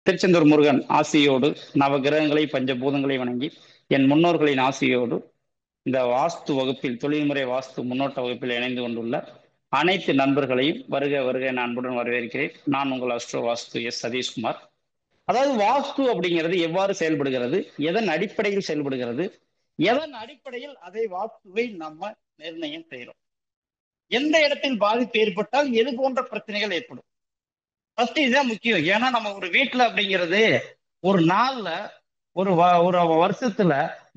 திருச்செந்தூர் முருகன் ஆசியோடு நவ கிரகங்களை பஞ்சபூதங்களை வணங்கி என் முன்னோர்களின் ஆசியோடு இந்த வாஸ்து வகுப்பில் தொழில்முறை வாஸ்து முன்னோட்ட வகுப்பில் இணைந்து கொண்டுள்ள அனைத்து நண்பர்களையும் வருக வருக என அன்புடன் வரவேற்கிறேன். நான் உங்கள் அஸ்ட்ரோ வாஸ்து சதீஷ்குமார். அதாவது வாஸ்து அப்படிங்கிறது எவ்வாறு செயல்படுகிறது, எதன் அடிப்படையில் செயல்படுகிறது, எதன் அடிப்படையில் அதை வாஸ்துவை நம்ம நிர்ணயம் செய்யறோம், எந்த இடத்தில் பாதிப்பு ஏற்பட்டால் எது போன்ற பிரச்சனைகள் ஏற்படும், ஃபர்ஸ்ட் இதுதான் முக்கியம். ஏன்னா நம்ம ஒரு வீட்டுல அப்படிங்கிறது ஒரு நாள்ல ஒரு வருஷத்துல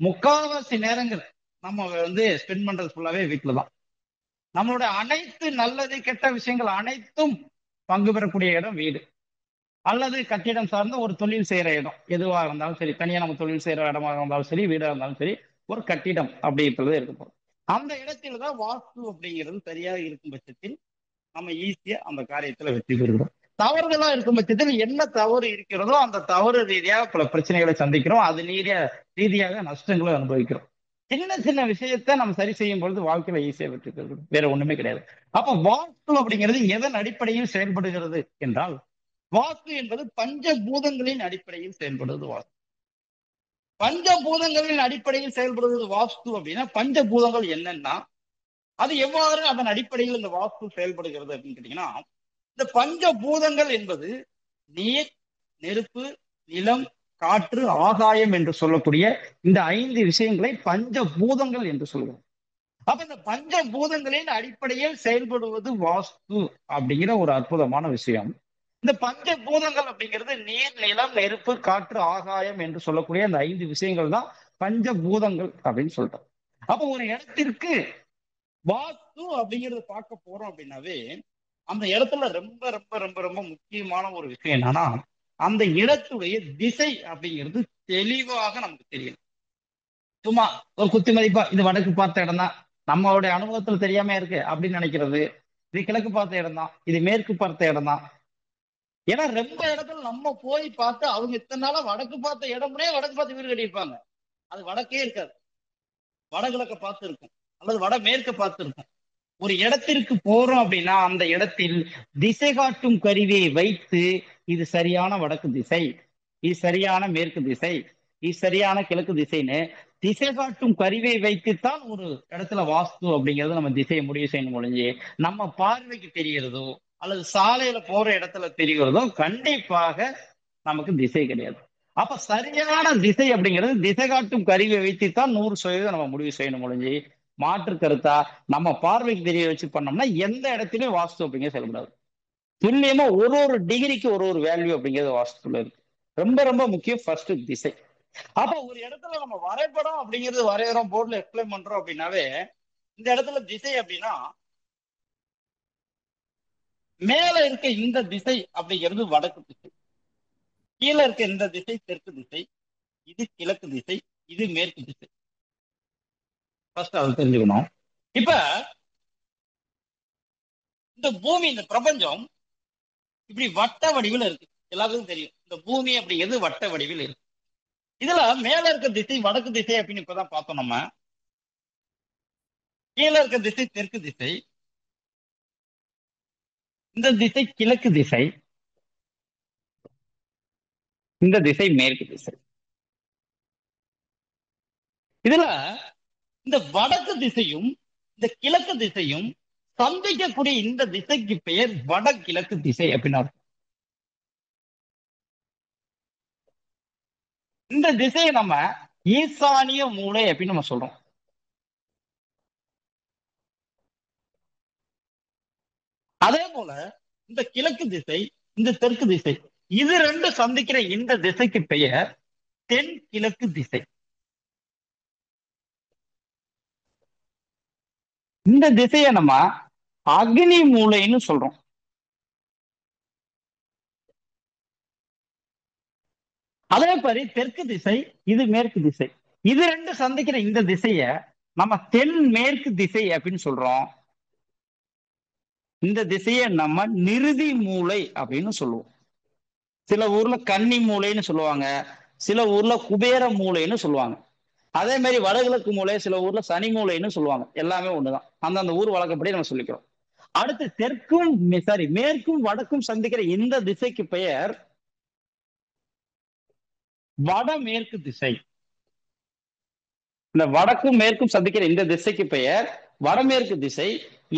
முக்கால்வாசி நேரங்கள் நம்ம ஸ்பெண்ட் பண்றது ஃபுல்லாவே வீட்டுல தான். நம்மளோட அனைத்து நல்லது கெட்ட விஷயங்கள் அனைத்தும் பங்கு பெறக்கூடிய இடம் வீடு, அல்லது கட்டிடம் சார்ந்த ஒரு தொழில் செய்யற இடம் எதுவாக இருந்தாலும் சரி, தனியா நம்ம தொழில் செய்யற இடமாக இருந்தாலும் சரி, வீடாக இருந்தாலும் சரி, ஒரு கட்டிடம் அப்படின்றது இருக்க போறோம். அந்த இடத்துல தான் வாஸ்து அப்படிங்கிறது சரியாக இருக்கும் பட்சத்தில் நம்ம ஈஸியா அந்த காரியத்துல வெற்றி பெறுகிறோம். தவறுதலா இருக்கும் பட்சத்தில் என்ன தவறு இருக்கிறதோ அந்த தவறு ரீதியாக பல பிரச்சனைகளை சந்திக்கிறோம், அது ரீதியாக நஷ்டங்களை அனுபவிக்கிறோம். சின்ன சின்ன விஷயத்த நம்ம சரி செய்யும் பொழுது வாழ்க்கையில ஈஸியா வெற்றி பெறுகிறோம், வேற ஒண்ணுமே கிடையாது. அப்ப வாஸ்து அப்படிங்கிறது எதன் அடிப்படையில் செயல்படுகிறது என்றால், வாஸ்து என்பது பஞ்சபூதங்களின் அடிப்படையில் செயல்படுவது வாஸ்து. பஞ்சபூதங்களின் அடிப்படையில் செயல்படுவது வாஸ்து அப்படின்னா, பஞ்சபூதங்கள் என்னன்னா அது எவ்வாறு அதன் அடிப்படையில் இந்த வாஸ்து செயல்படுகிறது அப்படின்னு கேட்டீங்கன்னா, இந்த பஞ்சபூதங்கள் என்பது நீர், நெருப்பு, நிலம், காற்று, ஆகாயம் என்று சொல்லக்கூடிய இந்த 5 விஷயங்களை பஞ்சபூதங்கள் என்று சொல்கிறோம். அப்ப இந்த பஞ்சபூதங்களின் அடிப்படையில் செயல்படுவது வாஸ்து அப்படிங்கிற ஒரு அற்புதமான விஷயம். இந்த பஞ்சபூதங்கள் அப்படிங்கிறது நீர், நிலம், நெருப்பு, காற்று, ஆகாயம் என்று சொல்லக்கூடிய அந்த 5 விஷயங்கள் தான் பஞ்சபூதங்கள் அப்படின்னு சொல்றோம். அப்ப ஒரு இடத்திற்கு வாஸ்து அப்படிங்கறத பார்க்க போறோம் அப்படின்னாவே, அந்த இடத்துல ரொம்ப ரொம்ப ரொம்ப ரொம்ப முக்கியமான ஒரு விஷயம் என்னன்னா, அந்த இடத்துடைய திசை அப்படிங்கிறது தெளிவாக நமக்கு தெரியும். சும்மா ஒரு குத்து மதிப்பா இது வடக்கு பார்த்த இடம் தான், நம்மளுடைய அனுபவத்துல தெரியாம இருக்கு அப்படின்னு நினைக்கிறது, இது கிழக்கு பார்த்த இடம் தான், இது மேற்கு பார்த்த இடம் தான். ஏன்னா ரொம்ப இடத்துல நம்ம போய் பார்த்து அவங்க இத்தனை நாளா வடக்கு பார்த்த இடம்னே வடக்கு பார்த்து வீடு கட்டியிருப்பாங்க, அது வடக்கே இருக்காது, வடகிழக்க பார்த்து இருக்கும் அல்லது வட மேற்க பார்த்து இருக்கும். ஒரு இடத்திற்கு போறோம் அப்படின்னா அந்த இடத்தில் திசை காட்டும் கருவியை வைத்து இது சரியான வடக்கு திசை, இது சரியான மேற்கு திசை, இது சரியான கிழக்கு திசைன்னு திசை காட்டும் கருவியை வைத்துத்தான் ஒரு இடத்துல வாஸ்து அப்படிங்கிறது நம்ம திசையை முடிவு செய்யணும். முடிஞ்சு நம்ம பார்வைக்கு தெரிகிறதோ அல்லது சாலையில போற இடத்துல தெரிகிறதோ கண்டிப்பாக நமக்கு திசை கிடையாது. அப்ப சரியான திசை அப்படிங்கிறது திசை காட்டும் கருவியை வைத்துத்தான் 100% நம்ம முடிவு செய்யணும். முடிஞ்சு மாற்று கருத்தா நம்ம பார்வைக்கு தெரிய வச்சு பண்ணோம்னா எந்த இடத்துலயும் வாஸ்து அப்படிங்கிறது செயல்படாது. துல்லியமா ஒரு ஒரு டிகிரிக்கு ஒரு ஒரு வேல்யூ அப்படிங்கிறது வாஸ்துல இருக்கு. ரொம்ப ரொம்ப முக்கியம் ஃபர்ஸ்ட் திசை. அப்ப ஒரு இடத்துல நம்ம வரைபடம் அப்படிங்கிறது வரைகிறோம், போர்ட்ல எக்ஸ்பிளைன் பண்றோம் அப்படின்னாவே, இந்த இடத்துல திசை அப்படின்னா மேல இருக்க இந்த திசை அப்படிங்கிறது வடக்கு திசை, கீழே இருக்க இந்த திசை தெற்கு திசை, இது கிழக்கு திசை, இது மேற்கு திசை. ஃபர்ஸ்ட் அதை தெரிஞ்சுக்கணும். இப்ப இந்த பூமி, இந்த பிரபஞ்சம் இப்படி வட்ட வடிவில் இருக்கு, எல்லாருக்கும் தெரியும் இந்த பூமி அப்படிங்கிறது வட்ட வடிவில் இருக்கு. இதுல மேல இருக்க திசை வடக்கு திசை அப்படின்னு இப்பதான் பார்த்தோம் நம்ம. கீழே இருக்க திசை தெற்கு திசை, இந்த திசை கிழக்கு திசை, இந்த திசை மேற்கு திசை. இதுல இந்த வடக்கு திசையும் இந்த கிழக்கு திசையும் சந்திக்கக்கூடிய இந்த திசைக்கு பெயர் வடகிழக்கு திசை அப்படின்னு அர்த்தம். இந்த திசையை நம்ம ஈசானிய மூலை அப்படின்னு நம்ம சொல்றோம். அதே போல இந்த கிழக்கு திசை, இந்த தெற்கு திசை, இது ரெண்டு சந்திக்கிற இந்த திசைக்கு பெயர் தென் கிழக்கு திசை. இந்த திசையை நம்ம அக்னி மூலைன்னு சொல்றோம். அதே மாதிரி தெற்கு திசை, இது மேற்கு திசை, இது ரெண்டு சந்திக்கிற இந்த திசைய நம்ம தென் மேற்கு திசை அப்படின்னு சொல்றோம். இந்த திசையை நம்ம நிருதி மூலை அப்படின்னு சொல்லுவோம். சில ஊர்ல கன்னி மூலைன்னு சொல்லுவாங்க, சில ஊர்ல குபேர மூலைன்னு சொல்லுவாங்க. அதே மாதிரி வடகிழக்கு மூலை, சில ஊர்ல சனி மூலைன்னு சொல்லுவாங்க. எல்லாமே ஒண்ணுதான், அந்தந்த ஊர் வழக்கப்படி நம்ம சொல்லிக்கிறோம். அடுத்து மேற்கும் வடக்கும் சந்திக்கிற இந்த திசைக்கு பெயர் வடமேற்கு திசை. இந்த வடக்கும் மேற்கும் சந்திக்கிற இந்த திசைக்கு பெயர் வடமேற்கு திசை.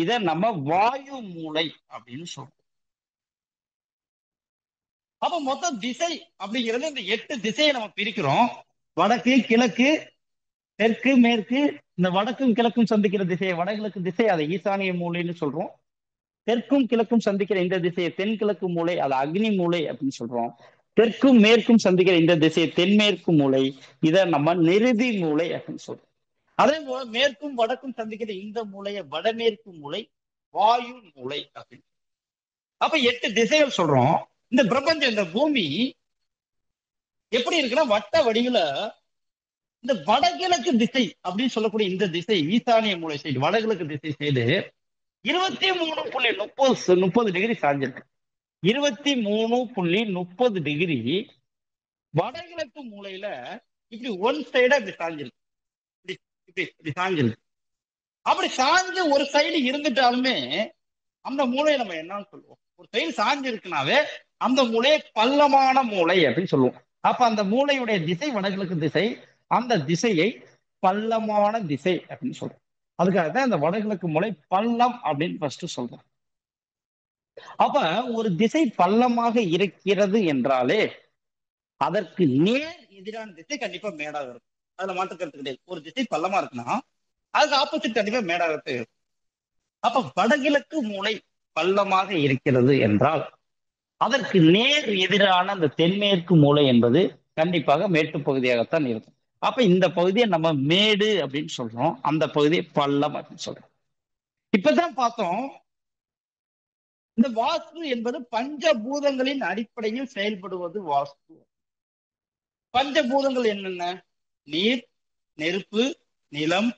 இதை நம்ம வாயு மூலை அப்படின்னு சொல்றோம். அப்ப மொத்தம் திசை அப்படிங்கிறது இந்த 8 திசையை நம்ம பிரிக்கிறோம். வடக்கு, கிழக்கு, தெற்கு, மேற்கு. இந்த வடக்கும் கிழக்கும் சந்திக்கிற திசையை வடகிழக்கு திசை, அதை ஈசானிய மூலைன்னு சொல்றோம். தெற்கும் கிழக்கும் சந்திக்கிற இந்த திசையை தென்கிழக்கு மூலை, அதை அக்னி மூலை அப்படின்னு சொல்றோம். தெற்கும் மேற்கும் சந்திக்கிற இந்த திசையை தென்மேற்கு மூலை, இதை நம்ம நிருதி மூலை அப்படின்னு சொல்றோம். அதே போல மேற்கும் வடக்கும் சந்திக்கிற இந்த மூலையை வடமேற்கு மூலை, வாயு மூலை அப்படின்னு. அப்ப 8 திசைகள் சொல்றோம். இந்த பிரபஞ்சம், இந்த பூமி எப்படி இருக்குன்னா வட்ட வடிவுல இந்த வடகிழக்கு திசை அப்படின்னு சொல்லக்கூடிய இந்த திசை ஈசானிய மூலை சைடு, வடகிழக்கு திசை சைடு 23.30 டிகிரி சாஞ்சிருக்கு. 23.30 டிகிரி வடகிழக்கு மூலையில இப்படி ஒன் சைடா இப்படி சாஞ்சிருக்கு. இப்படி இப்படி இப்படி சாஞ்சிருக்கு. அப்படி சாஞ்சு ஒரு சைடு இருந்துட்டாலுமே அந்த மூலையை நம்ம என்னன்னு சொல்லுவோம்? ஒரு சைடு சாஞ்சு இருக்குனாவே அந்த மூலையை பள்ளமான மூலை அப்படின்னு சொல்லுவோம். அப்ப அந்த மூலையுடைய திசை வடகிழக்கு திசை, அந்த திசையை பள்ளமான திசை அப்படின்னு சொல்றோம். அதுக்காக தான் அந்த வடகிழக்கு மூலை பள்ளம் அப்படின்னு ஃபர்ஸ்ட் சொல்றோம். அப்ப ஒரு திசை பள்ளமாக இருக்கிறது என்றாலே அதற்கு நேர் எதிரான திசை கண்டிப்பா மேடாக இருக்கும். அதுல மாற்று கருத்து கிடையாது. ஒரு திசை பள்ளமா இருக்குன்னா அதுக்கு ஆப்போசிட் கண்டிப்பா மேடாக இருக்கும். அப்ப வடகிழக்கு மூலை பள்ளமாக இருக்கிறது என்றால் அதற்கு நேர் எதிரான அந்த தென்மேற்கு மூலை என்பது கண்டிப்பாக மேட்டு பகுதியாகத்தான் இருக்கும். அப்ப இந்த பகுதியை நம்ம மேடு அப்படின்னு சொல்றோம், அந்த பகுதியை பள்ளம் அப்படின்னு சொல்றோம். இப்பதான் பார்த்தோம், இந்த வாஸ்து என்பது பஞ்சபூதங்களின் அடிப்படையில் செயல்படுவது வாஸ்து. பஞ்சபூதங்கள் என்னென்ன? நீர், நெருப்பு, நிலம்,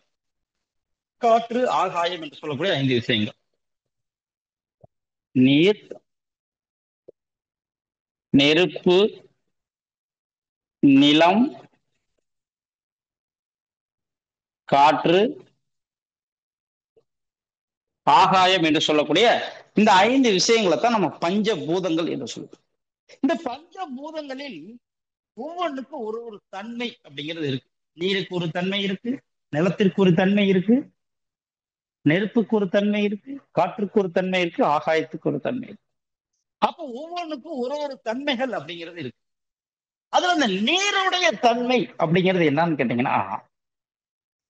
காற்று, ஆகாயம் என்று சொல்லக்கூடிய 5 விஷயங்கள். நீர், நெருப்பு, நிலம், காற்று, ஆகாயம் என்று சொல்லக்கூடிய இந்த 5 விஷயங்களை தான் நம்ம பஞ்சபூதங்கள் என்று சொல்லுவோம். இந்த பஞ்சபூதங்களில் ஒவ்வொன்றுக்கும் ஒரு ஒரு தன்மை அப்படிங்கிறது இருக்கு. நீருக்கு ஒரு தன்மை இருக்கு, நிலத்திற்கு ஒரு தன்மை இருக்கு, நெருப்புக்கு ஒரு தன்மை இருக்கு, காற்றுக்கு ஒரு தன்மை இருக்கு, ஆகாயத்துக்கு ஒரு தன்மை இருக்கு. அப்ப ஒவ்வொன்றுக்கும் ஒரு ஒரு தன்மைகள் அப்படிங்கிறது இருக்கு. அதுல அந்த நீருடைய தன்மை அப்படிங்கிறது என்னன்னு கேட்டீங்கன்னா,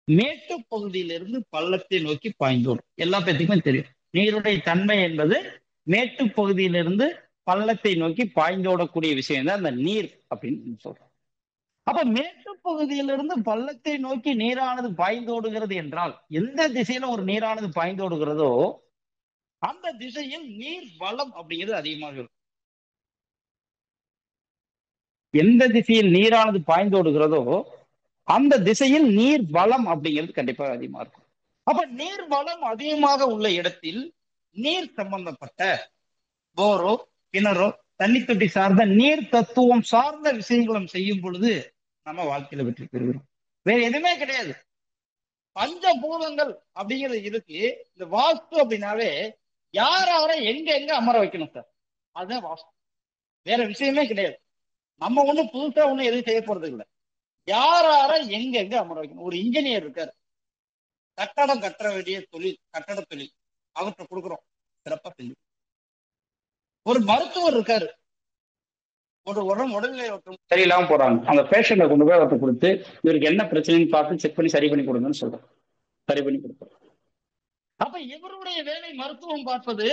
மேட்டு பகுதியிலிருந்து பள்ளத்தை நோக்கி பாய்ந்தோடும். எல்லா பேத்துக்குமே தெரியும் நீருடைய தன்மை என்பது மேட்டு பகுதியிலிருந்து பள்ளத்தை நோக்கி பாய்ந்தோடக்கூடிய விஷயம் தான் அந்த நீர் அப்படின்னு சொல்றோம். அப்ப மேட்டு பகுதியிலிருந்து பள்ளத்தை நோக்கி நீரானது பாய்ந்தோடுகிறது என்றால் எந்த திசையில ஒரு நீரானது பாய்ந்தோடுகிறதோ அந்த திசையில் நீர் வளம் அப்படிங்கிறது அதிகமாக இருக்கும். எந்த திசையில் நீரானது பாய்ந்தோடுகிறதோ அந்த திசையில் நீர் வளம் அப்படிங்கிறது கண்டிப்பாக அதிகமா இருக்கும். அப்ப நீர் வளம் அதிகமாக உள்ள இடத்தில் நீர் சம்பந்தப்பட்ட போரோ, கிணறோ, தண்ணி தொட்டி சார்ந்த நீர் தத்துவம் சார்ந்த விஷயங்களும் செய்யும் பொழுது நம்ம வாழ்க்கையில வெற்றி பெறுகிறோம். வேற எதுவுமே கிடையாது. பஞ்சபூதங்கள் அப்படிங்கிறது இருக்கு. இந்த வாஸ்து அப்படின்னாவே யார எங்க எங்க அமர வைக்கணும் சார், அதுதான் வாஸ்து. வேற விஷயமே கிடையாது. நம்ம ஒண்ணும் புதுசா ஒண்ணும் எதுவும் செய்ய போறது இல்லை. யார எங்க எங்க அமர வைக்கணும். ஒரு இன்ஜினியர் இருக்காரு, கட்டடம் கட்ட வேண்டிய தொழில், கட்டட தொழில், அவர்கிட்ட கொடுக்குறோம், சிறப்பா செஞ்சு. ஒரு மருத்துவர் இருக்காரு, ஒரு உடல்நிலை சரியில்லாம போறாங்க, அந்த பேஷண்ட்டை கொண்டு போய் அவர்கிட்ட கொடுத்து இவருக்கு என்ன பிரச்சனைன்னு பார்த்து செக் பண்ணி சரி பண்ணி கொடுங்கன்னு சொல்றோம். சரி பண்ணி கொடுப்போம். அப்ப இவருடைய வேலை மருத்துவம் பார்ப்பது,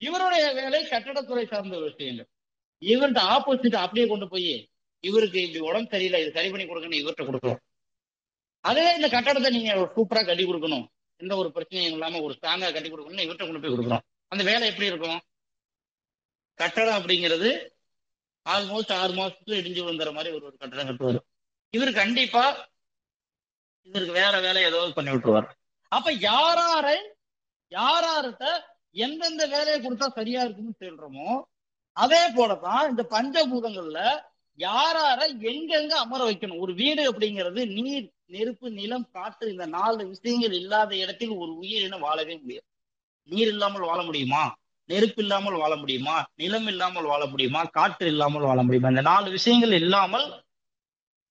இவருடைய வேலை கட்டடத்துறை சார்ந்த விஷயங்கள். இவர்கிட்ட ஆப்போசிட் அப்படியே கொண்டு போய் இவருக்கு இப்படி உடம்பு சரியில்லை, இது சரி பண்ணி கொடுக்கணும், இவர்கிட்ட கொடுக்குறோம். அதே இந்த கட்டடத்தை நீங்க சூப்பரா கட்டி கொடுக்கணும், எந்த ஒரு பிரச்சனையும் இல்லாம ஒரு ஸ்ட்ராங்கா கட்டி கொடுக்கணும்னு இவர்கிட்ட கொண்டு போய் கொடுக்குறோம். அந்த வேலை எப்படி இருக்கும்? கட்டடம் அப்படிங்கிறது ஆல்மோஸ்ட் 6 மாசத்துல இடிஞ்சு வந்துற மாதிரி ஒரு கட்டடம் கட்டுவாரு. இவரு கண்டிப்பா இவருக்கு வேற வேலை ஏதாவது பண்ணி விட்டுருவார். அப்ப யாரார்கிட்ட எந்தெந்த வேலையை கொடுத்தா சரியா இருக்குன்னு சொல்றோமோ அதே போலதான் இந்த பஞ்சபூதங்கள்ல யார எங்கெங்க அமர வைக்கணும். ஒரு வீடு அப்படிங்கிறது நீர், நெருப்பு, நிலம், காற்று, இந்த 4 விஷயங்கள் இல்லாத இடத்தில் ஒரு உயிரினம் வாழவே முடியாது. நீர் இல்லாமல் வாழ முடியுமா? நெருப்பு இல்லாமல் வாழ முடியுமா? நிலம் இல்லாமல் வாழ முடியுமா? காற்று இல்லாமல் வாழ முடியுமா? இந்த 4 விஷயங்கள் இல்லாமல்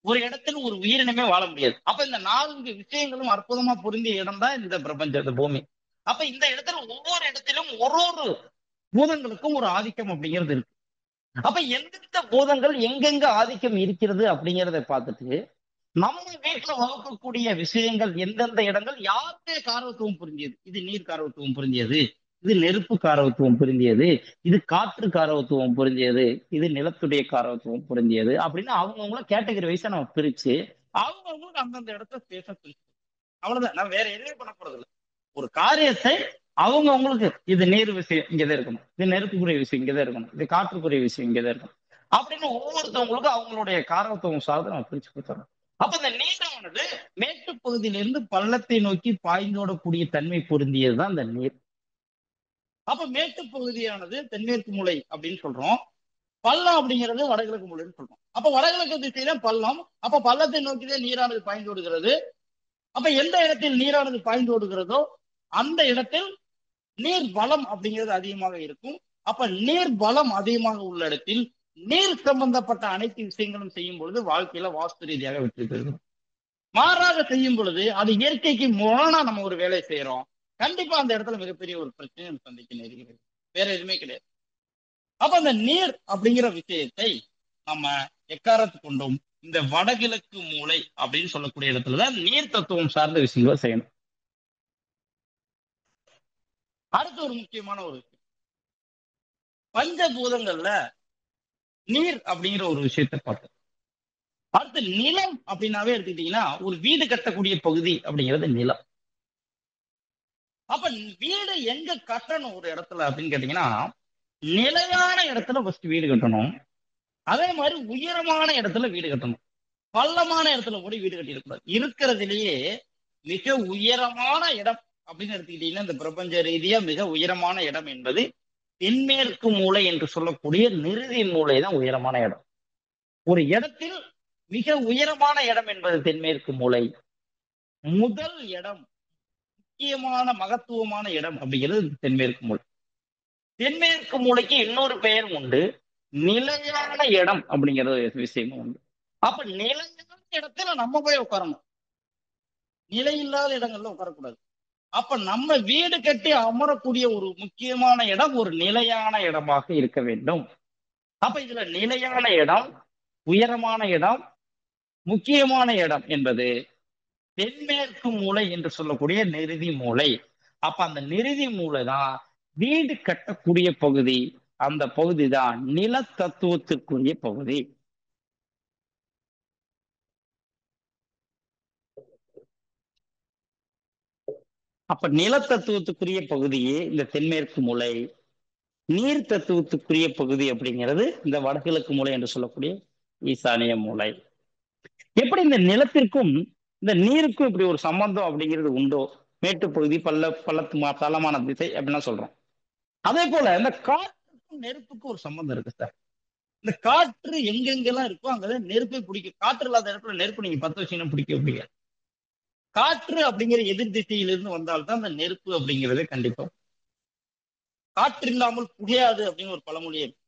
ஒரு இடத்துல ஒரு உயிரினமே வாழ முடியாது. அப்ப இந்த 4 விஷயங்களும் அற்புதமா பொருந்திய இடம் தான் இந்த பிரபஞ்சம், இந்த பூமி. அப்ப இந்த இடத்துல ஒவ்வொரு இடத்திலும் ஒரு ஒரு பூதங்களுக்கும் ஒரு ஆதிக்கம் அப்படிங்கிறது இருக்கு. அப்ப எந்தெந்த பூதங்கள் எங்கெங்க ஆதிக்கம் இருக்கிறது அப்படிங்கிறத பார்த்துட்டு நம்ம வீட்டுல வகுக்கக்கூடிய விஷயங்கள் எந்தெந்த இடங்கள் யாருடைய காரவத்துவம் புரிஞ்சியது, இது நீர் காரவத்துவம் புரிஞ்சியது, இது நெருப்பு காரவத்துவம் புரிஞ்சியது, இது காற்று காரவத்துவம் புரிஞ்சியது, இது நிலத்துடைய காரவத்துவம் புரிஞ்சியது அப்படின்னு அவங்கவுங்கள கேட்டகரி வைஸா நம்ம பிரிச்சு அவங்கவுங்களுக்கு அந்தந்த இடத்த பேச பிரிச்சு அவ்வளவுதான். நான் வேற எதுவும் பண்ண போறது இல்லை. ஒரு காரியத்தை அவங்க அவங்களுக்கு இது நீர் விஷயம் இங்கதான் இருக்கணும், இது நெருப்புக்குரிய விஷயம் இங்கதான் இருக்கணும், இது காற்றுக்குரிய விஷயம் இங்கதான் இருக்கணும் அப்படின்னு ஒவ்வொருத்தவங்களுக்கும் அவங்களுடைய காரவத்துவம் சார்ந்து நம்ம பிரிச்சு கொடுத்துறோம். அப்ப இந்த நீரானது மேட்டு பகுதியிலிருந்து பள்ளத்தை நோக்கி பாய்ந்தோடக்கூடிய தன்மை பொருந்தியதுதான் இந்த நீர். அப்ப மேட்டு பகுதியானது தென்மேற்கு மூலை அப்படின்னு சொல்றோம், பள்ளம் அப்படிங்கிறது வடகிழக்கு மூலைன்னு சொல்றோம். அப்ப வடகிழக்கு திசையில பள்ளம், அப்ப பள்ளத்தை நோக்கிதான் நீரானது பாய்ந்தோடுகிறது. அப்ப எந்த இடத்தில் நீரானது பாய்ந்தோடுகிறதோ அந்த இடத்தில் நீர் பலம் அப்படிங்கிறது அதிகமாக இருக்கும். அப்ப நீர் பலம் அதிகமாக உள்ள இடத்தில் நீர் சம்பந்தப்பட்ட அனைத்து விஷயங்களும் செய்யும் பொழுது வாழ்க்கையில வாஸ்து ரீதியாக வெற்றி பெறும். மாறாக செய்யும் பொழுது அது இயற்கைக்கு முரணா நம்ம ஒரு வேலை செய்யறோம், கண்டிப்பா அந்த இடத்துல மிகப்பெரிய ஒரு பிரச்சனை நம்ம சந்திக்க நேரிடுகிறது. வேற எதுவுமே கிடையாது. அப்ப அந்த நீர் அப்படிங்கிற விஷயத்தை நம்ம எக்காரத்து கொண்டும் இந்த வடகிழக்கு மூலை அப்படின்னு சொல்லக்கூடிய இடத்துலதான் நீர் தத்துவம் சார்ந்த விஷயங்களை செய்யணும். அடுத்து ஒரு முக்கியமான ஒரு விஷயம், பஞ்சபூதங்கள்ல நீர் அப்படிங்கிற ஒரு விஷயத்தை பார்த்தோம். அடுத்து நிலம் அப்படின்னாவே எடுத்துக்கிட்டீங்கன்னா ஒரு வீடு கட்டக்கூடிய பகுதி அப்படிங்கிறது நிலம். அப்ப வீடு எங்க கட்டணும் ஒரு இடத்துல அப்படின்னு கேட்டீங்கன்னா நிலையான இடத்துல ஃபர்ஸ்ட் வீடு கட்டணும். அதே மாதிரி உயரமான இடத்துல வீடு கட்டணும். பள்ளமான இடத்துல கூட வீடு கட்டிடக்கூடாது. இருக்கிறதுலயே மிக உயரமான இடம் அப்படின்னு எடுத்துக்கிட்டீங்கன்னா இந்த பிரபஞ்ச ரீதியா மிக உயரமான இடம் என்பது தென்மேற்கு மூலை என்று சொல்லக்கூடிய நிறுதி மூலை தான் உயரமான இடம். ஒரு இடத்தில் மிக உயரமான இடம் என்பது தென்மேற்கு மூலை. முதல் இடம், முக்கியமான மகத்துவமான இடம் அப்படிங்கிறது தென்மேற்கு மூலை. தென்மேற்கு மூலைக்கு இன்னொரு பெயரும் உண்டு, நிலையான இடம் அப்படிங்கிறது விஷயமும் உண்டு. அப்ப நிலையான இடத்துல நம்ம போய் உட்காரணும், நிலை இல்லாத இடங்கள்ல உட்காரக்கூடாது. அப்ப நம்ம வீடு கட்டி அமரக்கூடிய ஒரு முக்கியமான இடம் ஒரு நிலையான இடமாக இருக்க வேண்டும். அப்ப இதுல நிலையான இடம், உயரமான இடம், முக்கியமான இடம் என்பது தென்மேற்கு மூலை என்று சொல்லக்கூடிய நிறுதி மூலை. அப்ப அந்த நிறுதி மூலை தான் வீடு கட்டக்கூடிய பகுதி. அந்த பகுதி தான் நில தத்துவத்திற்குரிய பகுதி. அப்ப நில தத்துவத்துக்குரிய பகுதியே இந்த தென்மேற்கு மூலை, நீர் தத்துவத்துக்குரிய பகுதி அப்படிங்கிறது இந்த வடகிழக்கு மூலை என்று சொல்லக்கூடிய ஈசானிய மூலை. எப்படி இந்த நிலத்திற்கும் இந்த நீருக்கும் இப்படி ஒரு சம்பந்தம் அப்படிங்கிறது உண்டோ, மேட்டு பகுதி பள்ளத்து தளமான திசை அப்படின்னா சொல்றோம். அதே போல இந்த காற்றுக்கும் நெருப்புக்கும் ஒரு சம்பந்தம் இருக்கு சார். இந்த காற்று எங்கெங்கெல்லாம் இருக்கோ அங்கதான் நெருப்பை பிடிக்கும். காற்று இல்லாத இடத்துல நெருப்பு நீங்க பத்த வச்சீங்கன்னா பிடிக்க முடியாது. காற்று அப்படிங்கிற எதிர் திசையிலிருந்து வந்தால்தான் அந்த நெருப்பு அப்படிங்கிறது கண்டிப்பா. காற்று இல்லாமல் புகையாது அப்படின்னு ஒரு பழமொழி இருக்கு.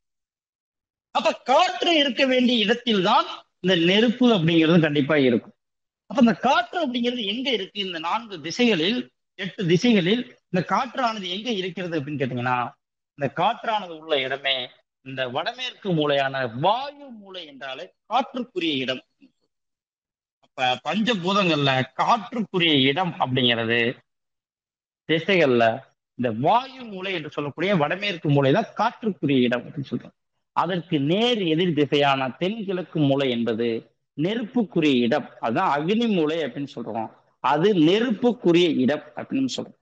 அப்ப காற்று இருக்க வேண்டிய இடத்தில் தான் இந்த நெருப்பு அப்படிங்கிறது கண்டிப்பா இருக்கும். அப்ப இந்த காற்று அப்படிங்கிறது எங்க இருக்கு, இந்த 4 திசைகளில் 8 திசைகளில் இந்த காற்றானது எங்க இருக்கிறது அப்படின்னு கேட்டீங்கன்னா இந்த காற்றானது உள்ள இடமே இந்த வடமேற்கு மூலையான வாயு மூலை என்றாலே காற்றுக்குரிய இடம். அப்ப பஞ்சபூதங்கள்ல காற்றுக்குரிய இடம் அப்படிங்கிறது திசைகள்ல இந்த வாயு மூலை என்று சொல்லக்கூடிய வடமேற்கு மூலை தான் காற்றுக்குரிய இடம் அப்படின்னு சொல்றோம். அதற்கு நேர் எதிர் திசையான தென்கிழக்கு மூலை என்பது நெருப்புக்குரிய இடம். அதுதான் அக்னி மூலை அப்படின்னு சொல்றோம். அது நெருப்புக்குரிய இடம் அப்படின்னு சொல்றோம்.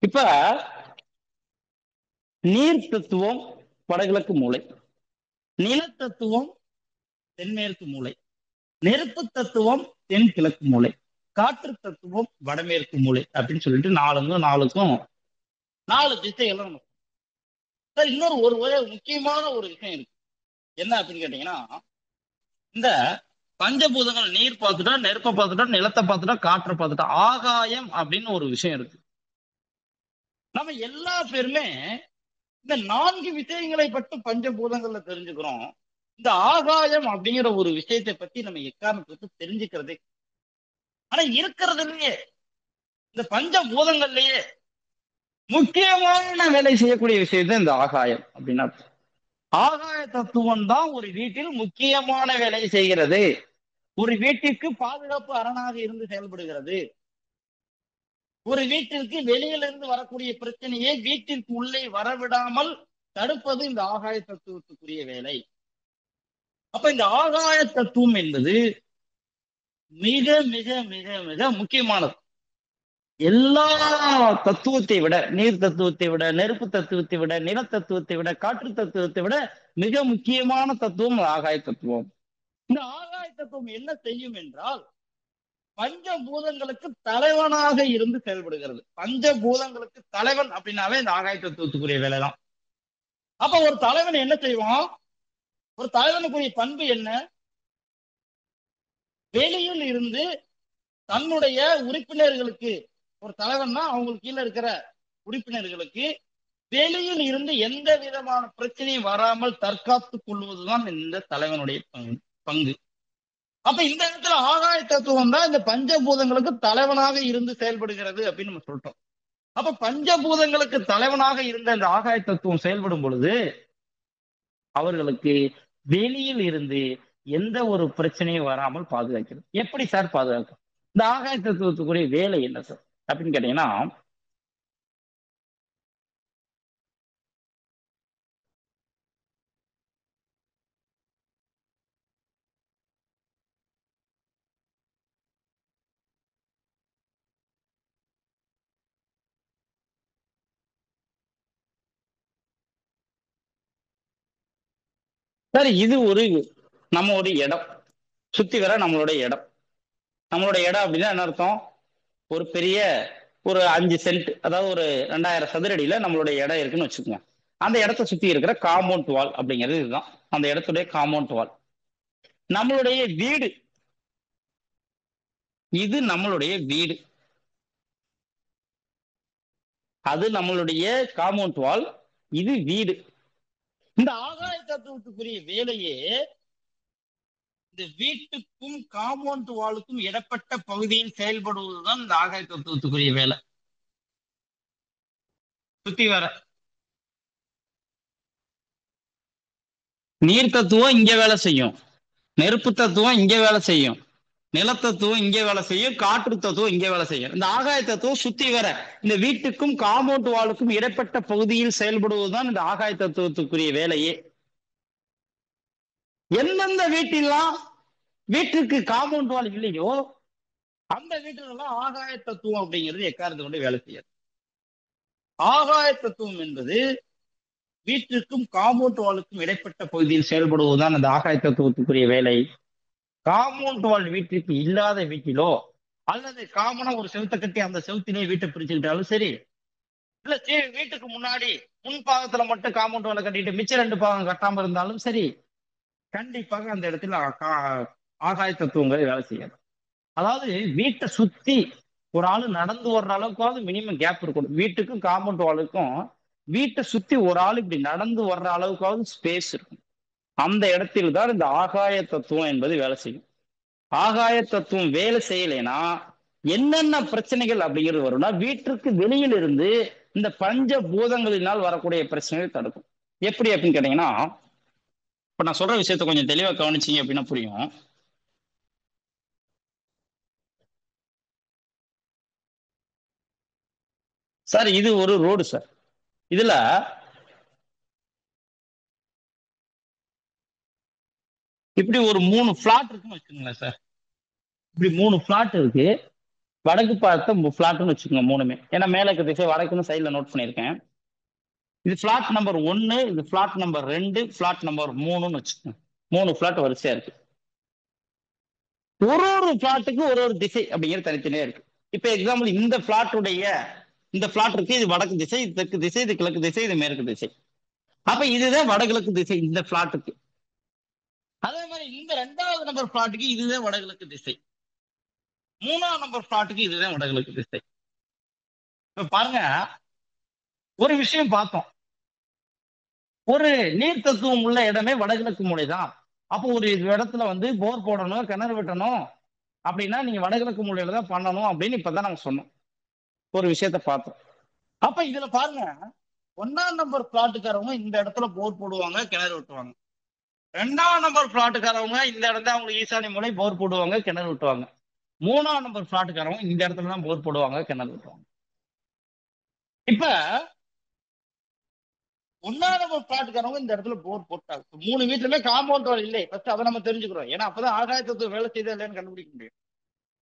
இப்ப நீர் தத்துவம் வடகிழக்கு மூலை, நில தத்துவம் தென்மேற்கு மூலை, நெருப்பு தத்துவம் தென்கிழக்கு மூலை, காற்று தத்துவம் வடமேற்கு மூலை அப்படின்னு சொல்லிட்டு நாலுக்கும் 4 திசைகளும் சார். இன்னொரு ஒரு முக்கியமான ஒரு விஷயம் இருக்கு, என்ன அப்படின்னு கேட்டீங்கன்னா இந்த பஞ்சபூதங்கள் நீர் பார்த்துட்டா, நெருப்பை பார்த்துட்டா, நிலத்தை பார்த்துட்டா, காற்றை பார்த்துட்டா, ஆகாயம் அப்படின்னு ஒரு விஷயம் இருக்கு. நம்ம எல்லா பேருமே இந்த 4 விஷயங்களை பற்றி பஞ்சபூதங்கள்ல தெரிஞ்சுக்கிறோம். இந்த ஆகாயம் அப்படிங்கிற ஒரு விஷயத்தை பத்தி நம்ம எக்காரணத்துக்கு தெரிஞ்சுக்கிறதே. ஆனா இருக்கிறதுலயே இந்த பஞ்சபூதங்கள்லயே முக்கியமான வேலை செய்யக்கூடிய விஷயம் தான் இந்த ஆகாயம் அப்படின்னா, ஆகாய தத்துவம் தான் ஒரு வீட்டில் முக்கியமான வேலையை செய்கிறது. ஒரு வீட்டிற்கு பாதுகாப்பு அரணாக இருந்து செயல்படுகிறது. ஒரு வீட்டிற்கு வெளியிலிருந்து வரக்கூடிய பிரச்சனையை வீட்டிற்கு உள்ளே வரவிடாமல் தடுப்பது இந்த ஆகாய தத்துவத்துக்குரிய வேலை. அப்ப இந்த ஆகாய தத்துவம் என்பது மிக மிக மிக மிக முக்கியமானது. எல்லா தத்துவத்தை விட, நீர் தத்துவத்தை விட, நெருப்பு தத்துவத்தை விட, நில தத்துவத்தை விட, காற்று தத்துவத்தை விட மிக முக்கியமான தத்துவம் ஆகாய தத்துவம். இந்த ஆகாய தத்துவம் என்ன செய்யும் என்றால் பஞ்சபூதங்களுக்கு தலைவனாக இருந்து செயல்படுகிறது. பஞ்சபூதங்களுக்கு தலைவன் அப்படின்னாவே இந்த ஆகாய தத்துவத்துக்குரிய வேலைதான். அப்ப ஒரு தலைவன் என்ன செய்வான்? ஒரு தலைவனுக்குரிய பண்பு என்ன? வெளியில் இருந்து தன்னுடைய உறுப்பினர்களுக்கு, ஒரு தலைவன்னா அவங்களுக்கு கீழே இருக்கிற உறுப்பினர்களுக்கு வெளியில் இருந்து எந்த விதமான பிரச்சனையும் வராமல் தற்காத்துக் கொள்வதுதான் இந்த தலைவனுடைய பங்கு. அப்ப இந்த இடத்துல ஆகாய தத்துவம் தான் இந்த பஞ்சபூதங்களுக்கு தலைவனாக இருந்து செயல்படுகிறது அப்படின்னு நம்ம சொல்றோம். அப்ப பஞ்சபூதங்களுக்கு தலைவனாக இருந்த இந்த ஆகாய தத்துவம் செயல்படும் பொழுது அவர்களுக்கு வெளியில் இருந்து எந்த ஒரு பிரச்சனையும் வராமல் பாதுகாக்கிறது. எப்படி சார் பாதுகாக்கும்? இந்த ஆகாய தத்துவத்துக்குரிய வேலை என்ன சார் அப்படின்னு கேட்டீங்கன்னா, சார் இது ஒரு நம்மளுடைய இடம், சுத்தி வர நம்மளுடைய இடம். நம்மளுடைய இடம் அப்படின்னா என்ன அர்த்தம்? ஒரு பெரிய ஒரு 5 சென்ட், அதாவது ஒரு 2000 சதுரடியில நம்மளுடைய இடம் இருக்குன்னு வச்சுக்கோங்க. அந்த இடத்த சுத்தி இருக்கிற காம்பவுண்ட் வால் அப்படிங்கிறது இதுதான் அந்த இடத்துடைய காம்பவுண்ட் வால். நம்மளுடைய வீடு, இது நம்மளுடைய வீடு, அது நம்மளுடைய காம்பவுண்ட் வால், இது வீடு. இந்த ஆகாய தத்துவத்துக்குரிய வேலையே இந்த வீட்டுக்கும் காம்பவுண்ட் வாலுக்கும் இடப்பட்ட பகுதியில் செயல்படுவதுதான் இந்த ஆகாய தத்துவத்துக்குரிய வேலை. சுத்தி வர நீர் தத்துவம் இங்க வேலை செய்யும், நெருப்பு தத்துவம் இங்க வேலை செய்யும், நிலத்தத்துவம் இங்கே வேலை செய்யும், காற்று தத்துவம் இங்கே வேலை செய்யும். இந்த ஆகாய தத்துவம் சுத்தி வர இந்த வீட்டுக்கும் காம்பவுண்ட் வாலுக்கும் இடைப்பட்ட பகுதியில் செயல்படுவதுதான் இந்த ஆகாய தத்துவத்துக்குரிய வேலையே. எந்தெந்த வீட்டிலாம் வீட்டுக்கு காம்பவுண்ட் வால் இல்லையோ அந்த வீட்டிலெல்லாம் ஆகாய தத்துவம் அப்படிங்கிறது எக்காரணத்தை கொண்டு வேலை செய்யாது. ஆகாய தத்துவம் என்பது வீட்டிற்கும் காம்பவுண்ட் வாலுக்கும் இடைப்பட்ட பகுதியில் செயல்படுவதுதான் அந்த ஆகாய தத்துவத்துக்குரிய வேலை. காம்பவுண்ட் வால் வீட்டிற்கு இல்லாத வீட்டிலோ அல்லது காமனா ஒரு செவுத்தை கட்டி அந்த செவுத்திலே வீட்டை பிரிச்சுக்கிட்டாலும் சரி, இல்ல வீட்டுக்கு முன்னாடி முன் பாகத்துல மட்டும் காம்பவுண்ட் வாலை கட்டிட்டு மிச்ச 2 பாகம் கட்டாம இருந்தாலும் சரி, கண்டிப்பாக அந்த இடத்துல ஆகாய தத்துவங்கள் வேலை செய்யாது. அதாவது வீட்டை சுத்தி ஒரு ஆளு நடந்து வர்ற அளவுக்காவது மினிமம் கேப் இருக்கணும். வீட்டுக்கும் காம்பவுண்ட் வாலுக்கும் வீட்டை சுத்தி ஒரு ஆள் இப்படி நடந்து வர்ற அளவுக்காவது ஸ்பேஸ் இருக்கும். அந்த இடத்தில் தான் இந்த ஆகாய தத்துவம் என்பது வேலை செய்யும். ஆகாய தத்துவம் வேலை செய்யலைன்னா என்னென்ன பிரச்சனைகள் அப்படிங்கிறது வரும்னா, வீட்டிற்கு வெளியில் இருந்து இந்த பஞ்ச பூதங்களினால் வரக்கூடிய பிரச்சனைகள் தடுக்கும். எப்படி அப்படின்னு கேட்டீங்கன்னா, இப்ப நான் சொல்ற விஷயத்த கொஞ்சம் தெளிவா கவனிச்சீங்க அப்படின்னா புரியும். சார் இது ஒரு ரோடு சார். இதுல இப்படி ஒரு 3 பிளாட் இருக்குன்னு வச்சுக்கோங்களேன் சார். இப்படி 3 பிளாட் இருக்கு. வடக்கு பார்த்த பிளாட்னு வச்சுக்கோங்க மூணுமே. ஏன்னா மேலக்கு திசை வடக்குன்னு சைட்ல நோட் பண்ணியிருக்கேன். இது பிளாட் நம்பர் 1, இது பிளாட் நம்பர் 2, பிளாட் நம்பர் 3ன்னு வச்சுக்கோங்க. 3 பிளாட் வரிசையா இருக்கு. ஒரு பிளாட்டுக்கு ஒரு திசை அப்படிங்கிறது தனித்தனியா இருக்கு. இப்ப எக்ஸாம்பிள் இந்த பிளாட் இருக்கு, இது வடக்கு திசை, இது தெற்கு திசை, இது கிழக்கு திசை, இது மேற்கு திசை. அப்ப இதுதான் வடகிழக்கு திசை இந்த பிளாட்டுக்கு. அதே மாதிரி இந்த 2வது நம்பர் பிளாட்டுக்கு இதுதான் வடகிழக்கு திசை. 3வது நம்பர் பிளாட்டுக்கு இதுதான் வடகிழக்கு திசை. இப்ப பாருங்க, ஒரு விஷயம் பார்த்தோம். ஒரு நீர் தத்துவம் உள்ள இடமே வடகிழக்கு மூலை தான். அப்போ ஒரு இடத்துல வந்து போர் போடணும், கிணறு வெட்டணும் அப்படின்னா நீங்க வடகிழக்கு மூலையில தான் பண்ணணும் அப்படின்னு இப்பதான் நாங்க சொன்னோம். ஒரு விஷயத்த பார்த்தோம். அப்ப இதுல பாருங்க, 1ஆம் நம்பர் பிளாட்டுக்காரவங்க இந்த இடத்துல போர் போடுவாங்க, கிணறு வெட்டுவாங்க. 2ஆம் நம்பர் பிளாட்டுக்காரவங்க இந்த இடத்துல அவங்களுக்கு ஈசானி மூலை போர் போடுவாங்க, கிணறு வெட்டுவாங்க. 3ஆம் நம்பர் பிளாட்டுக்காரவங்க இந்த இடத்துல தான் போர் போடுவாங்க, கிணறு வெட்டுவாங்க. இப்ப 1ஆம் நம்பர் பிளாட்டுக்காரவங்க இந்த இடத்துல போர் போட்டாங்க. 3 வீட்டுலயுமே காம்பவுண்ட் வால் இல்லை. ஃபர்ஸ்ட் அதை நம்ம தெரிஞ்சுக்கிறோம். ஏன்னா அப்பதான் ஆகாயத்துக்கு வேலை செய்தா இல்லையான்னு கண்டுபிடிக்க முடியும்.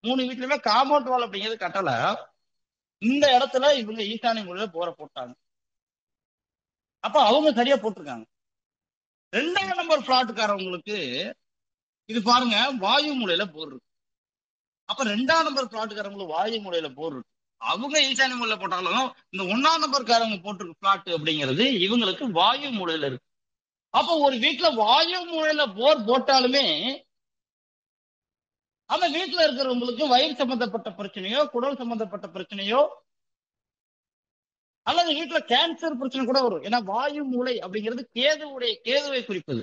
3 வீட்டுலயுமே காம்பவுண்ட் வால் அப்படிங்கிறது கட்டல. இந்த இடத்துல இவங்க ஈசானி மூலையில போரை போட்டாங்க. அப்ப அவங்க சரியா போட்டிருக்காங்க. 2ஆம் நம்பர் பிளாட்டுக்காரவங்களுக்கு இது பாருங்க, வாயு மூலையில போர் இருக்கு. அப்ப 2ஆம் நம்பர் பிளாட்டுக்காரங்களுக்கு வாயு மூலையில போர் இருக்கு. அவங்க ஈசானி மூலையில போட்டாலும் இந்த 1ஆம் நம்பர்காரங்க போட்டிருக்க பிளாட் அப்படிங்கிறது இவங்களுக்கு வாயு மூலையில இருக்கு. அப்ப ஒரு வீட்டுல வாயு மூலையில போர் போட்டாலுமே அந்த வீட்டுல இருக்கிறவங்களுக்கு வயிறு சம்பந்தப்பட்ட பிரச்சனையோ, குடல் சம்பந்தப்பட்ட பிரச்சனையோ, அல்லது வீட்டுல கேன்சர் பிரச்சனை கூட வரும். ஏன்னா வாயு மூலை அப்படிங்கிறது கேதுவை குறிப்பது.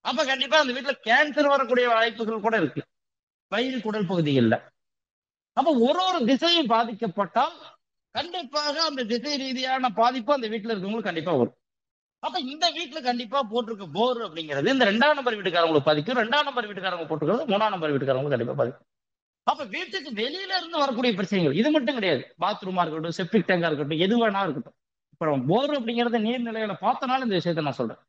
அப்ப கண்டிப்பா அந்த வீட்டுல கேன்சர் வரக்கூடிய வாய்ப்புகள் கூட இருக்கு வயிறு குடல் பகுதிகளில். அப்ப ஒரு திசையும் பாதிக்கப்பட்டால் கண்டிப்பாக அந்த திசை ரீதியான பாதிப்பு அந்த வீட்டுல இருக்கவங்களுக்கு கண்டிப்பா வரும். அப்ப இந்த வீட்டுல கண்டிப்பா போட்டிருக்க போர் அப்படிங்கிறது இந்த 2ஆம் நம்பர் வீட்டுக்காரங்களுக்கு பாதிக்கும். 2ஆம் நம்பர் வீட்டுக்காரங்க போட்டிருக்கிறது 3ஆம் நம்பர் வீட்டுக்காரங்களுக்கு கண்டிப்பா பாதிக்கும். அப்ப வீட்டுக்கு வெளியில இருந்து வரக்கூடிய பிரச்சனைகள் இது மட்டும் கிடையாது. பாத்ரூமா இருக்கட்டும், செப்டிக் டேங்கா இருக்கட்டும், எது வேணா இருக்கட்டும். இப்போ போர் அப்படிங்கறத நீர்நிலைகளை பார்த்தனால இந்த விஷயத்த நான் சொல்றேன்.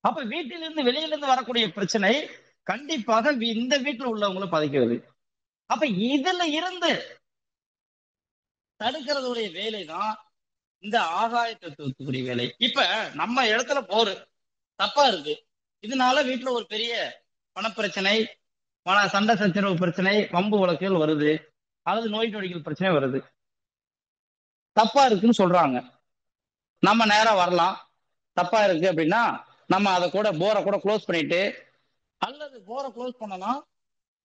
அப்ப வீட்டிலிருந்து வெளியில இருந்து வரக்கூடிய பிரச்சனை கண்டிப்பாக இந்த வீட்டுல உள்ளவங்களை பாதிக்கிறது. அப்ப இதுல இருந்து தடுக்கிறதுடைய வேலை தான் இந்த ஆகாய தத்துவத்துக்குரிய வேலை. இப்ப நம்ம இடத்துல போர் தப்பா இருக்கு, இதனால வீட்டுல ஒரு பெரிய பணப்பிரச்சனை, சண்டை சச்சரவு பிரச்சனை, வம்பு வழக்குகள் வருது, அல்லது நோய் நொடிகள் பிரச்சனை வருது. தப்பா இருக்குன்னு சொல்றாங்க, நம்ம நேரா வரலாம். தப்பா இருக்கு அப்படின்னா நம்ம அதை கூட போரை கூட க்ளோஸ் பண்ணிட்டு, அல்லது போரை க்ளோஸ் பண்ணலாம்,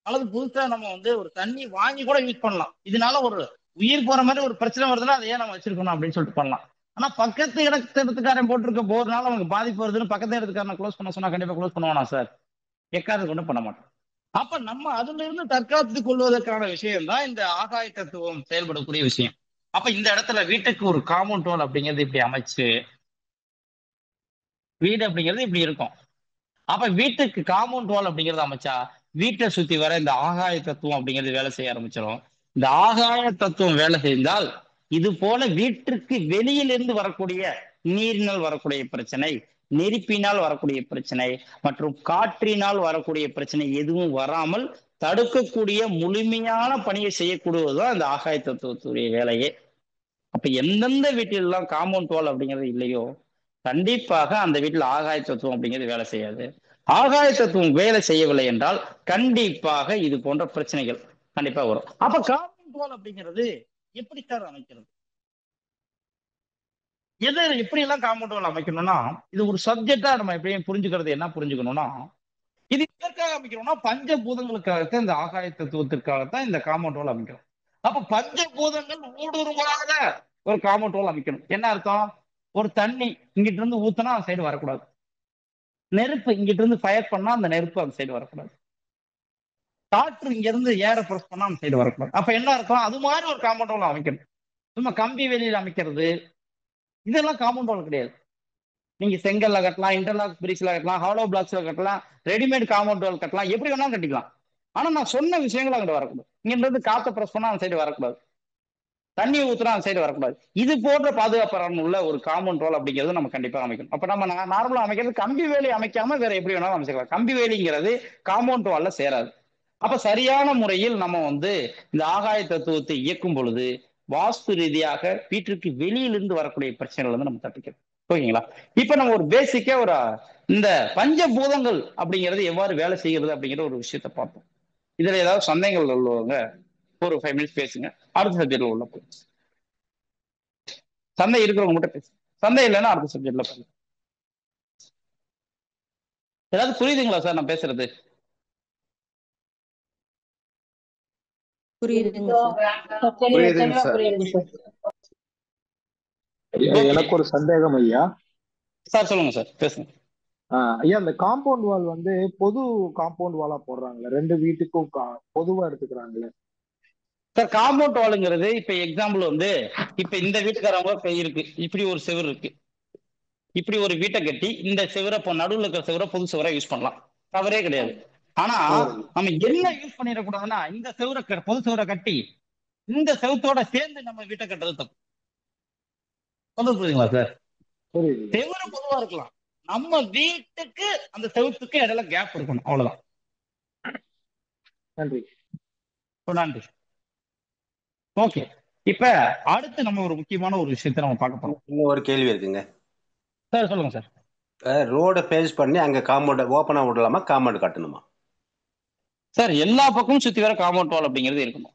அல்லது புதுசா நம்ம வந்து ஒரு தண்ணி வாங்கி கூட யூஸ் பண்ணலாம். இதனால ஒரு உயிர் போற மாதிரி ஒரு பிரச்சனை வருதுன்னா அதை ஏன் நம்ம வச்சிருக்கணும் அப்படின்னு சொல்லிட்டு பண்ணலாம். ஆனா பக்கத்து இடத்துக்காரன் போட்டிருக்க போர்னால நமக்கு பாதிப்பு வருதுன்னு பக்கத்து இடத்துக்காரன் க்ளோஸ் பண்ண சொன்னா கண்டிப்பா க்ளோஸ் பண்ணுவானா சார்? எக்காவது கொண்டு பண்ண மாட்டோம். அப்ப நம்ம அதுல இருந்து தற்காத்துக் கொள்வதற்கான விஷயம் தான் இந்த ஆகாய தத்துவம் செயல்படக்கூடிய விஷயம். அப்ப இந்த இடத்துல வீட்டுக்கு ஒரு காம்பவுண்ட் வால் அப்படிங்கிறது இப்படி அமைச்சு, வீடு அப்படிங்கிறது இப்படி இருக்கும். அப்ப வீட்டுக்கு காம்பவுண்ட் வால் அப்படிங்கறது அமைச்சா வீட்டை சுத்தி வர இந்த ஆகாய தத்துவம் அப்படிங்கிறது வேலை செய்ய ஆரம்பிச்சிடும். இந்த ஆகாய தத்துவம் வேலை செய்தால் இது போல வீட்டிற்கு வெளியிலிருந்து வரக்கூடிய நீரினால் வரக்கூடிய பிரச்சனை, நெருப்பினால் வரக்கூடிய பிரச்சனை மற்றும் காற்றினால் வரக்கூடிய பிரச்சனை எதுவும் வராமல் தடுக்கக்கூடிய முழுமையான பணியை செய்யக்கூடியதுதான் இந்த ஆகாய தத்துவத்துடைய வேலையே. அப்ப எந்தெந்த வீட்டிலெல்லாம் காம்பவுண்ட் வால் அப்படிங்கிறது இல்லையோ கண்டிப்பாக அந்த வீட்டில் ஆகாய தத்துவம் அப்படிங்கிறது வேலை செய்யாது. ஆகாய தத்துவம் வேலை செய்யவில்லை என்றால் கண்டிப்பாக இது போன்ற பிரச்சனைகள் கண்டிப்பா வரும். அப்ப காம்பவுண்ட் வால் அப்படிங்கிறது எப்படி சார் அமைக்கிறது? எப்படி எல்லாம் காம்பவுண்ட் வால் அமைக்கணும்னா, இது ஒரு சப்ஜெக்டா நம்ம எப்படியும் புரிஞ்சுக்கிறது என்ன புரிஞ்சுக்கணும்னா, இது எதற்காக அமைக்கணும்னா பஞ்சபூதங்களுக்காகத்தான், இந்த ஆகாய தத்துவத்திற்காகத்தான் இந்த காம்பவுண்ட் வால் அமைக்கணும். அப்ப பஞ்சபூதங்கள் ஊடுருவாத ஒரு காம்பவுண்ட் வால் அமைக்கணும். என்ன அர்த்தம்? ஒரு தண்ணி இங்கிட்ட இருந்து ஊத்தினா அந்த சைடு வரக்கூடாது. நெருப்பு இங்கிட்ட இருந்து ஃபயர் பண்ணா அந்த நெருப்பு அந்த சைடு வரக்கூடாது. காற்று இங்க இருந்து ஏற பிரஸ் பண்ணா அந்த சைடு வரக்கூடாது. அப்ப என்ன அர்த்தம்? அது மாதிரி ஒரு காம்பவுண்ட் வால் அமைக்கணும். சும்மா கம்பி வெளியில அமைக்கிறது இதெல்லாம் காம்பவுண்ட் வால் கிடையாது. நீங்க செங்கல்ல கட்டலாம், இன்டர்லாக் பிரிக்ஸ்ல கட்டலாம், ஹாலோ பிளாக்ஸ்ல கட்டலாம், ரெடிமேட் காம்பவுண்ட் வால் கட்டலாம், எப்படி வேணாலும் கட்டிக்கலாம். ஆனா நான் சொன்ன விஷயங்கள் அங்கிட்ட வரக்கூடாது. இங்க இருந்து காத்த பிரஸ் பண்ணா அந்த சைடு வரக்கூடாது. தண்ணி ஊத்துனா அந்த சைடு வரக்கூடாது. இது போன்ற பாதுகாப்பு உள்ள ஒரு காம்பவுண்ட் வால் அப்படிங்கிறது நம்ம கண்டிப்பா அமைக்கணும். அப்ப நம்ம நார்மலா அமைக்கிறது கம்பி வேலி அமைக்காம வேற எப்படி வேணாலும் அமைச்சுக்கலாம். கம்பி வேலிங்கிறது காம்பவுண்ட் வால்ல சேராது. அப்ப சரியான முறையில் நம்ம வந்து இந்த ஆகாய தத்துவத்தை இயக்கும் பொழுது வாஸ்து ரீதியாக வீட்டிற்கு வெளியிலிருந்து வரக்கூடிய பிரச்சனைகள் வந்து நம்ம தப்பிக்கணும். ஓகேங்களா? இப்ப நம்ம ஒரு பேசிக்கா இந்த பஞ்சபூதங்கள் அப்படிங்கிறது எவ்வாறு வேலை செய்கிறது அப்படிங்கிற ஒரு விஷயத்த பார்ப்போம். இதுல ஏதாவது சந்தேகங்கள் உள்ளவங்க ஒரு 5 மினிட்ஸ் பேசுங்க. அடுத்த சப்ஜெக்ட்ல உள்ள போய் சந்தை இருக்கிறவங்க மட்டும் பேசு. சந்தை இல்லைன்னா அடுத்த சப்ஜெக்ட்ல போய் ஏதாவது புரியுதுங்களா சார் நான் பேசுறது? புரியுதுங்க சார். புரியுதுங்க சார். புரியுது சார். எனக்கு ஒரு சந்தேகம் ஐயா. சார் சொல்லுங்க சார், பேசுங்க. ஐயா, இந்த காம்பவுண்ட் வால் வந்து பொது காம்பவுண்ட் வாலா போடுறாங்களே, ரெண்டு வீட்டுக்கும் பொதுவா எடுத்துக்கிறாங்களே. சார் காம்பவுண்ட் வாலுங்கிறது இப்ப எக்ஸாம்பிள் வந்து, இப்ப இந்த வீட்டுக்காரவங்க இப்ப இருக்கு, இப்படி ஒரு செவுரு இருக்கு, இப்படி ஒரு வீட்டை கட்டி இந்த செவரை இப்போ நடுவில் இருக்கிற செவரை புது செவரை யூஸ் பண்ணலாம், தவறே கிடையாது. ஆமா. ஆனா தவறு. நம்ம என்ன யூஸ் பண்ணிடக்கூடாதுன்னா, இந்த செவரை பொது செவரை கட்டி இந்த செவத்தோட சேர்ந்து நம்ம வீட்டை கட்டுறது தப்பு. சொல்றது புரியுதுங்களா சார்? புரியுது. செவரு பொதுவா இருக்கலாம், நம்ம வீட்டுக்கு அந்த செவத்துக்கு இடையில கேப் இருக்கணும், அவ்வளவுதான். நன்றி. நன்றி. ஓகே, இப்ப அடுத்து நம்ம ஒரு முக்கியமான ஒரு விஷயத்தை நம்ம பார்க்க போறோம். இன்னும் ஒரு கேள்வி இருக்குங்க சார் சொல்லுங்க சார். ரோட பேஸ் பண்ணி அங்க காம்பவுண்ட் ஓப்பனா விடலாமா, காம்பவுண்ட் கட்டணுமா? சார் எல்லா பக்கமும் சுத்தி வர காம்பவுண்ட் வால் அப்படிங்கிறது இருக்கணும்.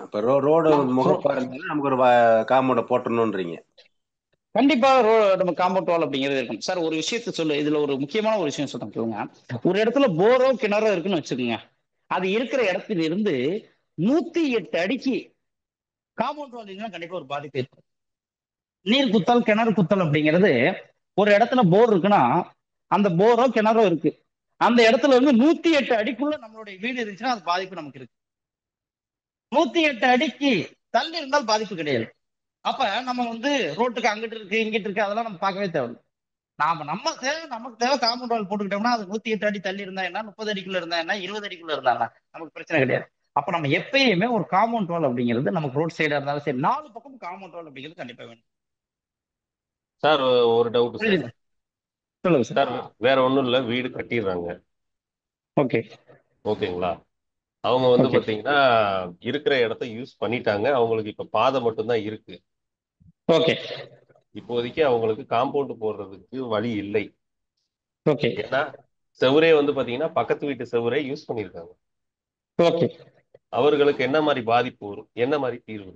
இப்ப ரோடு முகப்பா இருந்தாலும் நமக்கு ஒரு காம்பவுண்ட போட்டணும்ன்றீங்க. கண்டிப்பா நம்ம காம்பவுண்ட் வால் அப்படிங்கிறது இருக்கணும். சார் ஒரு விஷயத்த சொல்லு, இதுல ஒரு முக்கியமான ஒரு விஷயம் சொல்லுங்க. ஒரு இடத்துல போரோ கிணறோ இருக்குன்னு வச்சுக்கோங்க, அது இருக்கிற இடத்துல இருந்து 108 அடிக்கு காம்பவுண்ட் வால் இல்லைன்னா கண்டிப்பா ஒரு பாதிப்பு ஏற்படும். நீர் குத்தல் கிணறு குத்தல் அப்படிங்கிறது, ஒரு இடத்துல போர் இருக்குன்னா அந்த போரோ கிணறோ இருக்கு, அந்த இடத்துல இருந்து 108 அடிக்குள்ள நம்மளுடைய வீடு இருந்துச்சுன்னா அது பாதிப்பு நமக்கு இருக்கு. 108 அடிக்கு தள்ளி இருந்தால் பாதிப்பு கிடையாது. அப்ப நம்ம வந்து ரோட்டுக்கு அங்கிட்டு இருக்கு இங்கிட்டு இருக்கு அதெல்லாம் நம்ம பார்க்கவே தேவை. நம்ம தேவை, நமக்கு தேவை காம்பவுண்ட் வால் போட்டுக்கிட்டோம்னா அது 108 அடி தள்ளி இருந்தா என்ன, 30 அடிக்குள்ள இருந்தா என்ன, 20 அடிக்குள்ள இருந்தா என்ன, நமக்கு பிரச்சனை கிடையாது. அப்ப நம்ம எப்பயுமே ஒரு காம்பவுண்ட் வால் அப்படிங்கிறது நமக்கு ரோட் சைடா இருந்தாலும் சரி, 4 பக்கம் காம்பவுண்ட் வால் அப்படிங்கிறது கண்டிப்பா வேணும். சார் ஒரு டவுட் சார். சொல்லுங்க சார். சார் வேற ஒன்றும் இல்லை, வீடு கட்டிடுறாங்க, ஓகே ஓகேங்களா? அவங்க வந்து ஓகே பார்த்தீங்கன்னா இருக்கிற இடத்த யூஸ் பண்ணிட்டாங்க, அவங்களுக்கு இப்போ பாதை மட்டும்தான் இருக்கு. ஓகே இப்போதைக்கு அவங்களுக்கு காம்பவுண்ட் போடுறதுக்கு வழி இல்லை. ஓகே ஏன்னா செவரே வந்து பார்த்தீங்கன்னா பக்கத்து வீட்டு செவரே யூஸ் பண்ணியிருக்காங்க. ஓகே அவர்களுக்கு என்ன மாதிரி பாதிப்பு வரும், என்ன மாதிரி தீர்வு?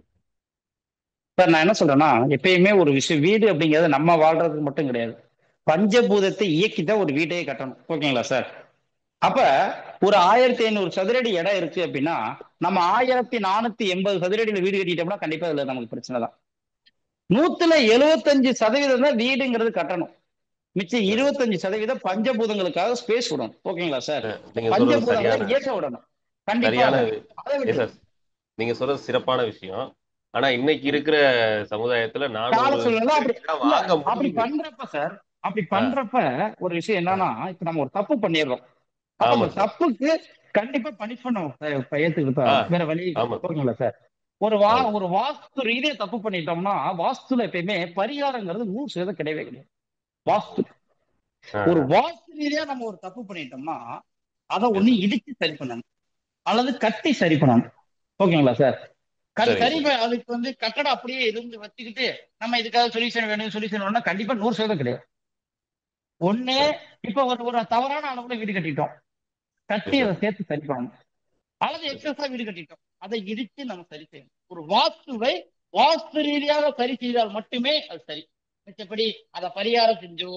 சார் நான் என்ன சொல்றேன்னா, எப்பயுமே ஒரு விஷயம், வீடு அப்படிங்கிறது நம்ம வாழ்றதுக்கு மட்டும் கிடையாது, பஞ்சபூதத்தை இயக்கிதான் ஒரு வீட்டையே கட்டணும். ஓகேங்களா சார்? அப்ப ஒரு 1500 சதுரடி இடம் இருக்கு அப்படின்னா, நம்ம 1480 சதுரடியில வீடு கட்டிட்டோம்னா கண்டிப்பா இதுல நமக்கு பிரச்சனை தான். 175% தான் வீடுங்கிறது கட்டணும், மிச்சம் 25% பஞ்சபூதங்களுக்காக ஸ்பேஸ் விடணும். ஓகேங்களா சார்? நீங்க சொல்றது பஞ்சபூதங்களை சரியான இயக்க விடணும் கண்டிப்பாக. சரியான அதை விட்டு சார், நீங்க சொல்றது சிறப்பான விஷயம். ஆனா இன்னைக்கு இருக்கிற சமுதாயத்துல நான் கால ஒரு சூழ்நிலை அப்படி இடம் இல்ல. வாங்க அப்படி முடியுது. பண்றப்ப சார், அப்படி ஆ, பண்றப்ப ஒரு விஷயம் ஆ, என்னன்னா, இப்ப நம்ம ஒரு தப்பு பண்ணிடுறோம். அப்ப ஆமா அந்த சார். தப்புக்கு கண்டிப்பா பனிஷ்மெண்ட் ஏத்துக்கிட்டு ஆ, வேற வழி. ஆமா சார். ஓகேங்களா சார்? ஆமா. ஒரு வாஸ்து ரீதியா தப்பு பண்ணிட்டோம்னா, வாஸ்துல எப்பயுமே பரிகாரங்கிறது 100% கிடையவே கிடையாது. வாஸ்து ஆ, ஒரு வாஸ்து ரீதியா நம்ம ஒரு தப்பு பண்ணிட்டோம்னா, அதை yes ஒண்ணு sir. இடிச்சு சரி பண்ணணும் அல்லது கட்டி சரி பண்ணணும். ஓகேங்களா சார்? சரிங்க சரி சார். அதுக்கு வந்து கட்டடம் அப்படியே இருந்து வச்சுக்கிட்டு நம்ம இதுக்காக சொல்யூஷன் வேணும் சொல்யூஷன் வேணும்னா கண்டிப்பா 100% கிடையாது. ஒண்ணு, சரி. இப்ப ஒரு தவறான அளவுல வீடு கட்டிட்டோம், Yes கட்டி sir. அதை சேர்த்து சரி பண்ணணும். அல்லது Yes sir. எக்ஸஸா வீடு கட்டிட்டோம், அதை இடித்து நம்ம சரி செய்யணும். ஒரு வாஸ்துவை வாஸ்து ரீதியாக சரி செய்தால் மட்டுமே அது சரி. மிச்சப்படி அதை பரிகாரம் செஞ்சோ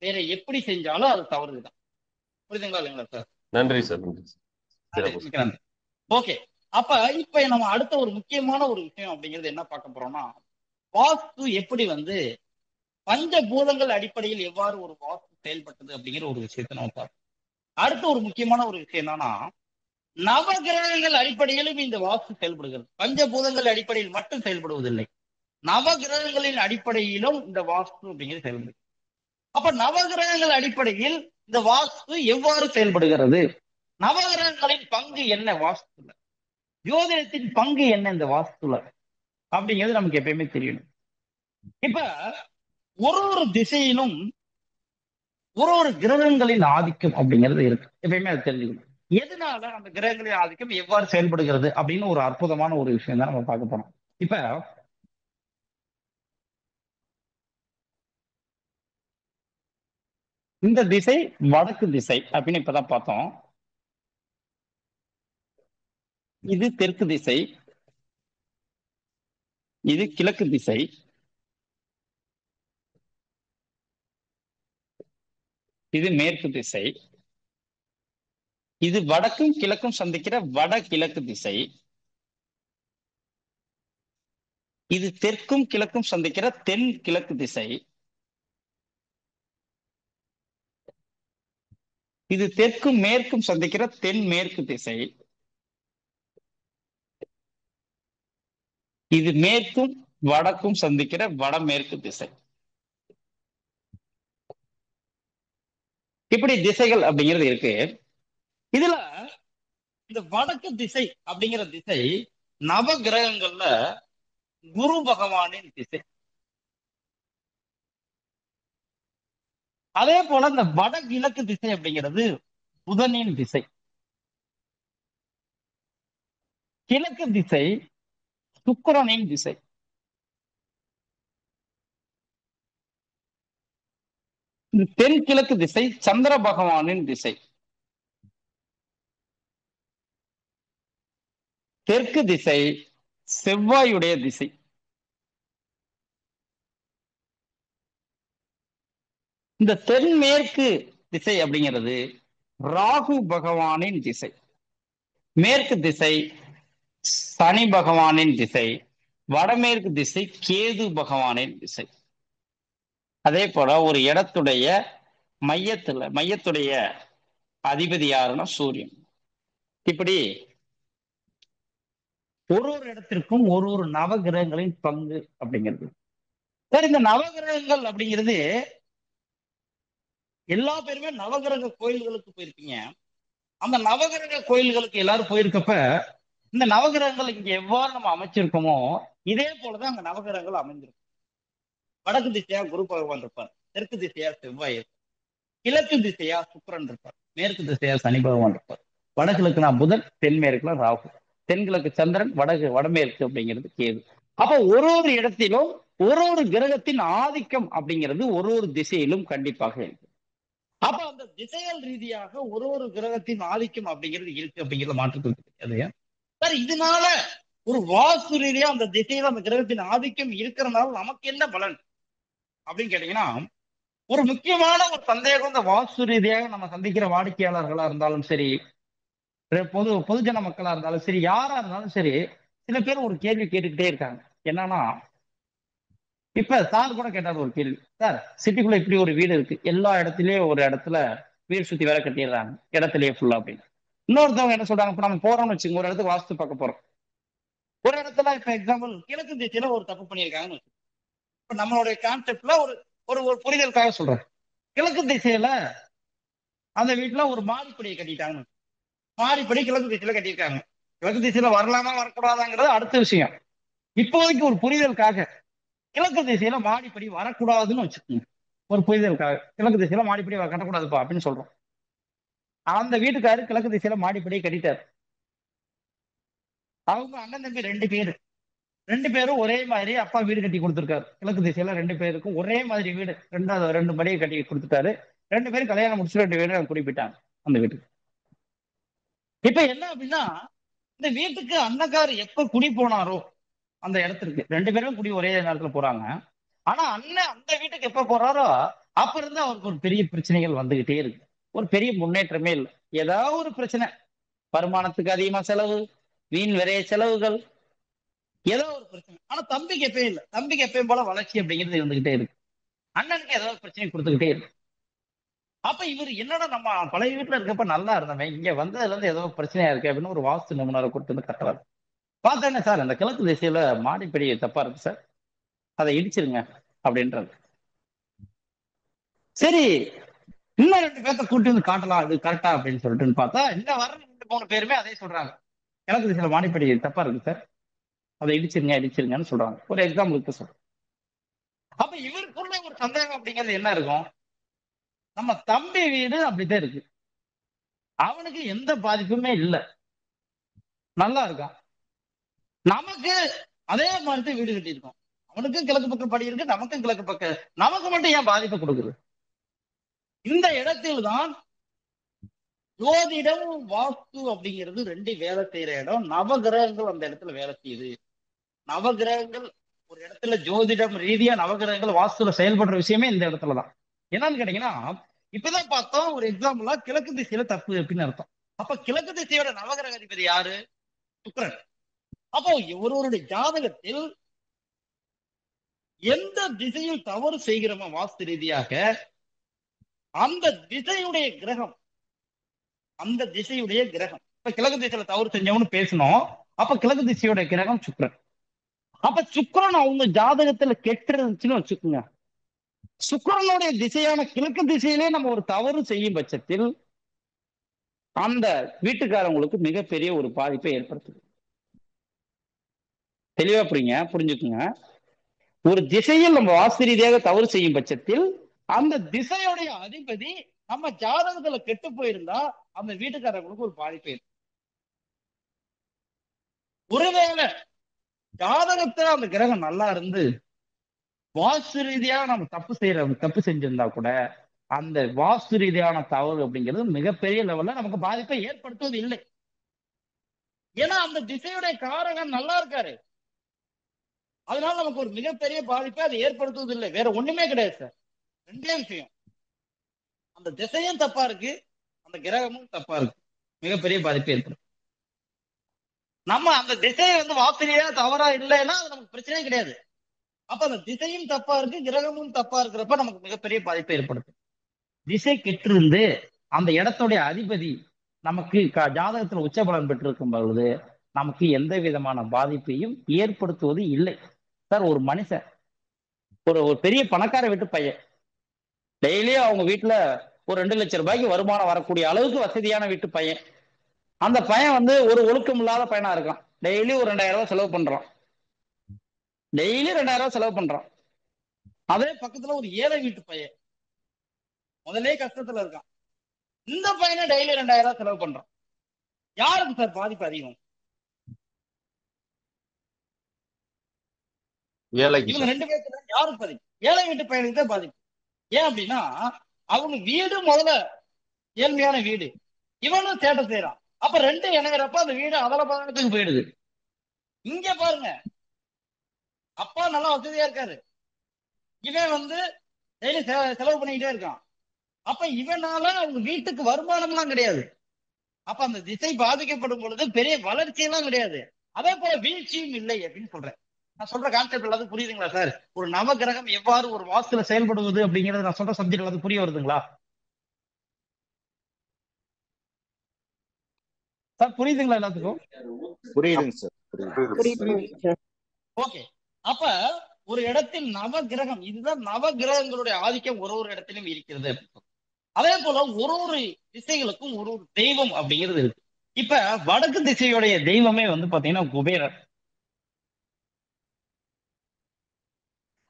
வேற எப்படி செஞ்சாலும் அது தவறுதான். புரியுதுங்களா இல்லைங்களா சார்? நன்றி சார், நன்றி சார். சிறப்பு சார். நன்றி. ஓகே, அப்ப இப்ப நம்ம அடுத்த ஒரு முக்கியமான ஒரு விஷயம் அப்படிங்கிறது என்ன பார்க்க போறோம்னா, வாஸ்து எப்படி வந்து பஞ்சபூதங்கள் அடிப்படையில் எவ்வாறு ஒரு வாஸ்து செயல்பட்டது அப்படிங்கிற ஒரு விஷயத்தை நம்ம பார்ப்போம். அடுத்த ஒரு முக்கியமான ஒரு விஷயம் என்னன்னா, நவகிரகங்கள் அடிப்படையிலும் இந்த வாஸ்து செயல்படுகிறது, பஞ்சபூதங்கள் அடிப்படையில் மட்டும் செயல்படுவதில்லை, நவகிரகங்களின் அடிப்படையிலும் இந்த வாஸ்து அப்படிங்கிறது செயல்படுது. அப்ப நவகிரகங்கள் அடிப்படையில் இந்த வாஸ்து எவ்வாறு செயல்படுகிறது, நவகிரகங்களின் பங்கு என்ன வாஸ்துல, ஜோதிடத்தின் பங்கு என்ன இந்த வாஸ்துல அப்படிங்கிறது நமக்கு எப்பயுமே தெரியணும். இப்ப ஒரு திசையிலும் ஒரு கிரகங்களின் ஆதிக்கம் அப்படிங்கிறது இருக்கு, எப்பயுமே அது தெரிஞ்சுக்கணும். எதனால அந்த கிரகங்களின் ஆதிக்கம் எவ்வாறு செயல்படுகிறது அப்படின்னு ஒரு அற்புதமான ஒரு விஷயம் தான் நம்ம பார்க்க போறோம். இப்ப இந்த திசை வடக்கு திசை அப்படின்னு இப்பதான் பார்த்தோம். இது தெற்கு திசை, இது கிழக்கு திசை, இது மேற்கு திசை, இது வடக்கும் கிழக்கும் சந்திக்கிற வடகிழக்கு திசை, இது தெற்கும் கிழக்கும் சந்திக்கிற தென் கிழக்கு திசை, இது தெற்கும் மேற்கும் சந்திக்கிற தென்மேற்கு திசை. இது மேற்கும் வடக்கும் சந்திக்கிற வடமேற்கு திசை. இப்படி திசைகள் அப்படிங்கிறது இருக்கு. இதுல இந்த வடக்கு திசை அப்படிங்கிற திசை நவ கிரகங்கள்ல குரு பகவானின் திசை. அதே போல இந்த வடகிழக்கு திசை அப்படிங்கிறது புதனின் திசை. கிழக்கு திசை சுக்கிரனின் திசை. இந்த தென்கிழக்கு திசை சந்திர பகவானின் திசை. தெற்கு திசை செவ்வாயுடைய திசை. இந்த தென்மேற்கு திசை அப்படிங்கிறது ராகு பகவானின் திசை. மேற்கு திசை சனி பகவானின் திசை. வடமேற்கு திசை கேது பகவானின் திசை. அதே போல ஒரு இடத்துடைய மையத்துடைய அதிபதி யாருன்னா சூரியன். இப்படி ஒரு ஒரு இடத்திற்கும் ஒரு ஒரு நவகிரகங்களின் பங்கு அப்படிங்கிறது. சார், இந்த நவகிரகங்கள் அப்படிங்கிறது எல்லா பேருமே நவகிரக கோயில்களுக்கு போயிருப்பீங்க. அந்த நவகிரக கோயில்களுக்கு எல்லாரும் போயிருக்கப்ப இந்த நவகிரகங்கள் இங்க எவ்வாறு நம்ம அமைச்சிருக்கோமோ இதே போலதான் அங்க நவகிரகங்கள் அமைஞ்சிருக்கும். வடக்கு திசையா குரு பகவான் இருப்பார், தெற்கு திசையா செவ்வாய் இருப்பார், கிழக்கு திசையா சுக்கிரன் இருப்பார், மேற்கு திசையா சனி பகவான் இருப்பார். வடகிழக்குனா புதன், தென்மேற்குல ராகு, தென்கிழக்கு சந்திரன், வடமேற்கு அப்படிங்கிறது கேது. அப்ப ஒரு ஒரு இடத்திலும் ஒரு ஒரு கிரகத்தின் ஆதிக்கம் அப்படிங்கிறது ஒரு ஒரு திசையிலும் கண்டிப்பாக இருக்கு. அப்ப அந்த திசைகள் ரீதியாக ஒரு ஒரு கிரகத்தின் ஆதிக்கம் அப்படிங்கிறது இருக்கு அப்படிங்கிறத மாற்றுக்கிறது கிடையாது. சார், இதனால ஒரு வாஸ்து ரீதியா அந்த திசையில அந்த கிரகத்தின் ஆதிக்கம் இருக்கிறதுனால நமக்கு என்ன பலன் அப்படின்னு கேட்டீங்கன்னா, ஒரு முக்கியமான ஒரு சந்தேகம் இந்த வாஸ்து ரீதியாக நம்ம சந்திக்கிற வாடிக்கையாளர்களா இருந்தாலும் சரி, பொதுஜன மக்களா இருந்தாலும் சரி, யாரா இருந்தாலும் சரி, சில பேர் ஒரு கேள்வி கேட்டுக்கிட்டே இருக்காங்க. என்னன்னா, இப்ப சார் கூட கேட்டார் ஒரு கேள்வி. சார், சிட்டிக்குள்ள இப்படி ஒரு வீடு இருக்கு, எல்லா இடத்துலயும் ஒரு இடத்துல வீடு சுத்தி வேற கட்டிடுறாங்க, இடத்துலயே ஃபுல்லா அப்படின்னு. இன்னொருத்தவங்க என்ன சொல்றாங்க, இப்ப நம்ம போறோம்னு வச்சுக்கோங்க, ஒரு இடத்துக்கு வாஸ்து பார்க்க போறோம். ஒரு இடத்துல இப்ப எக்ஸாம்பிள் கிழக்கு திசையில ஒரு தப்பு பண்ணியிருக்காங்கன்னு வச்சுக்கோங்க. இப்ப நம்மளுடைய கான்செப்ட்ல ஒரு ஒரு ஒரு புரிதலுக்காக சொல்றேன். கிழக்கு திசையில அந்த வீட்டுல ஒரு மாடிப்படியை கட்டிட்டாங்க. மாடிப்படி கிழக்கு திசையில கட்டியிருக்காங்க. கிழக்கு திசையில வரலாமா வரக்கூடாதாங்கிறது அடுத்த விஷயம். இப்போதைக்கு ஒரு புரிதலுக்காக கிழக்கு திசையில மாடிப்படி வரக்கூடாதுன்னு வச்சுக்கோங்க. ஒரு புரிதலுக்காக கிழக்கு திசையில மாடிப்படி கட்டக்கூடாதுப்பா அப்படின்னு சொல்றோம். அந்த வீட்டுக்காரு கிழக்கு திசையில மாடிப்படியை கட்டிட்டாரு. அவங்க அண்ணன் தம்பி ரெண்டு பேரும் ஒரே மாதிரி அப்பா வீடு கட்டி கொடுத்துருக்காரு. கிழக்கு திசையில ரெண்டு பேருக்கும் ஒரே மாதிரி வீடு, ரெண்டு படியை கட்டி கொடுத்துட்டாரு. ரெண்டு பேரும் கல்யாணம் முடிச்சு 2 பேரும் குறிப்பிட்டாங்க அந்த வீட்டுக்கு. இப்ப என்ன அப்படின்னா, இந்த வீட்டுக்கு அண்ணக்கார் எப்ப குடி போனாரோ அந்த இடத்திற்கு 2 பேரும் குடி ஒரே நேரத்துல போறாங்க. ஆனா அண்ணன் அந்த வீட்டுக்கு எப்ப போறாரோ அப்ப இருந்து அவருக்கு ஒரு பெரிய பிரச்சனைகள் வந்துகிட்டே இருக்கு. ஒரு பெரிய முன்னேற்றமே இல்லை. ஏதாவது ஒரு பிரச்சனை, வருமானத்துக்கு அதிகமா செலவு, வீண் விரைய செலவுகள், ஏதோ ஒரு பிரச்சனை. ஆனா தம்பிக்கு எப்பயும் இல்லை. தம்பிக்கு எப்பயும் போல வளர்ச்சி அப்படிங்கிறது இருந்துகிட்டே இருக்கு. அண்ணனுக்கு ஏதாவது பிரச்சனை கொடுத்துக்கிட்டே இருக்கு. அப்ப இவர் என்னடா, நம்ம பழைய வீட்டுல இருக்கப்ப நல்லா இருந்தவன் இங்க வந்ததுல இருந்து ஏதோ பிரச்சனையா இருக்கு அப்படின்னு ஒரு வாஸ்து நிபுணரை கொடுத்து வந்து கட்டுறாரு. பார்த்தேன்னு, சார் அந்த கிழக்கு திசையில மாடிப்படி தப்பா இருக்கு சார், அதை இடிச்சிருங்க அப்படின்றது. சரி, இன்னும் 2 பேர்த்த கூட்டி வந்து காட்டலாம், அது கரெக்டா அப்படின்னு சொல்லிட்டு பார்த்தா இந்த வர 2-3 பேருமே அதே சொல்றாங்க. கிழக்கு திசையில மாடிப்படி தப்பா இருக்கு சார், அதை இடிச்சிருங்கன்னு சொல்றாங்க. ஒரு எக்ஸாம்பிளுக்கு சொல்றேன். அப்ப இவருக்குள்ள ஒரு சந்தேகம் அப்படிங்கிறது என்ன இருக்கும், நம்ம தம்பி வீடு அப்படித்தான் இருக்கு, அவனுக்கு எந்த பாதிப்புமே இல்லை, நல்லா இருக்கான். நமக்கு அதே மாதிரி வீடு கட்டியிருக்கோம், அவனுக்கும் கிழக்கு பக்கம் படி இருக்கு, நமக்கும் கிழக்கு பக்கம், நமக்கு மட்டும் ஏன் பாதிப்பு கொடுக்குது? இந்த இடத்தில் தான் ஜோதிடம் வாஸ்து அப்படிங்கிறது 2 வேலை செய்யற இடம். நவகிரகங்கள் அந்த இடத்துல வேலை செய்யுது. நவகிரகங்கள் ஒரு இடத்துல ஜோதிடம் ரீதியா நவகிரகங்கள் வாஸ்துல செயல்படுற விஷயமே இந்த இடத்துலதான். என்னன்னு கேட்டீங்கன்னா, இப்பதான் பார்த்தோம் ஒரு எக்ஸாம்பிளா கிழக்கு திசையில தப்பு அப்படின்னு அர்த்தம். அப்ப கிழக்கு திசையோட நவகிரக அதிபதி யாரு? சுக்கிரன். அப்போ ஒருவருடைய ஜாதகத்தில் எந்த திசையில் தவறு செய்கிறோமோ வாஸ்து ரீதியாக அந்த திசையுடைய கிரகம் அந்த திசையுடைய கிரகம். இப்ப கிழக்கு திசையில தவறு செஞ்சவனு பேசணும். அப்ப கிழக்கு திசையோட கிரகம் சுக்கிரன். அப்ப சுக்கிரன் அவங்க ஜாதகத்துல கெட்டு இருந்துச்சுன்னு வச்சுக்கோங்க. சுக்கிரனுடைய திசையான கிழக்கு திசையிலே நம்ம ஒரு தவறு செய்யும் பட்சத்தில் அந்த வீட்டுக்காரங்களுக்கு மிகப்பெரிய ஒரு பாதிப்பை ஏற்படுத்துது. தெளிவா புரிஞ்சுக்குங்க. ஒரு திசையில் நம்ம வாஸ்து ரீதியாக தவறு செய்யும் பட்சத்தில் அந்த திசையுடைய அதிபதி நம்ம ஜாதகத்துல கெட்டு போயிருந்தா அந்த வீட்டுக்காரங்களுக்கு ஒரு பாதிப்பு ஏற்படும். ஒருவேளை ஜாதகத்துல அந்த கிரகம் நல்லா இருந்து வாஸ்து ரீதியாக நம்ம தப்பு செஞ்சிருந்தா கூட அந்த வாஸ்து ரீதியான தவறு அப்படிங்கிறது மிகப்பெரிய லெவல்ல நமக்கு பாதிப்பை ஏற்படுத்துவது இல்லை. ஏன்னா அந்த திசையுடைய காரகன் நல்லா இருக்காரு. அதனால நமக்கு ஒரு மிகப்பெரிய பாதிப்பை அதை ஏற்படுத்துவது இல்லை. வேற ஒண்ணுமே கிடையாது சார். ரெண்டே விஷயம், அந்த திசையும் தப்பா இருக்கு, அந்த கிரகமும் தப்பா இருக்கு, மிகப்பெரிய பாதிப்பு ஏற்படும். நம்ம அந்த திசையை வாசனையா தவறா இல்லைன்னா அது நமக்கு பிரச்சனையே கிடையாது. அப்ப அந்த திசையும் தப்பா இருக்கு, கிரகமும் தப்பா இருக்கிறப்ப நமக்கு மிகப்பெரிய பாதிப்பை ஏற்படுது. திசை கெட்டிருந்து அந்த இடத்துடைய அதிபதி நமக்கு ஜாதகத்துல உச்சபலன் பெற்றிருக்கும் பொழுது நமக்கு எந்த விதமான பாதிப்பையும் ஏற்படுத்துவது இல்லை. சார், ஒரு மனுஷன் ஒரு பெரிய பணக்கார வீட்டு பையன், டெய்லியும் அவங்க வீட்டுல ஒரு 2 லட்சம் ரூபாய்க்கு வருமானம் வரக்கூடிய அளவுக்கு வசதியான வீட்டு பையன். அந்த பையன் ஒரு ஒழுக்கம் இல்லாத பையனா இருக்கான். டெய்லி ஒரு 2000 ரூபாய் செலவு பண்றான். டெய்லி 2000 ரூபாய் செலவு பண்றான். அதே பக்கத்துல ஒரு ஏழை வீட்டு பையன் முதலே கஷ்டத்துல இருக்கான். இந்த பையனை டெய்லி 2000 ரூபாய் செலவு பண்றான். யாருக்கு சார் பாதிப்பு அதிகம்? இவங்க 2 பேருக்கு யாருக்கு பாதிப்பு? ஏழை வீட்டு பையனுக்கு தான் பாதிப்பு. ஏன் அப்படின்னா அவங்க வீடு முதல்ல ஏழ்மையான வீடு, இவனும் சேட்டை செய்யறான். அப்ப 2 இணைகிறப்ப அந்த வீடு அதல பாதகத்துக்கு போயிடுது. இங்க பாருங்க, அப்பா நல்லா வசதியா இருக்காரு, இவன் டெய்லி செலவு பண்ணிக்கிட்டே இருக்கான். அப்ப இவனால அவங்க வீட்டுக்கு வருமானம்லாம் கிடையாது. அப்ப அந்த திசை பாதிக்கப்படும் பொழுது பெரிய வளர்ச்சியெல்லாம் கிடையாது, அதே போல வீழ்ச்சியும் இல்லை அப்படின்னு சொல்றேன். நான் சொல்ற கான்செப்ட் எல்லாத்தையும் புரியுதுங்களா சார்? ஒரு நவ கிரகம் எவ்வாறு ஒரு வாஸ்துல செயல்படுவது அப்படிங்கிறது நான் சொல்ற சப்ஜெக்ட் எல்லாத்தையும் புரிய வருதுங்களா சார்? புரியுதுங்களா எல்லாத்துக்கும்? புரியுதுங்க சார். ஓகே. அப்ப ஒரு இடத்தில் நவ கிரகம், இதுதான் நவ கிரகங்களுடைய ஆதிக்கம் ஒரு இடத்திலும் இருக்கிறது. அதே போல ஒரு திசைகளுக்கும் ஒரு தெய்வம் அப்படிங்கிறது இருக்கு. இப்ப வடக்கு திசையுடைய தெய்வமே பாத்தீங்கன்னா குபேரர்.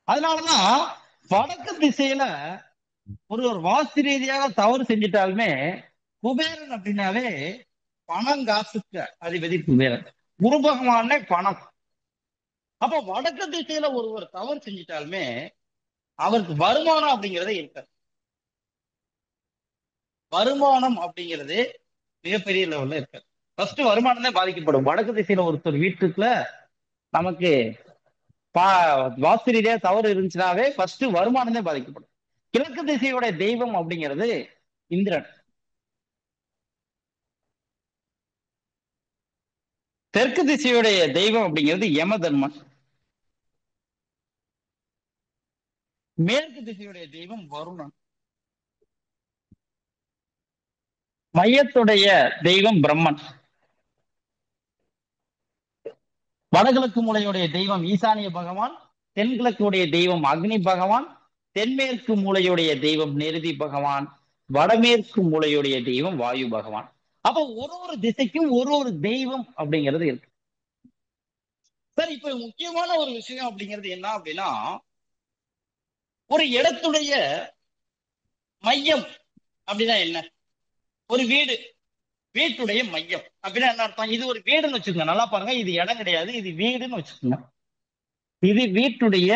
அதனாலதான் வடக்கு திசையில ஒரு வாஸ்து ரீதியாக தவறு செஞ்சிட்டாலுமே குபேரன் அப்படின்னாவே பணம் காசுக்கு அதிபதி குபேரன். குரு பகவானே பணம். அப்ப வடக்கு திசையில ஒருவர் தவறு செஞ்சிட்டாலுமே அவருக்கு வருமானம் அப்படிங்கிறதே இருக்காது. வருமானம் அப்படிங்கிறது மிகப்பெரிய லெவல்ல இருக்காது. ஃபர்ஸ்ட் வருமானம் தான் பாதிக்கப்படும். வடக்கு திசையில ஒருத்தர் வீட்டுக்குள்ள நமக்கு வாஸ்து ரீதியா தவறு இருந்துச்சுனாவே ஃபர்ஸ்ட் வருமானம் தான் பாதிக்கப்படும். கிழக்கு திசையோட தெய்வம் அப்படிங்கிறது இந்திரன். தெற்கு திசையுடைய தெய்வம் அப்படிங்கிறது யமதர்மன். மேற்கு திசையுடைய தெய்வம் வருணன். மையத்துடைய தெய்வம் பிரம்மன். வடகிழக்கு மூலையுடைய தெய்வம் ஈசானிய பகவான். தென்கிழக்குடைய தெய்வம் அக்னி பகவான். தென்மேற்கு மூலையுடைய தெய்வம் நிருதி பகவான். வடமேற்கு மூலையுடைய தெய்வம் வாயு பகவான். அப்ப ஒரு திசைக்கும் ஒரு தெய்வம் அப்படிங்கிறது இருக்கு. சார், இப்ப முக்கியமான ஒரு விஷயம் அப்படிங்கிறது என்ன அப்படின்னா, ஒரு இடத்துடைய மையம் அப்படின்னா என்ன? ஒரு வீட்டுடைய மையம் அப்படின்னா என்ன அர்த்தம்? இது ஒரு வீடுன்னு வச்சுக்கோங்க. நல்லா பாருங்க, இது இடம் கிடையாது, இது வீடுன்னு வச்சுக்கோங்க. இது வீட்டுடைய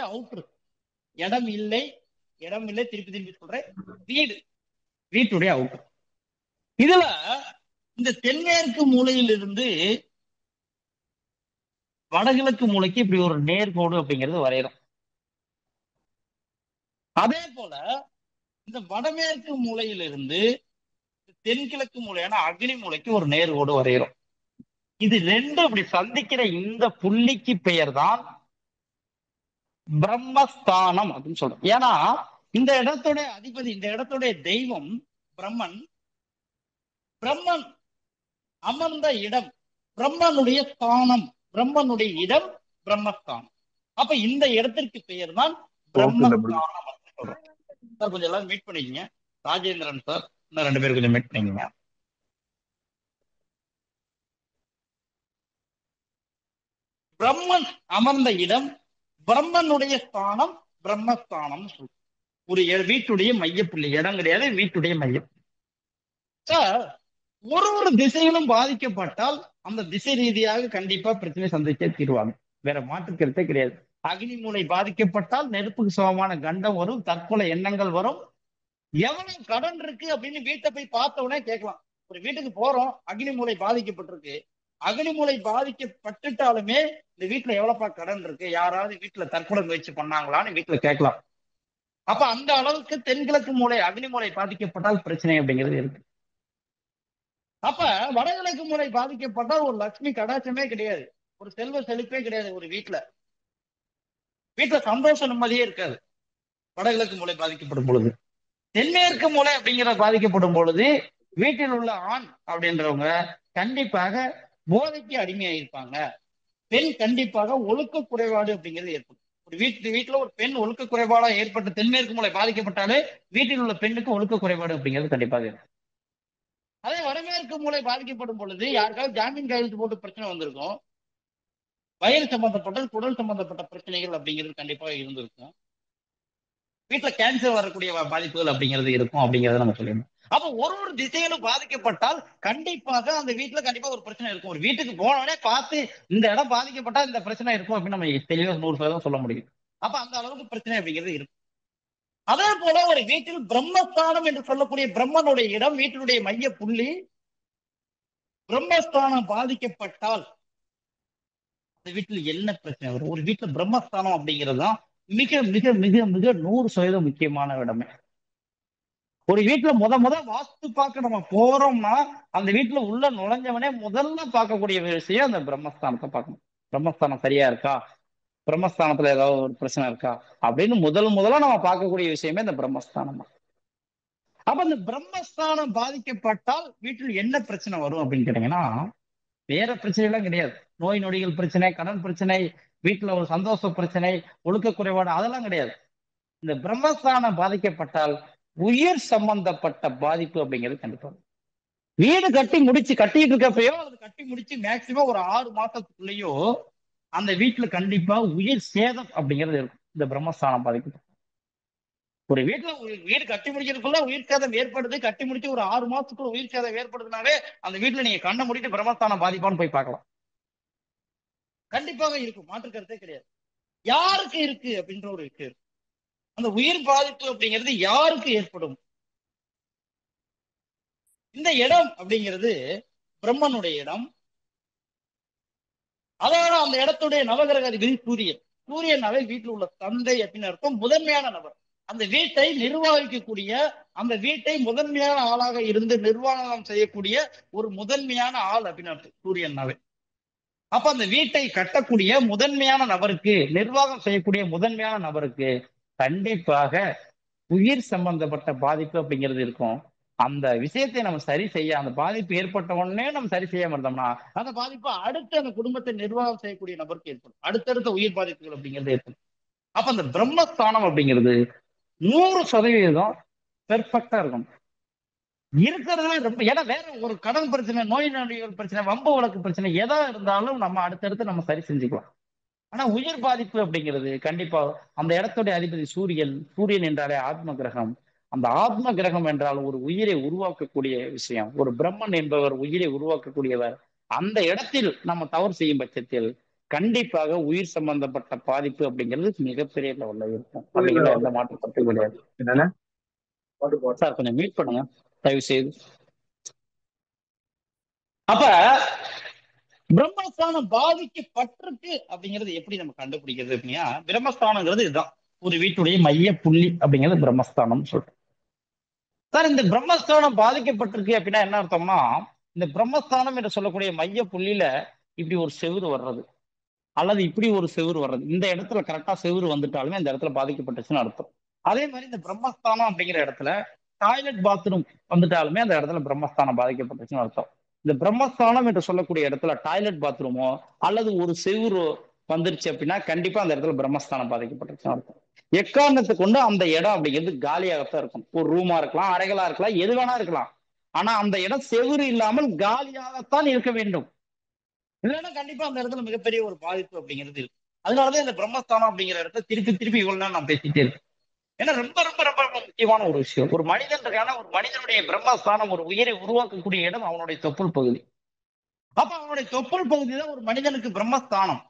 அவுட்ரு. இடம் இல்லை, திருப்பி சொல்றேன், வீட்டுடைய அவுட்ரு. இதுல இந்த தென்மேற்கு மூலையிலிருந்து வடகிழக்கு மூலைக்கு இப்படி ஒரு நேர்கோடு அப்படிங்கிறது வரையணும். அதே போல இந்த வடமேற்கு மூலையிலிருந்து தென்கிழக்கு மூலையான அக்னி மூலைக்கு ஒரு நேர்கோடு வரைகிறோம். இது 2 இப்படி சந்திக்கிற இந்த புள்ளிக்கு பெயர் தான் பிரம்மஸ்தானம் அப்படின்னு சொல்றோம். ஏன்னா இந்த இடத்துடைய அதிபதி, இந்த இடத்துடைய தெய்வம் பிரம்மன், பிரம்மன் அமர்ந்த இடம் பிரம்மனுடைய ஸ்தானம், பிரம்மனுடைய இடம் பிரம்மஸ்தானம். அப்ப இந்த இடத்திற்கு பெயர் தான் பிரம்மஸ்தானம் அப்படின்னு சொல்றோம். சார் கொஞ்சம் எல்லாரும் மீட் பண்ணிக்கங்க. ராஜேந்திரன் சார், இன்னும் 2 பேர் கொஞ்சம் மீட் பண்ணிக்கங்க. பிரம்மன் அமர்ந்த இடம் பிரம்மனுடைய ஸ்தானம் பிரம்மஸ்தானம் சொல்றோம். ஒரு வீட்டுடைய மையப்புள்ளி, இடம் கிடையாது, வீட்டுடைய மையம். சார் ஒரு ஒரு திசைகளும் பாதிக்கப்பட்டால் அந்த திசை ரீதியாக கண்டிப்பா பிரச்சனை சந்திச்சே தீர்வாங்க, வேற மாற்றுக்கிறதே கிடையாது. அக்னி மூலை பாதிக்கப்பட்டால் நெருப்புக்கு சமமான கண்டம் வரும், தற்கொலை எண்ணங்கள் வரும். எவ்வளவு கடன் இருக்கு அப்படின்னு வீட்டை போய் பார்த்த உடனே கேட்கலாம். ஒரு வீட்டுக்கு போறோம், அக்னி மூலை பாதிக்கப்பட்டிருக்கு. அக்னி மூலை பாதிக்கப்பட்டுட்டாலுமே இந்த வீட்டுல எவ்வளவுப்பா கடன் இருக்கு, யாராவது வீட்டுல தற்கொலை முயற்சி பண்ணாங்களான்னு வீட்டுல கேட்கலாம். அப்ப அந்த அளவுக்கு தென்கிழக்கு மூலை அக்னி மூலை பாதிக்கப்பட்டால் பிரச்சனை அப்படிங்கிறது இருக்கு. அப்ப வடகிழக்கு மூலை பாதிக்கப்பட்டால் ஒரு லட்சுமி கடாட்சமே கிடையாது, ஒரு செல்வ செழிப்பே கிடையாது. ஒரு வீட்டுல சந்தோஷம் நிம்மதியே இருக்காது வடகிழக்கு மூலை பாதிக்கப்படும் பொழுது. தென்மேற்கு மூலை அப்படிங்கிற பாதிக்கப்படும் பொழுது வீட்டில் உள்ள ஆண் அப்படின்றவங்க கண்டிப்பாக போதைக்கு அடிமையாயிருப்பாங்க. பெண் கண்டிப்பாக ஒழுக்க குறைபாடு அப்படிங்கிறது ஏற்படும். ஒரு வீட்டுல ஒரு பெண் ஒழுக்க குறைபாடா ஏற்பட்டு தென்மேற்கு மூலை பாதிக்கப்பட்டாலே வீட்டில் உள்ள பெண்ணுக்கு ஒழுக்க குறைபாடு அப்படிங்கிறது கண்டிப்பாக இருக்கும். அதே வடமேற்கு மூலை பாதிக்கப்படும் பொழுது யாருக்காவது ஜாமீன் கையெழுத்து போட்டு பிரச்சனை வந்திருக்கும், வயிறு சம்பந்தப்பட்ட குடல் சம்பந்தப்பட்ட பிரச்சனைகள் அப்படிங்கிறது கண்டிப்பாக இருந்திருக்கும், வீட்டுல கேன்சர் வரக்கூடிய பாதிப்புகள் அப்படிங்கிறது இருக்கும் அப்படிங்கறத நம்ம சொல்லிடணும். அப்ப ஒரு ஒரு திசையிலும் பாதிக்கப்பட்டால் கண்டிப்பாக அந்த வீட்டுல கண்டிப்பா ஒரு பிரச்சனை இருக்கும். ஒரு வீட்டுக்கு போனோடனே பார்த்து இந்த இடம் பாதிக்கப்பட்டா இந்த பிரச்சனை இருக்கும் அப்படின்னு நம்ம தெளிவா 100% சொல்ல முடியும். அப்ப அந்த அளவுக்கு பிரச்சனை அப்படிங்கிறது இருக்கும். அதே போல ஒரு வீட்டில் பிரம்மஸ்தானம் என்று சொல்லக்கூடிய பிரம்மனுடைய இடம், வீட்டினுடைய மைய புள்ளி, பிரம்மஸ்தானம் பாதிக்கப்பட்டால் அந்த வீட்டில் என்ன பிரச்சனை வரும்? ஒரு வீட்டுல பிரம்மஸ்தானம் அப்படிங்கிறது தான் மிக மிக மிக மிக 100% முக்கியமான இடமே. ஒரு வீட்டுல முத வாஸ்து பார்க்க நம்ம போறோம்னா அந்த வீட்டுல உள்ள நுழைஞ்சவனே முதல்ல பார்க்கக்கூடிய விஷயம் அந்த பிரம்மஸ்தானத்தை பார்க்கணும். பிரம்மஸ்தானம் சரியா இருக்கா, பிரம்மஸ்தானத்துல ஏதாவது ஒரு பிரச்சனை இருக்கா அப்படின்னு முதல்ல நம்ம பார்க்கக்கூடிய விஷயமே இந்த பிரம்மஸ்தானம். அப்ப இந்த பிரம்மஸ்தானம் பாதிக்கப்பட்டால் வீட்டில் என்ன பிரச்சனை வரும் அப்படின்னு கேட்டீங்கன்னா, வேற பிரச்சனை எல்லாம் கிடையாது. நோய் நொடிகள் பிரச்சனை, கடன் பிரச்சனை, வீட்டுல ஒரு சந்தோஷ பிரச்சனை, ஒழுக்க குறைபாடு, அதெல்லாம் கிடையாது. இந்த பிரம்மஸ்தானம் பாதிக்கப்பட்டால் உயிர் சம்பந்தப்பட்ட பாதிப்பு அப்படிங்கிறது கண்டிப்பா. வீடு கட்டிட்டு இருக்கப்பயோ அது கட்டி முடிச்சு மேக்சிமம் ஒரு 6 மாசத்துக்குள்ளேயோ அந்த வீட்டுல கண்டிப்பா உயிர் சேதம் அப்படிங்கிறது இருக்கும். இந்த பிரம்மஸ்தானம் பாதிக்கப்பட்ட ஒரு வீட்டுல வீடு கட்டி முடிக்கிறதுக்குள்ள உயிர் சேதம் ஏற்படுது, கட்டி முடிச்சு ஒரு 6 மாசத்துக்குள்ள உயிர் சேதம் ஏற்படுதுனாவே அந்த வீட்டுல நீங்க கண்ணை மூடிட்டு பிரம்மஸ்தானம் பாதிப்பான்னு போய் பார்க்கலாம். கண்டிப்பாக இருக்கும், மாற்று கருத்தே கிடையாது. யாருக்கு இருக்கு அப்படின்ற ஒரு இருக்கு. அந்த உயிர் பாதிப்பு அப்படிங்கிறது யாருக்கு ஏற்படும்? இந்த இடம் அப்படிங்கிறது பிரம்மனுடைய இடம். அதோட அந்த இடத்துடைய நவகிரக அதிபதி சூரியன். சூரியனாவே வீட்டில் உள்ள தந்தை அப்படின்னு அர்த்தம், முதன்மையான நபர். அந்த வீட்டை நிர்வகிக்கக்கூடிய, அந்த வீட்டை முதன்மையான ஆளாக இருந்து நிர்வாகம் செய்யக்கூடிய ஒரு முதன்மையான ஆள் அப்படின்னு அர்த்தம் சூரியனாவே. அப்ப அந்த வீட்டை கட்டக்கூடிய முதன்மையான நபருக்கு, நிர்வாகம் செய்யக்கூடிய முதன்மையான நபருக்கு கண்டிப்பாக உயிர் சம்பந்தப்பட்ட பாதிப்பு அப்படிங்கிறது இருக்கும். அந்த விஷயத்தை நம்ம சரி செய்ய, அந்த பாதிப்பு ஏற்பட்ட உடனே நம்ம சரி செய்யாம இருந்தோம்னா அந்த பாதிப்பு அடுத்த அந்த குடும்பத்தை நிர்வாகம் செய்யக்கூடிய நபருக்கு ஏற்படும். அடுத்தடுத்த உயிர் பாதிப்புகள் அப்படிங்கிறது ஏற்படும். அப்ப அந்த பிரம்மஸ்தானம் அப்படிங்கிறது 100% பெர்ஃபெக்டா இருக்கும். இருக்கிறதுல ரொம்ப, ஏன்னா வேற ஒரு கடன் பிரச்சனை, நோய் நொடிகள் பிரச்சனை, வம்பு வழக்கு பிரச்சனை எதா இருந்தாலும் நம்ம அடுத்தடுத்து நம்ம சரி செஞ்சுக்கலாம். ஆனா உயிர் பாதிப்பு அப்படிங்கிறது கண்டிப்பா அந்த இடத்துடைய அதிபதி சூரியன். சூரியன் என்றாலே ஆத்ம கிரகம். அந்த ஆத்ம கிரகம் என்றால் ஒரு உயிரை உருவாக்கக்கூடிய விஷயம். ஒரு பிரம்மன் என்பவர் உயிரை உருவாக்கக்கூடியவர். அந்த இடத்தில் நம்ம தவறு செய்யும் பட்சத்தில் கண்டிப்பாக உயிர் சம்பந்தப்பட்ட பாதிப்பு அப்படிங்கிறது மிகப்பெரிய லெவல்ல இருக்கும். அப்படிங்கிற எந்த மாற்றப்பட்டு கிடையாது. சார் கொஞ்சம் மீட் பண்ணுங்க தயவு செய்து. அப்ப பிரம்மஸ்தானம் பாதிக்கப்பட்டிருக்கு அப்படிங்கிறது எப்படி நம்ம கண்டுபிடிக்கிறது அப்படின்னா, பிரம்மஸ்தானங்கிறது இதுதான், ஒரு வீட்டுடைய மைய புள்ளி அப்படிங்கிறது பிரம்மஸ்தானம் சொல்றோம். சார் இந்த பிரம்மஸ்தானம் பாதிக்கப்பட்டிருக்கு அப்படின்னா என்ன அர்த்தம்னா, இந்த பிரம்மஸ்தானம் என்று சொல்லக்கூடிய மைய புள்ளியில இப்படி ஒரு செவுறு வர்றது அல்லது இப்படி ஒரு செவுறு வர்றது, இந்த இடத்துல கரெக்டா செவுறு வந்துட்டாலுமே இந்த இடத்துல பாதிக்கப்பட்டுச்சுன்னு அர்த்தம். அதே மாதிரி இந்த பிரம்மஸ்தானம் அப்படிங்கிற இடத்துல டாய்லெட் பாத்ரூம் வந்துட்டாலுமே அந்த இடத்துல பிரம்மஸ்தானம் பாதிக்கப்பட்டுச்சுன்னு அர்த்தம். இந்த பிரம்மஸ்தானம் என்று சொல்லக்கூடிய இடத்துல டாய்லெட் பாத்ரூமோ அல்லது ஒரு செவுரோ வந்துருச்சு அப்படின்னா கண்டிப்பா அந்த இடத்துல பிரம்மஸ்தானம் பாதிக்கப்பட்டுச்சுன்னு அர்த்தம். எக்காரணத்தை கொண்டு அந்த இடம் அப்படிங்கிறது காலியாகத்தான் இருக்கும். ஒரு ரூமா இருக்கலாம், அறைகளா இருக்கலாம், எது வேணா இருக்கலாம். ஆனா அந்த இடம் செவுறு இல்லாமல் காலியாகத்தான் இருக்க வேண்டும். இல்லைன்னா கண்டிப்பா அந்த இடத்துல மிகப்பெரிய ஒரு பாதிப்பு அப்படிங்கிறது இருக்கு. அதனாலதான் இந்த பிரம்மஸ்தானம் அப்படிங்கிற இடத்த திருப்பி திருப்பி இவ்வளவு நேரம் நான் பேசிட்டே இருக்கேன். ஏன்னா ரொம்ப ரொம்ப ரொம்ப ரொம்ப முக்கியமான ஒரு விஷயம். ஒரு மனிதன் இருக்கான, ஒரு மனிதனுடைய பிரம்மஸ்தானம், ஒரு உயிரை உருவாக்கக்கூடிய இடம் அவனுடைய தொப்புள் பகுதி. அப்ப அவனுடைய தொப்புள் பகுதி தான் ஒரு மனிதனுக்கு பிரம்மஸ்தானம்.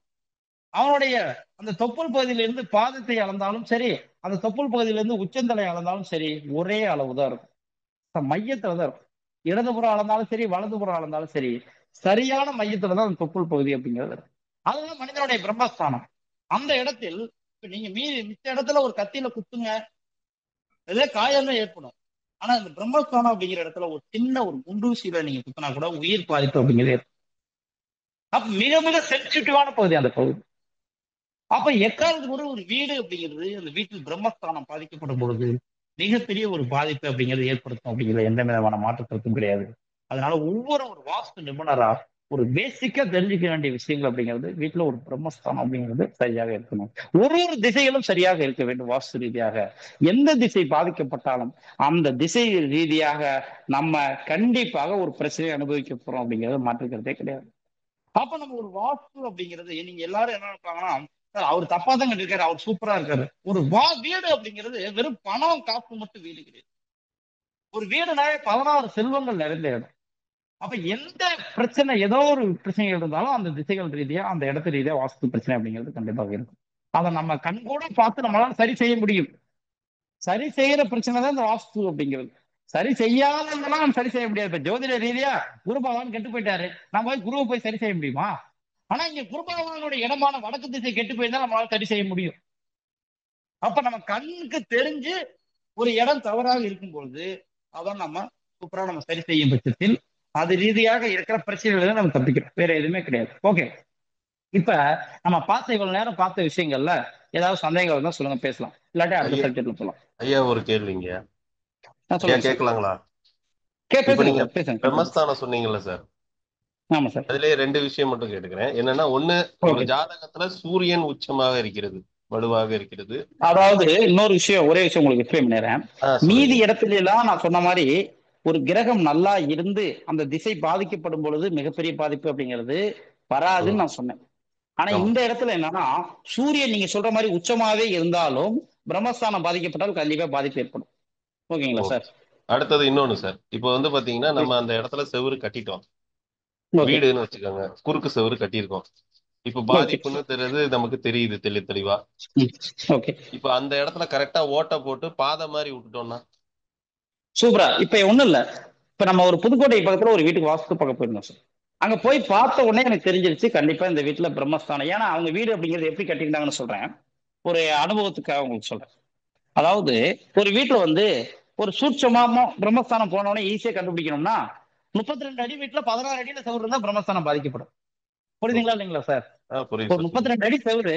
அவனுடைய அந்த தொப்புள் பகுதியிலிருந்து பாதத்தை அளந்தாலும் சரி, அந்த தொப்புள் பகுதியிலிருந்து உச்சந்தலை அளந்தாலும் சரி, ஒரே அளவுதான் இருக்கும். மையத்துல தான் இருக்கும். இடதுபுறம் அளந்தாலும் சரி, வலதுபுறம் அளந்தாலும் சரி, சரியான மையத்துல தான் அந்த தொப்புள் பகுதி அப்படிங்கிறது இருக்கு. அதுதான் மனிதனுடைய பிரம்மஸ்தானம். அந்த இடத்தில் இப்ப நீங்க மித்த இடத்துல ஒரு கத்தியில குத்துங்க, இதே காயம் தான் ஏற்படும். ஆனா இந்த பிரம்மஸ்தானம் அப்படிங்கிற இடத்துல ஒரு சின்ன ஒரு குண்டூசியில நீங்க குத்தினா கூட உயிர் பாதிப்பு அப்படிங்கிறது ஏற்படும். அப்ப மிக மிக சென்சிட்டிவான பகுதி அந்த பகுதி. அப்ப எக்காலத்துக்கு ஒரு வீடு அப்படிங்கிறது, அந்த வீட்டில் பிரம்மஸ்தானம் பாதிக்கப்படும் பொழுது மிகப்பெரிய ஒரு பாதிப்பு அப்படிங்கிறது ஏற்படுத்தும் அப்படிங்கிறது எந்த விதமான மாற்றத்திற்கும் கிடையாது. அதனால ஒவ்வொரு ஒரு வாஸ்து நிபுணரா ஒரு பேசிக்கா தெரிஞ்சுக்க வேண்டிய விஷயங்கள் அப்படிங்கிறது, வீட்டுல ஒரு பிரம்மஸ்தானம் அப்படிங்கிறது சரியாக இருக்கணும். ஒரு ஒரு திசைகளும் சரியாக இருக்க வேண்டும். வாஸ்து ரீதியாக எந்த திசை பாதிக்கப்பட்டாலும் அந்த திசை ரீதியாக நம்ம கண்டிப்பாக ஒரு பிரச்சனையை அனுபவிக்க போறோம் அப்படிங்கிறது மாற்றுக்கிறதே கிடையாது. அப்ப நம்ம ஒரு வாஸ்து அப்படிங்கிறது, நீங்க எல்லாரும் என்ன நினைப்பாங்கன்னா, சார் அவர் தப்பா தான் கட்டிருக்காரு, அவர் சூப்பரா இருக்காரு. ஒரு வீடு அப்படிங்கிறது வெறும் பணம் காப்பு மட்டும் வீடு கிடையாது. ஒரு வீடுனாவே 16 செல்வங்கள் நிறைந்த இடம். அப்ப எந்த பிரச்சனை, ஏதோ ஒரு பிரச்சனைகள் இருந்தாலும் அந்த திசைகள் ரீதியா, அந்த இடத்து ரீதியா வாஸ்து பிரச்சனை அப்படிங்கிறது கண்டிப்பாக இருக்கும். அதை நம்ம கண்கூட பார்த்து நம்மளால சரி செய்ய முடியும். சரி செய்யற பிரச்சனை தான் இந்த வாஸ்து அப்படிங்கிறது. சரி செய்யாததெல்லாம் நம்ம சரி செய்ய முடியாது. இப்ப ஜோதிட ரீதியா குரு பகவான் கெட்டு போயிட்டாரு, நம்ம போய் குருவை போய் சரி செய்ய முடியுமா? ஆனா இங்க குரு பகவானுடைய இடமான வடக்கு திசை கெட்டு போயிருந்தா நம்மளால சரி செய்ய முடியும். அப்ப நம்ம கண்ணுக்கு தெரிஞ்சு ஒரு இடம் தவறாக இருக்கும் பொழுது அதான் நம்ம சூப்பரா நம்ம சரி செய்யும் பட்சத்தில் அது ரீதியாக இருக்கிற பிரச்சனைகளை நம்ம தப்பிக்கிறோம். வேற எதுவுமே கிடையாது. ஓகே, இப்ப நம்ம பார்த்த இவ்வளவு நேரம் பார்த்த விஷயங்கள்ல ஏதாவது சந்தேகம் இருந்தா சொல்லுங்க, பேசலாம். இல்லாட்டி அடுத்த ஐயா சப்ஜெக்ட்ல போகலாம். ஐயா ஒரு கேள்விங்க. ஐயா சொல்லுங்க சார். கேட்கலாங்களா? இப்ப பேசுங்க நீங்க சார், பேசுங்க, கண்டிப்பா. பிரம்மஸ்தானம் சொன்னீங்கல்ல சார், ஆமா சார். அதுலயே ரெண்டு விஷயம் மட்டும் கேட்டுக்கிறேன். என்னன்னா, ஒண்ணு, ஒரு ஓகே. ஜாதகத்துல சூரியன் உச்சமாக இருக்கிறது, வலுவாக இருக்கிறது. அதாவது இன்னொரு விஷயம், ஒரே விஷயம் உங்களுக்கு எக்ஸ்பிளைன் பண்ணிடுறேன். மீதி சொல்லுங்க. இடத்துல எல்லாம் நான் சொன்ன மாதிரி ஒரு கிரகம் நல்லா இருந்து அந்த திசை பாதிக்கப்படும் பொழுது மிகப்பெரிய பாதிப்பு அப்படிங்கிறது வராதுன்னு நான் சொன்னேன். ஆனா ஆமா. இந்த இடத்துல என்னன்னா, சூரியன் நீங்க சொல்ற மாதிரி உச்சமாவே இருந்தாலும் பிரம்மஸ்தானம் பாதிக்கப்பட்டால் கண்டிப்பா பாதிப்பு ஏற்படும். ஓகேங்களா ஓகே. சார்? அடுத்தது இன்னொன்னு சார். இப்போ வந்து பாத்தீங்கன்னா, நம்ம அந்த இடத்துல செவுரு கட்டிட்டோம், ஓகே. வீடுன்னு வச்சுக்கோங்க, குறுக்கு செவுரு கட்டியிருக்கோம். இப்ப ஓகே. பாதிப்புன்னு தெரியுது, நமக்கு தெரியுது தெளிவா. ஓகே. இப்ப அந்த இடத்துல கரெக்டா ஓட்டை போட்டு பாதை மாதிரி விட்டுட்டோம்னா? சூப்பரா. இப்ப ஒண்ணும் இல்ல, இப்ப நம்ம ஒரு புதுக்கோட்டை பக்கத்துல ஒரு வீட்டுக்கு வாஸ்து பார்க்க போயிருந்தோம் சார். அங்க போய் பார்த்த உடனே எனக்கு தெரிஞ்சிருச்சு கண்டிப்பா இந்த வீட்டுல பிரம்மஸ்தானம். ஏன்னா அவங்க வீடு அப்படிங்கிறது எப்படி கட்டியிருந்தாங்கன்னு சொல்றேன், ஒரு அனுபவத்துக்காக உங்களுக்கு சொல்றேன். அதாவது ஒரு வீட்டுல ஒரு சூட்சமா பிரம்மஸ்தானம் போன உடனே ஈஸியா கண்டுபிடிக்கணும்னா, 32 அடி வீட்டுல 16 அடியில செவுரு இருந்தா பிரம்மஸ்தானம் பாதிக்கப்படும். புரியுதுங்களா ஓகே. இல்லைங்களா சார்? புரியுது ஒரு சார், புரியுது. 32 அடி செவுரு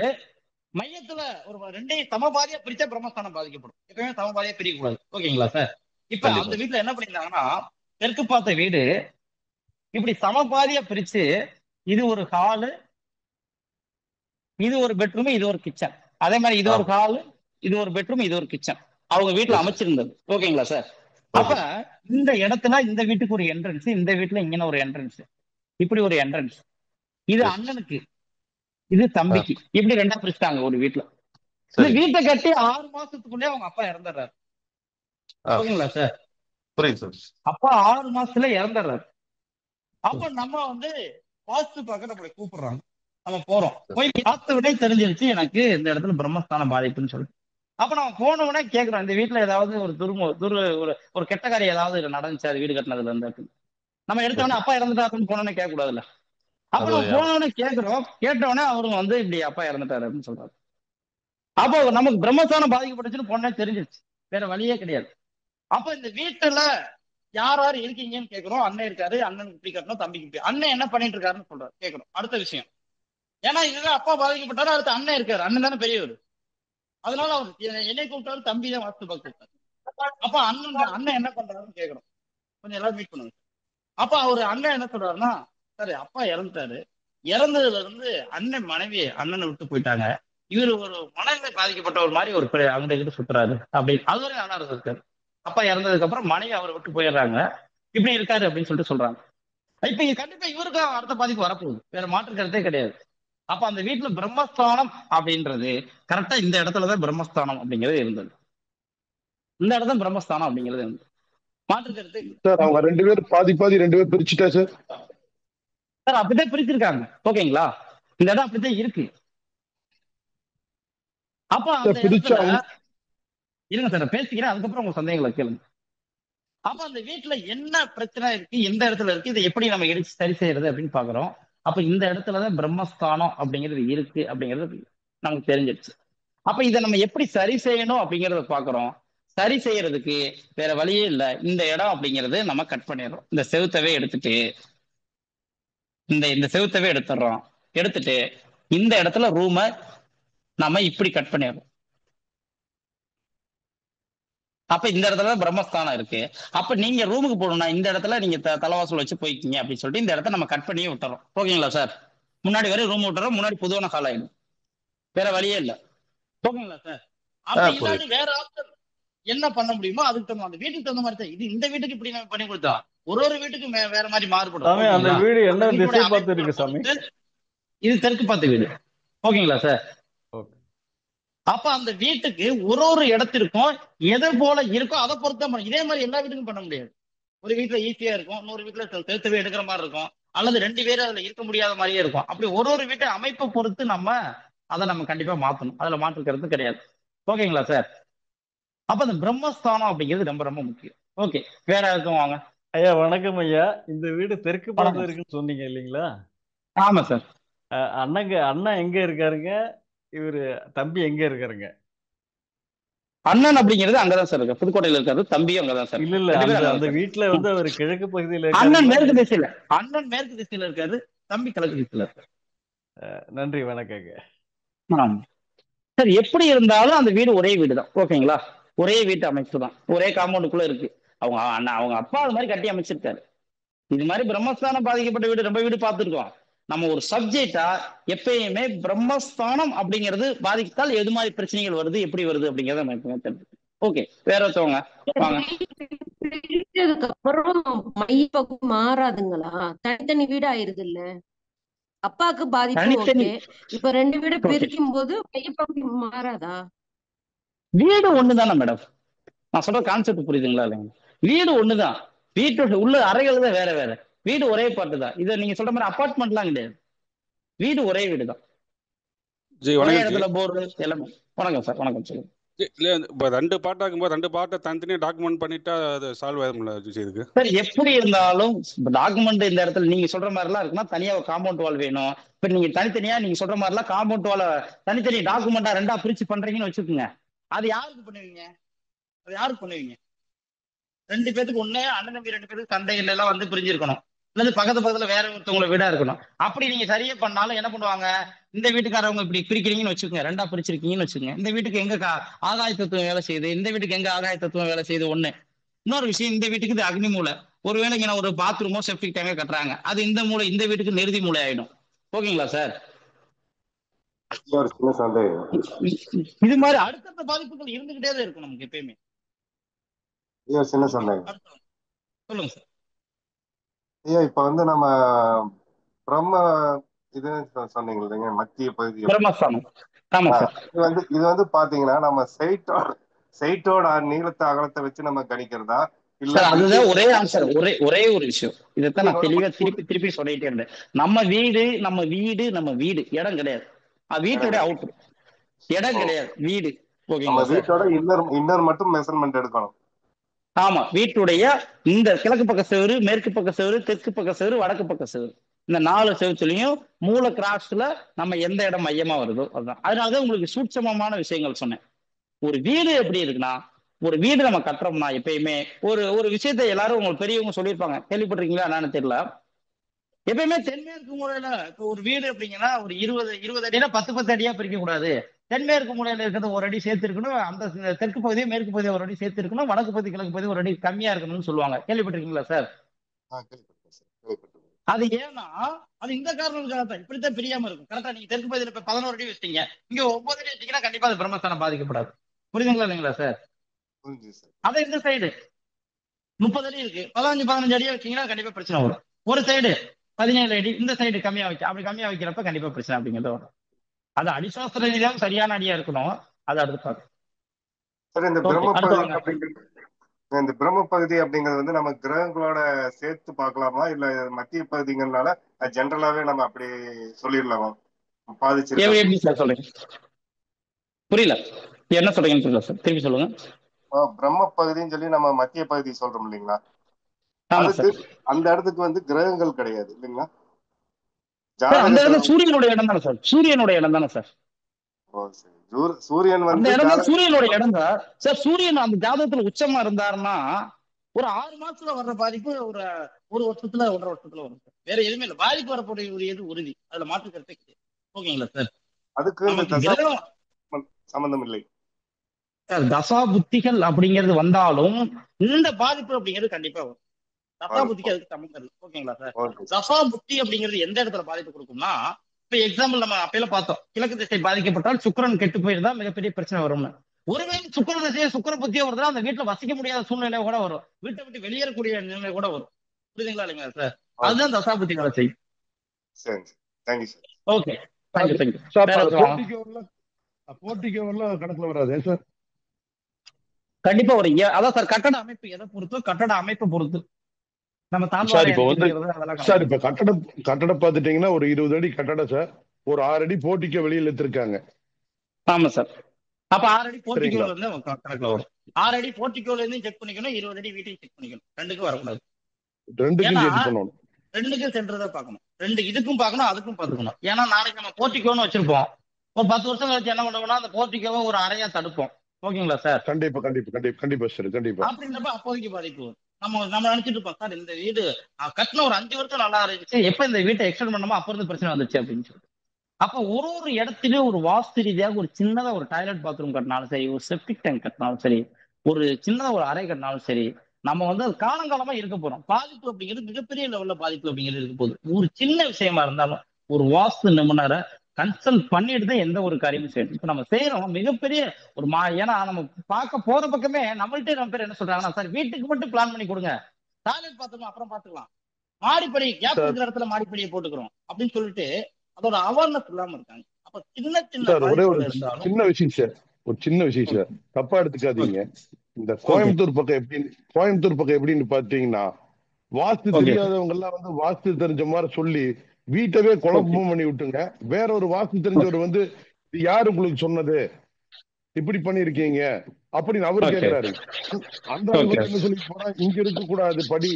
மையத்துல ஒரு ரெண்டையும் சமபாதியா பிரிச்சா பிரம்மஸ்தானம் பாதிக்கப்படும். எப்பவுமே சமபாதியா பிரிக்கக்கூடாது. ஓகேங்களா சார்? இப்ப கண்டிப்பா. அந்த வீட்டுல என்ன பண்ணிருந்தாங்கன்னா, தெற்கு பார்த்த வீடு இப்படி சமபாதியா பிரிச்சு, இது ஒரு ஹாலு, இது ஒரு பெட்ரூம், இது ஒரு கிச்சன். அதே மாதிரி இது ஒரு ஆமா. ஹாலு, இது ஒரு பெட்ரூம், இது ஒரு கிச்சன் அவங்க வீட்டுல எஸ் சார். அமைச்சிருந்தது. ஓகேங்களா சார்? அப்ப ஓகே சார். இந்த இடத்துல இந்த வீட்டுக்கு ஒரு என்ட்ரன்ஸ், இந்த வீட்டுல இங்க ஒரு என்ட்ரன்ஸ், இப்படி ஒரு என்ட்ரன்ஸ். இது எஸ். அண்ணனுக்கு, இது தம்பிக்கு, இப்படி ரெண்டா பிரிச்சுட்டாங்க ஒரு வீட்டுல. இந்த சரி. வீட்டை கட்டி 6 மாசத்துக்குள்ளே அவங்க அப்பா இறந்துடுறாரு. ஓகேங்களா சார்? புரியுது சார். அப்பா 6 மாசத்துல இறந்துடுறாரு. அப்ப நம்ம வாஸ்து பார்க்க நம்மளை கூப்பிடுறாங்க. நம்ம போறோம். போய் பார்த்த உடனே தெரிஞ்சிருச்சு எனக்கு இந்த இடத்துல பிரம்மஸ்தானம் பாதிப்புன்னு சொல்லி. அப்ப நம்ம போன உடனே கேட்கிறோம், இந்த வீட்டுல ஏதாவது ஒரு ஒரு ஒரு கெட்ட காரியம் ஏதாவது நடந்துச்சு அது வீடு கட்டினதுல இருந்து. நம்ம எடுத்த உடனே அப்பா இறந்துட்டாருன்னு போனோடனே கேட்க கூடாதுல்ல. அப்ப அது நம்ம போன உடனே கேட்கிறோம், கேட்ட உடனே அவரும் இப்படி அப்பா இறந்துட்டாரு அப்படின்னு சொல்றாரு. அப்போ நமக்கு பிரம்மஸ்தானம் பாதிக்கப்பட்டுச்சுன்னு போனே தெரிஞ்சிருச்சு. வேற வழியே கிடையாது. அப்ப இந்த வீட்டுல யார் யார் இருக்கீங்கன்னு கேட்கிறோம். அண்ணன் இருக்காரு, அண்ணனுக்கு இப்படி கட்டணும், தம்பிக்கு இப்படி. அண்ணன் என்ன பண்ணிட்டு இருக்காருன்னு சொல்றாரு, கேட்கிறோம். அடுத்த விஷயம், ஏன்னா இதுதான் அப்பா பாதிக்கப்பட்டாரு, அடுத்து அண்ணன் இருக்காரு, அண்ணன் தானே பெரியவர். அதனால அவர் என்னை கூப்பிட்டாரு, தம்பி தான் வாஸ்து பார்க்க கூப்பிட்டாரு. அப்ப அண்ணன் என்ன பண்றாருன்னு கேட்கணும். கொஞ்சம் எல்லாரும் மீட் பண்ணுங்க. அப்ப அவரு அண்ணன் என்ன சொல்றாருன்னா, சரி அப்பா இறந்துட்டாரு, இறந்ததுல இருந்து அண்ணன் மனைவி அண்ணனை விட்டு போயிட்டாங்க, இவரு ஒரு மனநிலை பாதிக்கப்பட்ட ஒரு மாதிரி ஒரு அங்கிட்ட கிட்ட சுத்துறாரு அப்படின்னு அது வரைக்கும் நல்லா இருக்காரு. அப்பா இறந்ததுக்கு அப்புறம் மனைவி அவரை விட்டு போயிடுறாங்க, இப்படி இருக்காரு அப்படின்னு சொல்லிட்டு சொல்றாங்க. இப்ப கண்டிப்பா இவருக்கு அடுத்த பாதிப்பு வரப்போகுது, வேற மாற்று கருத்தே கிடையாது. அப்ப அந்த வீட்டுல பிரம்மஸ்தானம் அப்படின்றது கரெக்டா இந்த இடத்துலதான் பிரம்மஸ்தானம் அப்படிங்கிறது இருந்தது. இந்த இடத்துல பிரம்மஸ்தானம் அப்படிங்கிறது இருந்தது. மாற்று கருத்து சார் அவங்க 2 பேர் பாதி பாதி 2 பேர் பிரிச்சுட்டா சார். சார் அப்படித்தான் பிரிச்சிருக்காங்க. ஓகேங்களா, இந்த இடம் அப்படித்தான் இருக்கு. அப்ப அந்த பிரிச்சா இடத்துல இருங்க சார் பேசிக்கிறேன், அதுக்கப்புறம் உங்க சந்தேகங்களை கேளுங்க. அப்ப அந்த வீட்டுல என்ன பிரச்சனை இருக்கு, எந்த இடத்துல இருக்கு, இதை எப்படி நம்ம இடிச்சு சரி செய்யறது அப்படின்னு பாக்குறோம். அப்ப இந்த இடத்துலதான் பிரம்மஸ்தானம் அப்படிங்கிறது இருக்கு அப்படிங்கிறது நமக்கு தெரிஞ்சிடுச்சு. அப்ப இதை நம்ம எப்படி சரி செய்யணும் அப்படிங்கறத பாக்குறோம். சரி செய்யறதுக்கு வேற வழியே இல்லை. இந்த இடம் அப்படிங்கிறது நம்ம கட் பண்ணிடுறோம். இந்த செவுத்தவே எடுத்துட்டு இந்த செவுத்தவே எடுத்துடுறோம். எடுத்துட்டு இந்த இடத்துல ரூமை நம்ம இப்படி கட் பண்ணிடுறோம். அப்ப இந்த இடத்துல பிரம்மஸ்தானம் இருக்கு. அப்ப நீங்க ரூமுக்கு போகணும்னா இந்த இடத்துல நீங்க தலைவாசல் வச்சு போய்க்கிங்க அப்படின்னு சொல்லிட்டு இந்த இடத்த நம்ம கட் பண்ணியே விட்டுறோம். ஓகேங்களா சார்? முன்னாடி வரை ரூம் விட்டுறோம், முன்னாடி பொதுவான ஹால் ஆயிடும், வேற வழியே இல்லை. ஓகேங்களா சார்? அப்ப இல்லாட்டி வேற ஆப்ஷன் என்ன பண்ண முடியுமோ அதுக்கு தகுந்த அந்த வீட்டுக்கு தகுந்த மாதிரி தான். இது இந்த வீட்டுக்கு இப்படி நம்ம பண்ணி கொடுத்தா ஒரு வீட்டுக்கு வேற மாதிரி மாறுபடும். அந்த வீடு என்ன திசை பார்த்து இருக்கு சாமி? இது தெற்கு பார்த்த வீடு. ஓகேங்களா சார்? அப்ப அந்த வீட்டுக்கு ஒரு இடத்திற்கும் எதை போல இருக்கோ அதை பொறுத்த இதே மாதிரி எல்லா வீட்டுக்கும் பண்ண முடியாது. ஒரு வீட்டுல ஈஸியா இருக்கும், இன்னொரு வீட்டுல செலுத்தவே எடுக்கிற மாதிரி இருக்கும், அல்லது 2 பேரும் அதுல இருக்க முடியாத மாதிரியே இருக்கும். அப்படி ஒரு வீட்டை அமைப்பை பொறுத்து அதை நம்ம கண்டிப்பா மாத்தணும், அதுல மாற்றுக்கிறது கிடையாது. ஓகேங்களா சார்? அப்ப அந்த பிரம்மஸ்தானம் அப்படிங்கிறது ரொம்ப ரொம்ப முக்கியம். ஓகே, வேற யாருக்கும் வாங்க. ஐயா வணக்கம் ஐயா. இந்த வீடு தெற்கு பார்த்து இருக்குன்னு சொன்னீங்க இல்லைங்களா? ஆமா சார். அண்ணன் எங்க இருக்காருங்க, இவரு தம்பி எங்க இருக்காருங்க? அண்ணன் அப்படிங்கிறது அங்கதான் சார் இருக்கு, புதுக்கோட்டையில இருக்காரு. தம்பியும் அங்கதான் சார். இல்ல அந்த வீட்டுல அவர் கிழக்கு பகுதியில அண்ணன் மேற்கு திசையில இருக்காரு, தம்பி கிழக்கு திசையில இருக்காரு. நன்றி, வணக்கங்க. சார் எப்படி இருந்தாலும் அந்த வீடு ஒரே வீடு தான். ஓகேங்களா, ஒரே வீட்டு அமைப்பு தான், ஒரே காம்பவுண்டுக்குள்ள இருக்கு. அவங்க அப்பா அது மாதிரி கட்டி அமைச்சிருக்காரு. இது மாதிரி பிரம்மஸ்தானம் பாதிக்கப்பட்ட வீடு ரொம்ப வீடு பார்த்துருக்கோம். நம்ம ஒரு சப்ஜெக்டா எப்பயுமே பிரம்மஸ்தானம் அப்படிங்கிறது பாதித்தால் எது மாதிரி பிரச்சனைகள் வருது, எப்படி வருது அப்படிங்கறத நம்ம. ஓகே, வேற ஒருத்தவங்க வாங்க. அப்புறம் மையப்பக்கம் மாறாதுங்களா? தனித்தனி வீடு ஆயிருது இல்ல, அப்பாவுக்கு பாதிப்பு. இப்ப 2 வீடு பிரிக்கும் போது மையப்பகுதி மாறாதா? வீடு ஒண்ணுதானே மேடம், நான் சொல்ற கான்செப்ட் புரியுதுங்களா? இல்லைங்க, வீடு ஒண்ணுதான், வீட்டோட உள்ள அறைகள் தான் வேற வேற, வீடு ஒரே பாட்டு தான். இதை நீங்க சொல்ற மாதிரி அபார்ட்மெண்ட்லாம் கிடையாது, வீடு ஒரே வீடு தான், ஒரே இடத்துல போர் எல்லாமே. வணக்கம் சார். வணக்கம் சொல்லுங்க. இல்ல இப்போ 2 பார்ட் ஆகும்போது 2 பார்ட்டை தனித்தனியா டாக்குமெண்ட் பண்ணிட்டா அது சால்வ் ஆகும்ல இதுக்கு? சார் எப்படி இருந்தாலும் டாக்குமெண்ட் இந்த இடத்துல நீங்க சொல்ற மாதிரி எல்லாம் இருக்குன்னா தனியா ஒரு காம்பவுண்ட் வால் வேணும். இப்ப நீங்க தனித்தனியா நீங்க சொல்ற மாதிரி எல்லாம் காம்பவுண்ட் வால தனித்தனி டாக்குமெண்டா 2ஆ பிரிச்சு பண்றீங்கன்னு வச்சுக்கோங்க, அது யாருக்கு பண்ணுவீங்க? 2 பேத்துக்கு ஒண்ணு அண்ணன் தம்பி 2 பேருக்கு சண்டைகள் எல்லாம் வந்து பிரிஞ்சிருக்கணும், அல்லது பக்கத்துல வேற ஒருத்தவங்களை வீடா இருக்கணும். அப்படி நீங்க சரியே பண்ணாலும் என்ன பண்ணுவாங்க, இந்த வீட்டுக்காரவங்க இப்படி பிரிக்கிறீங்கன்னு வச்சுக்கோங்க, 2ஆ பிரிச்சிருக்கீங்கன்னு வச்சுக்கோங்க, இந்த வீட்டுக்கு எங்க ஆகாய தத்துவம் வேலை செய்யுது, இந்த வீட்டுக்கு எங்க ஆகாய தத்துவம் வேலை செய்யுது ஒண்ணு. இன்னொரு விஷயம், இந்த வீட்டுக்கு இது அக்னி மூலை. ஒருவேளை இங்க ஒரு பாத்ரூமோ செப்டிக் டேங்கோ கட்டுறாங்க, அது இந்த மூலை இந்த வீட்டுக்கு நிறுதி மூலை ஆயிடும். ஓகேங்களா சார்? இது மாதிரி அடுத்தடுத்த பாதிப்புகள் இருந்துகிட்டே தான் இருக்கும் நமக்கு எப்பயுமே. சின்ன சந்தேகம். சொல்லுங்க சார். ஐயா இப்ப நம்ம பிரம்ம இது சொன்னீங்க இல்லைங்க, மத்திய பகுதி பிரம்மஸ்தானம். ஆமா சார். இது பாத்தீங்கன்னா நம்ம சைட்டோட நீளத்தை அகலத்தை வச்சு நம்ம கணிக்கிறதா இல்ல? அதுதான் ஒரே ஆன்சர், ஒரே ஒரு விஷயம். இதைத்தான் நான் தெளிவா திருப்பி சொல்லிட்டே இருந்தேன். நம்ம வீடு இடம் கிடையாது, வீட்டோட அவுட்டர் இடம் கிடையாது, வீடு. ஓகேங்களா? வீட்டோட இன்னர் மட்டும் மெஷர்மெண்ட் எடுக்கணும். ஆமா, வீட்டுடைய இந்த கிழக்கு பக்க செவரு, மேற்கு பக்க செவரு, தெற்கு பக்க செவரு, வடக்கு பக்க செவரு, இந்த 4 செவத்துலயும் மூல கிராஸ்ல நம்ம எந்த இடம் மையமா வருதோ அதுதான். அதனாலதான் உங்களுக்கு சூட்சமமான விஷயங்கள் சொன்னேன். ஒரு வீடு எப்படி இருக்குன்னா, ஒரு வீடு நம்ம கட்டுறோம்னா எப்பயுமே ஒரு விஷயத்த எல்லாரும் உங்களுக்கு பெரியவங்க சொல்லியிருப்பாங்க, கேள்விப்பட்டிருக்கீங்களா என்னன்னு தெரியல. எப்பயுமே தென்மேற்கு முறையில இப்போ ஒரு வீடு அப்படிங்கன்னா ஒரு 20 அடினா 10 அடியா பிரிக்க கூடாது, தென்மேற்கு மூலையில இருக்கிறது ஒரு அடி சேர்த்து இருக்கணும், அந்த தெற்கு பகுதியை மேற்கு பகுதியை ஒரு அடி சேர்த்து இருக்கணும், வடக்கு பகுதி கிழக்கு பகுதி ஒரு அடி கம்மியா இருக்கணும்னு சொல்லுவாங்க. கேள்விப்பட்டிருக்கீங்களா சார்? கேள்விப்பட்டிருக்கேன் சார், கேள்விப்பட்டிருக்கேன். அது ஏன்னா அது இந்த காரணங்களுக்காக தான் இப்படித்தான் பிரியாம இருக்கும். கரெக்டா நீங்க தெற்கு பகுதியில இப்ப 11 அடி வச்சிட்டீங்க, இங்க 9 அடி வச்சீங்கன்னா கண்டிப்பா அது பிரம்மஸ்தானம் பாதிக்கப்படாது. புரியுதுங்களா இல்லைங்களா சார்? புரிஞ்சுது சார். அதை இந்த சைடு 30 அடி இருக்கு, 15 அடியா வச்சீங்கன்னா கண்டிப்பா பிரச்சனை வரும். ஒரு சைடு 17 அடி, இந்த சைடு கம்மியா வைக்க, அப்படி கம்மியா வைக்கிறப்ப கண்டிப்பா பிரச்சனை அப்படிங்கிறது வரும். அது அடிசாஸ்திர ரீதியாக சரியான அடியா இருக்கணும். அது அடுத்து பார்க்கணும். சார் இந்த ஓகே, பிரம்ம அடுத்து பகுதி வாங்க. அப்படிங்கிறது இந்த பிரம்ம பகுதி அப்படிங்கிறது வந்து நம்ம கிரகங்களோட சேர்த்து பார்க்கலாமா, இல்ல மத்திய பகுதிங்கிறதுனால ஜென்ரலாவே நம்ம அப்படி சொல்லிடலாமா பாதிச்சிருக்கு? எப்படி சார் சொல்றீங்க? புரியல, என்ன சொல்றீங்கன்னு புரியல சார், திருப்பி சொல்லுங்க. பிரம்ம பகுதின்னு சொல்லி நம்ம மத்திய பகுதி சொல்றோம் இல்லைங்களா, ஆமா அதுக்கு சார். அந்த இடத்துக்கு வந்து கிரகங்கள் கிடையாது இல்லைங்களா? சார், அந்த இடம் ஜாதகத்துல சூரியனுடைய இடம் தானே சார்? சூரியனுடைய இடம் தானே சார்? ஓ, சரி. சூரியன் அந்த வந்து இடம் தான் சூரியனுடைய இடம் தான் சார். சூரியன் அந்த ஜாதகத்துல உச்சமா இருந்தாருன்னா ஒரு 6 மாசத்துல வர்ற பாதிப்பு ஒரு வருஷத்துல 1.5 வருஷத்துல வரும் சார். வேற எதுவுமே இல்லை, பாதிப்பு வரக்கூடியது உறுதி, அதுல மாற்று கருத்தே கிடையாது. ஓகேங்களா சார்? அதுக்கு இந்த நமக்கு தசா கிரகம் சம்பந்தம் இல்லை சார், தசா புத்திகள் அப்படிங்கிறது வந்தாலும் இந்த பாதிப்பு அப்படிங்கிறது கண்டிப்பா வரும். தசா புத்திக்கு அதுக்கு சம்பந்தம் இல்லை. ஓகேங்களா சார்? ஓகே. தசா புத்தி அப்படிங்கிறது எந்த இடத்துல பாதிப்பு கொடுக்கும்னா, இப்ப எக்ஸாம்பிள் நம்ம அப்பையில பார்த்தோம், கிழக்கு திசை பாதிக்கப்பட்டால் சுக்கிரன் கெட்டு போயிருந்தா மிகப்பெரிய பிரச்சனை வரும்னு. ஒருவேளை சுக்கிர திசையை சுக்கிர புத்தியோ வருதுன்னா அந்த வீட்டுல வசிக்க முடியாத சூழ்நிலை கூட வரும், வீட்டை விட்டு வெளியேறக்கூடிய நிலைமை கூட வரும். புரியுதுங்களா இல்லைங்களா சார்? அதுதான் தசா புத்தி வேலை செய்யும். சரி, thank you sir. Okay, thank you thank you. Sir வேற எதுவும் போர்ட்டிகோவெல்லாம் கணக்குல வராது சார்? கண்டிப்பா ஒரு அதான் சார், கட்டட அமைப்பு எதை பொறுத்து, கட்டட அமைப்பை பொறுத்து நம்ம சார் தாழ்வாரம் இப்ப வந்து அதெல்லாம் சார் இப்ப கட்டடம் பாத்துட்டீங்கன்னா ஒரு 20 அடி கட்டடம் சார், ஒரு 6 அடி போர்ட்டிக்கோ வெளியில எடுத்திருக்காங்க. ஆமா சார். அப்ப 6 அடி போர்ட்டிகோல சரிங்களா? இருந்து கணக்குல வரும். 6 அடி போர்ட்டிகோல இருந்து செக் பண்ணிக்கணும், 20 அடி வீட்டையும் செக் பண்ணிக்கணும். ரெண்டுக்கும் வரக்கூடாது. ரெண்டுக்கும் ஏன்னா சேர்த்து பண்ணணும். ரெண்டுக்கும் சென்டர் தான் பார்க்கணும், ரெண்டு இதுக்கும் பார்க்கணும் அதுக்கும் பார்த்துக்கணும். ஏன்னா நாளைக்கு நம்ம போர்ட்டிகோன்னு வச்சிருப்போம், ஒரு 10 வருஷம் கழிச்சு என்ன பண்ணுவோம்னா அந்த போர்ட்டிகோவை ஒரு அறையா தடுப்போம். ஓகேங்களா சார்? கண்டிப்பா கண்டிப்பா கண்டிப்பா கண்டிப்பா சார், கண்டிப்பா. அப்படின்றப்ப அப்போதைக்கு பாதிப்பு வரும். நம்ம நினைச்சிட்டு இருப்போம் சார் இந்த வீடு கட்டின ஒரு 5 வருஷம் நல்லா இருந்துச்சு, எப்ப இந்த வீட்டை எக்ஸ்டெண்ட் பண்ணோமோ அப்ப இருந்து பிரச்சனை வந்துச்சு அப்படின்னு சொல்லிட்டு. அப்ப ஒரு இடத்துலயும் ஒரு வாஸ்து ரீதியாக ஒரு சின்னதா ஒரு டாய்லெட் பாத்ரூம் கட்டினாலும் சரி, ஒரு செப்டிக் டேங்க் கட்டினாலும் சரி, ஒரு சின்னதா ஒரு அறை கட்டினாலும் சரி, நம்ம வந்து அது காலங்காலமா இருக்க போறோம். பாதிப்பு அப்படிங்கிறது மிகப்பெரிய லெவல்ல பாதிப்பு அப்படிங்கிறது இருக்க போகுது. ஒரு சின்ன விஷயமா இருந்தாலும் ஒரு வாஸ்து நிபுணரை கன்சல்ட் பண்ணிட்டு தான் எந்த ஒரு காரியமும் செய்யணும். இப்ப நம்ம செய்யறோம் மிகப்பெரிய ஒரு ஏன்னா நம்ம பார்க்க போற பக்கமே நம்மள்ட்டே நம்ம பேர் என்ன சொல்றாங்கன்னா, சார் வீட்டுக்கு மட்டும் பிளான் பண்ணி கொடுங்க, டாய்லெட் பாத்ரூம் அப்புறம் பாத்துக்கலாம், மாடிப்படி கேப் இருக்கிற இடத்துல மாடிப்படியை போட்டுக்கிறோம் அப்படின்னு சொல்லிட்டு அதோட அவேர்னஸ் இல்லாம இருக்காங்க. அப்ப சின்ன சின்ன சார் ஒரே ஒரு இருந்தாலும் சின்ன விஷயம் சார், ஒரு சின்ன விஷயம் சார், தப்பா எடுத்துக்காதீங்க. இந்த கோயம்புத்தூர் பக்கம் எப்படின்னு பாத்தீங்கன்னா, வாஸ்து தெரியாதவங்க எல்லாம் வந்து வாஸ்து தெரிஞ்ச மாதிரி சொல்லி வீட்டவே குழப்பம் பண்ணி விட்டுங்க. வேற ஒரு வாஸ்து தெரிஞ்சவர் வந்து யாரு உங்களுக்கு சொன்னது, இப்படி பண்ணிருக்கீங்க அப்படின்னு அவரு கேட்கிறாரு. அந்த ஆள் வந்து என்ன சொல்லி போனா, இங்க இருக்க கூடாது படி,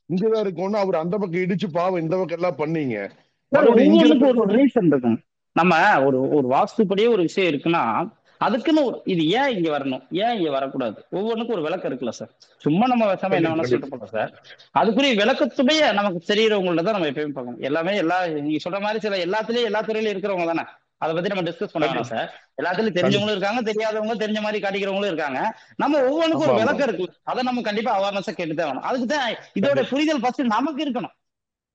இங்கதான் இருக்கணும்னு அவர் அந்த பக்கம் இடிச்சு பாவம் இந்த பக்கம் எல்லாம் பண்ணீங்க. ஒவ்வொன்றுக்கும் ஒரு ரீசன் இருக்கும். நம்ம ஒரு வாஸ்துப்படியே ஒரு விஷயம் இருக்குன்னா அதுக்குன்னு இது ஏன் இங்க வரணும், ஏன் இங்க வரக்கூடாது, ஒவ்வொன்றுக்கும் ஒரு விளக்கம் இருக்குல்ல சார். சும்மா நம்ம விஷயமா என்ன வேணா சொல்லிட்டு போகலாம் சார். அதுக்குரிய விளக்கத்துடைய நமக்கு தெரியுறவங்கள்ட்ட தான் நம்ம எப்பயுமே பார்க்கணும். எல்லாமே நீங்க சொல்ற மாதிரி சில எல்லா துறையிலும் இருக்கிறவங்க தானே, அதை பத்தி நம்ம டிஸ்கஸ் பண்ண வேணாம் சார். எல்லாத்துலயும் தெரிஞ்சவங்களும் இருக்காங்க, தெரியாதவங்க தெரிஞ்ச மாதிரி காட்டிக்கிறவங்களும் இருக்காங்க. நம்ம ஒவ்வொன்றுக்கும் ஒரு விளக்கம் இருக்கு, அதை நம்ம கண்டிப்பா அவேர்னஸா கேட்டுதான் வேணும். அதுக்கு தான் இதோட புரிதல் ஃபர்ஸ்ட் நமக்கு இருக்கணும்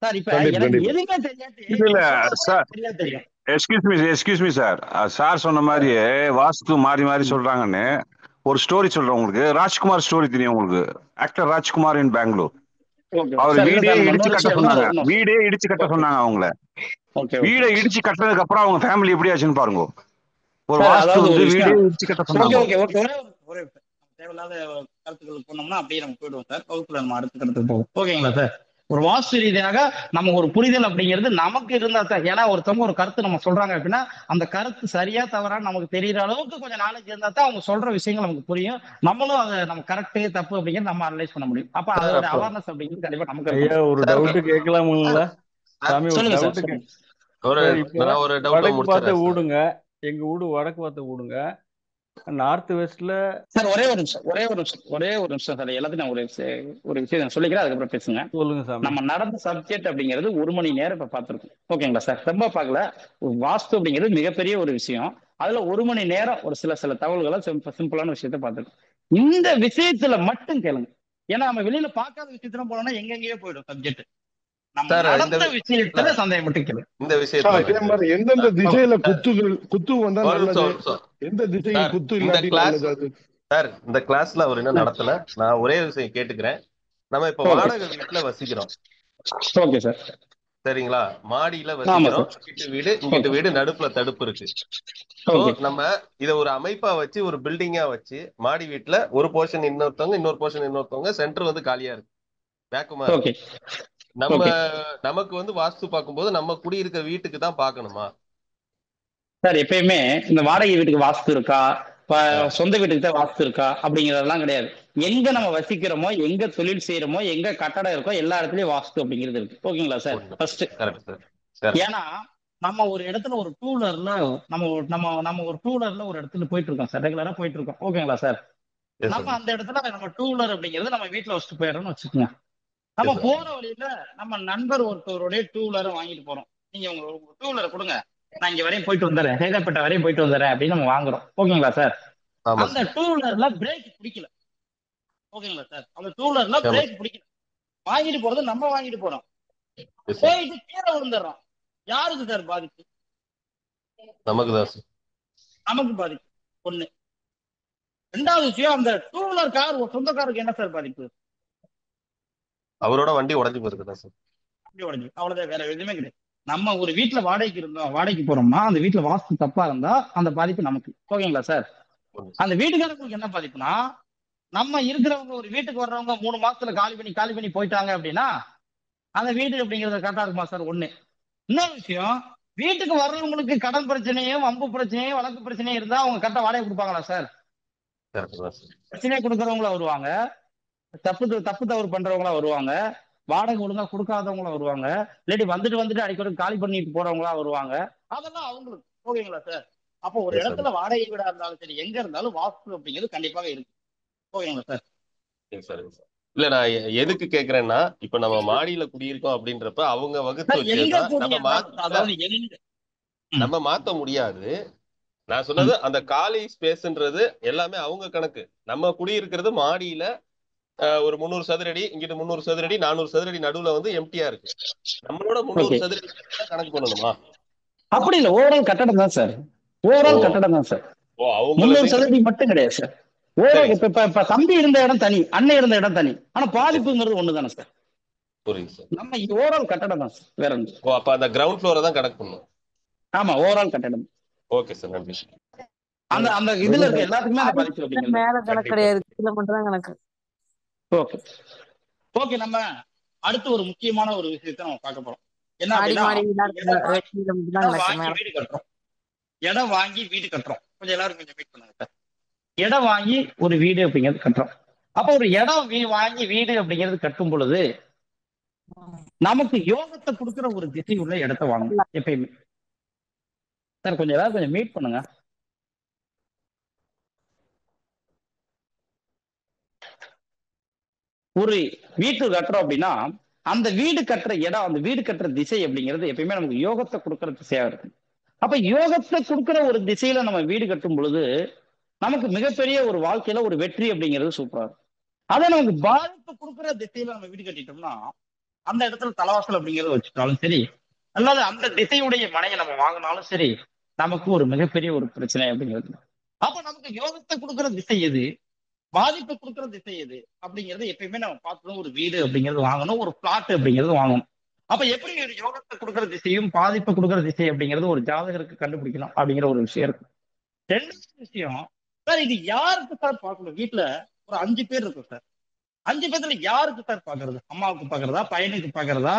சார். இப்ப எனக்கு எதுவுமே தெரியாது தெரியும். எக்ஸ்கியூஸ் மீ சார், சார் சொன்ன மாதிரியே வாஸ்து மாறி மாறி சொல்றாங்கன்னு ஒரு ஸ்டோரி சொல்றேன் உங்களுக்கு. ராஜ்குமார் ஸ்டோரி தெரியும் உங்களுக்கு? ஆக்டர் ராஜ்குமார் இன் பெங்களூர். அவர் வீடே இடிச்சு கட்ட சொன்னாங்க அவங்கள. வீடை இடிச்சு கட்டுறதுக்கு அப்புறம் அவங்க ஃபேமிலி எப்படி ஆச்சுன்னு பாருங்க. ஒரு வாஸ்து வந்து வீடே இடிச்சு கட்ட சொன்னாங்க. தேவையில்லாத கருத்துக்கள் போனோம்னா அப்படியே நம்ம போயிடுவோம் சார். வகுப்புல நம்ம அடுத்த கருத்துக்கு போவோம். ஓகேங்களா சார்? ஒரு வாஸ்து ரீதியாக நம்ம ஒரு புரிதல் அப்படிங்கிறது நமக்கு இருந்தா தான். ஏன்னா ஒருத்தவங்க ஒரு கருத்து நம்ம சொல்றாங்க அப்படின்னா அந்த கருத்து சரியா தவறா நமக்கு தெரியற அளவுக்கு கொஞ்சம் நாலேஜ் இருந்தா தான் அவங்க சொல்ற விஷயங்கள் நமக்கு புரியும். நம்மளும் அதை நம்ம கரெக்ட் தப்பு அப்படிங்கிறது நம்ம அனலைஸ் பண்ண முடியும். அப்ப அதோட அவேர்னஸ் அப்படிங்கிறது கண்டிப்பா நமக்கு. ஒரு டவுட் கேட்கலாமுங்களா சாமி? ஒரு வடக்கு பார்த்த ஊடுங்க, எங்க ஊடு வடக்கு பார்த்த ஊடுங்க, நார்த் வெஸ்ட்ல. சார் ஒரே ஒரு நிமிஷம் சார், எல்லாத்தையும் நான் ஒரு விஷயம் சொல்லிக்கிறேன், அதுக்கப்புறம் பேசுங்க. சொல்லுங்க சார். நம்ம நடந்த சப்ஜெக்ட் அப்படிங்கிறது 1 மணி நேரம் இப்ப பார்த்திருக்கோம். ஓகேங்களா சார்? ரொம்ப பார்க்கல. வாஸ்து அப்படிங்கிறது மிகப்பெரிய ஒரு விஷயம். அதுல 1 மணி நேரம் ஒரு சில தகவல்களை சிம்பிளான விஷயத்த பார்த்துருக்கோம். இந்த விஷயத்துல மட்டும் கேளுங்க. ஏன்னா நம்ம வெளியில பார்க்காத விஷயத்துல போனோம்னா எங்கெங்கேயோ போயிடும் சப்ஜெக்ட். நம்ம சார் இந்த நடந்த விஷயத்துல சந்தேகம் மட்டும் கேளுங்க. இந்த விஷயத்துல இதே மாதிரி எந்தெந்த திசையில குத்து வந்தா ஒரு நல்லது, நிமிஷம் எந்த திசையில் சார். குத்து இந்த இல்லாட்டி கிளாஸ் நல்லது அது? சார் இந்த கிளாஸ்ல அவர் என்ன நடத்தல. நான் ஒரே விஷயம் கேட்டுக்கிறேன். நம்ம இப்ப வாடகை வீட்டுல வசிக்கிறோம். Okay sir. சரிங்களா? மாடியில ஆமா வசிக்கிறோம். சார். இங்கிட்டு வீடு இங்கிட்டு வீடு, நடுப்புல தடுப்பு இருக்கு. சோ ஓகே நம்ம இத ஒரு அமைப்பா வச்சு, ஒரு பில்டிங்கா வச்சு, மாடி வீட்டுல ஒரு போர்ஷன் இன்னொருத்தவங்க, இன்னொரு போர்ஷன் இன்னொருத்தவங்க, சென்டர் வந்து காலியா இருக்கு, வேக்குமா ஓகே இருக்கு. நம்ம ஓகே நமக்கு வந்து வாஸ்து பார்க்கும்போது நம்ம குடியிருக்கிற வீட்டுக்கு தான் பார்க்கணுமா? சார் எப்பயுமே இந்த வாடகை வீட்டுக்கு வாஸ்து இருக்கா, ஆ, சொந்த வீட்டுக்கு தான் வாஸ்து இருக்கா அப்படிங்கறதெல்லாம் கிடையாது. எங்க நம்ம வசிக்கிறோமோ, எங்க தொழில் செய்யறோமோ, எங்க கட்டடம் இருக்கோ எல்லா இடத்துலயும் வாஸ்து அப்படிங்கிறது இருக்கு. ஓகேங்களா சார்? ஒண்ணு. ஃபர்ஸ்ட். Correct sir. கரெக்ட். ஏன்னா நம்ம ஒரு இடத்துல ஒரு டூ வீலர்ல நம்ம ஒரு டூ வீலர்ல ஒரு இடத்துல போயிட்டு இருக்கோம் சார், ரெகுலரா போயிட்டு இருக்கோம். ஓகேங்களா சார்? எஸ் நம்ம சார். அந்த இடத்துல நம்ம டூ வீலர் அப்படிங்கிறது நம்ம வீட்டுல வச்சுட்டு போயிடறோம்னு வச்சுக்கோங்க. நம்ம எஸ் சார். போற வழியில நம்ம நண்பர் ஒருத்தருடைய டூ வீலரை வாங்கிட்டு போறோம். நீங்க உங்க டூ வீலரை கொடுங்க, நான் இங்க வரையும் போயிட்டு வந்துடுறேன், சேதாப்பேட்டை வரையும் போயிட்டு வந்துடுறேன் அப்படின்னு நம்ம வாங்குறோம். ஓகேங்களா சார்? ஆமா அந்த சார். டூ வீலர்ல பிரேக் பிடிக்கல. ஓகேங்களா சார்? அந்த டூ வீலர்ல ஆமா. பிரேக் பிடிக்கல. வாங்கிட்டு போறது நம்ம வாங்கிட்டு போறோம், எஸ் சார். போயிட்டு கீழே விழுந்துடுறோம். யாருக்கு சார் பாதிப்பு? நமக்கு தான் சார். நமக்கு பாதிப்பு. ஒண்ணு. ரெண்டாவது விஷயம், அந்த டூ வீலர் கார் சொந்தக்காரருக்கு என்ன சார் பாதிப்பு? அவரோட வண்டி உடஞ்சு போயிருக்குதா சார்? அப்படி உடஞ்சு அவ்வளவுதான், வேற எதுவுமே கிடையாது. நம்ம ஒரு வீட்டுல வாடகைக்கு இருந்தோம், வாடகைக்கு போறோம்னா அந்த வீட்டுல வாஸ்து தப்பா இருந்தா அந்த பாதிப்பு நமக்கு. ஓகேங்களா சார்? ஒண்ணு சார். அந்த வீட்டுக்காரங்களுக்கு என்ன பாதிப்புனா, நம்ம இருக்கிறவங்க ஒரு வீட்டுக்கு வர்றவங்க 3 மாசத்துல காலி பண்ணி போயிட்டாங்க அப்படின்னா அந்த வீடு அப்படிங்கறது கரெக்டா இருக்குமா சார்? ஒண்ணு. இன்னொரு விஷயம், வீட்டுக்கு வர்றவங்களுக்கு கடன் பிரச்சனையும், வம்பு பிரச்சனையும், வழக்கு பிரச்சனையும் இருந்தா அவங்க கரெக்டா வாடகை கொடுப்பாங்களா சார்? கரெக்ட் தான் சார். பிரச்சனை கொடுக்கறவங்களா வருவாங்க, தப்பு தவறு பண்றவங்களா வருவாங்க, வாடகை ஒழுங்கா கொடுக்காதவங்களா வருவாங்க, இல்லாட்டி வந்துட்டு அடிக்கடி காலி பண்ணிட்டு போறவங்களா வருவாங்க. அதெல்லாம் அவங்களுக்கு. ஓகேங்களா சார்? அப்போ ஒரு எஸ் சார். இடத்துல வாடகை வீடா இருந்தாலும் சரி, எங்க இருந்தாலும் வாஸ்து அப்படிங்கிறது கண்டிப்பாக இருக்கு. ஓகேங்களா sir? Yes sir. Yes sir. இல்ல நான் எதுக்கு கேக்குறேன்னா, இப்ப நம்ம மாடியில குடியிருக்கோம் அப்படின்றப்ப அவங்க வகுத்து சார் எங்க வச்சதுதான் நம்ம கூடியிருந்தாலும், அதாவது எங்க நம்ம மாத்த முடியாது. நான் சொன்னது அந்த காலி ஸ்பேஸ்ன்றது எல்லாமே அவங்க கணக்கு. நம்ம குடியிருக்கிறது மாடியில ஒரு 300 சதுரடி, இங்கிட்டு 300 சதுரடி, 400 சதுரடி நடுவுல வந்து எம்டியா இருக்கு. நம்மளோட 300 ஓகே. சதுரடி தான் கணக்கு பண்ணணுமா? அப்படி இல்ல, ஓவரால் கட்டடம் தான் சார். ஓவரால் கட்டடம் தான் சார். ஓ 300 அவங்களது சதுரடி மட்டும் கிடையாது சார். ஓவரால் இப்ப தம்பி இருந்த இடம் தனி, அண்ணன் இருந்த இடம் தனி, ஆனா பாதிப்புங்கிறது ஒண்ணுதானே சார்? புரியுது சார். நம்ம ஓவரால் கட்டடம் தான் சார், வேற ஒன்று. ஓ அப்ப அந்த கிரவுண்ட் ஃப்ளோரை தான் கணக்கு பண்ணணும். ஆமா, ஓவரால் கட்டடம். ஓகே சார், நன்றி. அந்த அந்த இதுல இருக்க எல்லாத்துக்குமே அந்த பாதிப்பு அப்படிங்கிறது. மேல கணக்கு கிடையாது, கீழே மட்டும் தான் கணக்கு. Okay okay. நம்ம அடுத்து ஒரு முக்கியமான ஒரு விஷயத்தை நம்ம பார்க்க போறோம். என்ன மாடி அப்படின்னா, மாடி இடம் வாங்கி கீழே மட்டும் தான் கணக்கு, மேல வீடு கட்டுறோம். இடம் வாங்கி வீடு கட்டுறோம். கொஞ்சம் எல்லாரும் கொஞ்சம் வெயிட் பண்ணுங்க சார். இடம் வாங்கி ஒரு வீடு அப்படிங்கிறது கட்டுறோம். அப்ப ஒரு இடம் வாங்கி வீடு அப்படிங்கிறது கட்டும் பொழுது நமக்கு யோகத்தை கொடுக்கிற ஒரு திசை உள்ள இடத்த வாங்கணும் எப்பயுமே. சார் கொஞ்சம் எல்லாரும் கொஞ்சம் மீட் பண்ணுங்க. ஒரு வீட்டு கட்டுறோம் அப்படின்னா அந்த வீடு கட்டுற இடம், அந்த வீடு கட்டுற திசை அப்படிங்கிறது எப்பயுமே நமக்கு யோகத்தை கொடுக்கிற திசையா இருக்கும். அப்ப யோகத்தை கொடுக்கிற ஒரு திசையில நம்ம வீடு கட்டும் பொழுது நமக்கு மிகப்பெரிய ஒரு வாழ்க்கையில ஒரு வெற்றி அப்படிங்கிறது சூப்பரா இருக்கும். அதை நமக்கு பாதிப்பு கொடுக்கிற திசையில நம்ம வீடு கட்டிட்டோம்னா அந்த இடத்துல தலைவாசல் அப்படிங்கிறத வச்சுட்டாலும் சரி, அல்லாத அந்த திசையுடைய மனையை நம்ம வாங்கினாலும் சரி, நமக்கு ஒரு மிகப்பெரிய ஒரு பிரச்சனை அப்படிங்கிறது. அப்ப நமக்கு யோகத்தை கொடுக்கிற திசை எது, பாதிப்பு கொடுக்கிற திசை எது அப்படிங்கறத எப்பயுமே நம்ம பார்க்கணும். ஒரு வீடு அப்படிங்கிறது வாங்கணும், ஒரு பிளாட் அப்படிங்கிறது வாங்கணும். அப்ப எப்படி ஒரு யோகத்தை கொடுக்கிற திசையும் பாதிப்பு கொடுக்கிற திசை அப்படிங்கிறது ஒரு ஜாதகருக்கு கண்டுபிடிக்கணும் அப்படிங்கிற ஒரு விஷயம் இருக்கு. ரெண்டாவது விஷயம் சார், இது யாருக்கு சார் பார்க்கணும்? வீட்டுல ஒரு 5 பேர் இருக்கும் சார். 5 பேர்ல யாருக்கு சார் பாக்குறது? அம்மாவுக்கு பாக்குறதா, பையனுக்கு பாக்குறதா,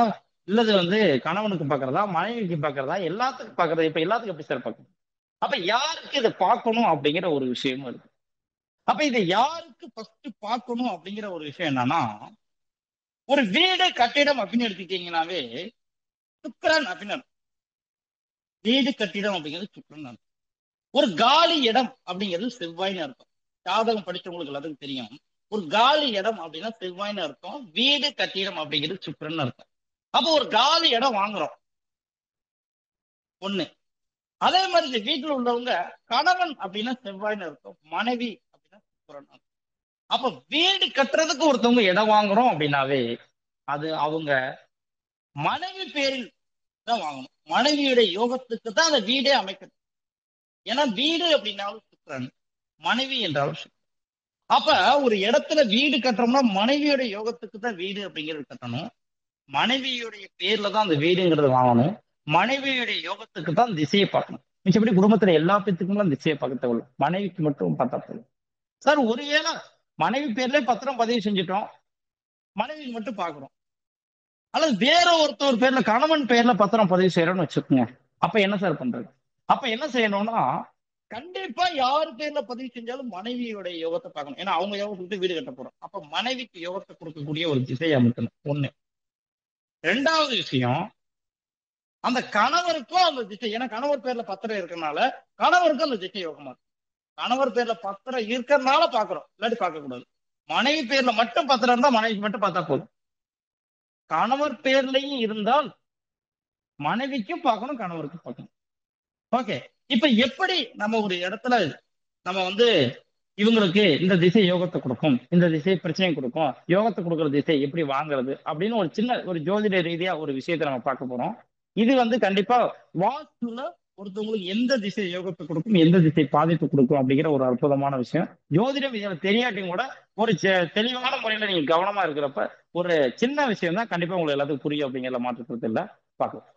இல்லது கணவனுக்கு பாக்குறதா, மனைவிக்கு பாக்குறதா, எல்லாத்துக்கும் பாக்குறதா? இப்ப எல்லாத்துக்கும் எப்படி சார் பார்க்கணும்? அப்ப யாருக்கு இதை பார்க்கணும் அப்படிங்கிற ஒரு விஷயமும் இருக்கு. அப்ப இதை யாருக்கு ஃபர்ஸ்ட் பார்க்கணும் அப்படிங்கிற ஒரு விஷயம் என்னன்னா, ஒரு வீடு கட்டிடம் அப்படின்னு எடுத்துக்கிட்டீங்கன்னாவே சுக்கிரன் அப்படின்னு. வீடு கட்டிடம் அப்படிங்கிறது சுக்கிரன். ஒரு காலி இடம் அப்படிங்கிறது செவ்வாய்னு அர்த்தம். ஜாதகம் படிச்சவங்களுக்கு எல்லாத்துக்கும் தெரியும். ஒரு காலி இடம் அப்படின்னா செவ்வாய்னு அர்த்தம். வீடு கட்டிடம் அப்படிங்கிறது சுக்கிரன் அர்த்தம். அப்போ ஒரு காலி இடம் வாங்குறோம் ஒண்ணு. அதே மாதிரி இந்த வீட்டுல உள்ளவங்க கணவன் அப்படின்னா செவ்வாய்னு இருக்கும், மனைவி அப்படின்னா சுக்கிரன் அர்த்தம். அப்ப வீடு கட்டுறதுக்கு ஒருத்தவங்க இடம் வாங்குறோம் அப்படின்னாவே அது அவங்க மனைவி பேரில் தான் வாங்கணும். மனைவியுடைய யோகத்துக்கு தான் அந்த வீடே அமைக்கணும். ஏன்னா வீடு அப்படின்னாலும் சுக்கிரன், மனைவி என்றாலும் சுக்கிரன். அப்ப ஒரு இடத்துல வீடு கட்டுறோம்னா மனைவியுடைய யோகத்துக்கு தான் வீடு அப்படிங்கிறது கட்டணும். மனைவியுடைய பேர்ல தான் அந்த வீடுங்கிறது வாங்கணும். மனைவியுடைய யோகத்துக்கு தான் திசையை பார்க்கணும். மிச்சப்படி குடும்பத்துல எல்லா பேத்துக்கும் திசையை பார்க்க தேவையில்ல, மனைவிக்கு மட்டும் பார்த்தா போதும். சார் ஒருவேளை மனைவி பேர்ல பத்திரம் பதிவு செஞ்சுட்டோம், மனைவிக்கு மட்டும் பாக்குறோம், அல்லது வேற ஒருத்தர் பேர்ல கணவன் பேர்ல பத்திரம் பதிவு செய்யறோம்னு வச்சுக்கோங்க, அப்ப என்ன சார் பண்றது? அப்ப என்ன செய்யணும்னா கண்டிப்பா யாரு பேர்ல பதிவு செஞ்சாலும் மனைவியோட யோகத்தை பார்க்கணும். ஏன்னா அவங்க யோகத்துக்கு வீடு கட்ட போறோம். அப்ப மனைவிக்கு யோகத்தை கொடுக்கக்கூடிய ஒரு திசையை அமைக்கணும். ஒண்ணு. ரெண்டாவது விஷயம், அந்த கணவருக்கும் அந்த திசை, ஏன்னா கணவர் பேர்ல பத்திரம் இருக்கறனால கணவருக்கும் அந்த திசை யோகமா இருக்கும். கணவர் பேர்ல பத்திரம் இருக்கிறதுனால பாக்குறோம், இல்லாட்டி பார்க்க கூடாது. மனைவி பேர்ல மட்டும் பத்திரம் இருந்தா மனைவிக்கு மட்டும் பார்த்தா போதும். கணவர் பேர்லயும் இருந்தால் மனைவிக்கும் பார்க்கணும், கணவருக்கும் பார்க்கணும். ஓகே, இப்ப எப்படி நம்ம ஒரு இடத்துல நம்ம இவங்களுக்கு இந்த திசை யோகத்தை கொடுக்கும், இந்த திசை பிரச்சனை கொடுக்கும், யோகத்தை கொடுக்குற திசை எப்படி வாங்குறது அப்படின்னு ஒரு சின்ன ஒரு ஜோதிட ரீதியா ஒரு விஷயத்தை நம்ம பார்க்க போறோம். இது கண்டிப்பா வாஸ்துல ஒருத்தவங்களுக்கு எந்த திசை யோகத்தை கொடுக்கும், எந்த திசை பாதிப்பு கொடுக்கும் அப்படிங்கிற ஒரு அற்புதமான விஷயம். ஜோதிடம் இதுல தெரியாட்டியும் கூட ஒரு தெளிவான முறையில நீங்க கவனமா இருக்கிறப்ப ஒரு சின்ன விஷயம் தான் கண்டிப்பா உங்களுக்கு எல்லாத்துக்கும் புரியும் அப்படிங்கிற மாற்றத்தை இல்ல பார்க்கலாம்.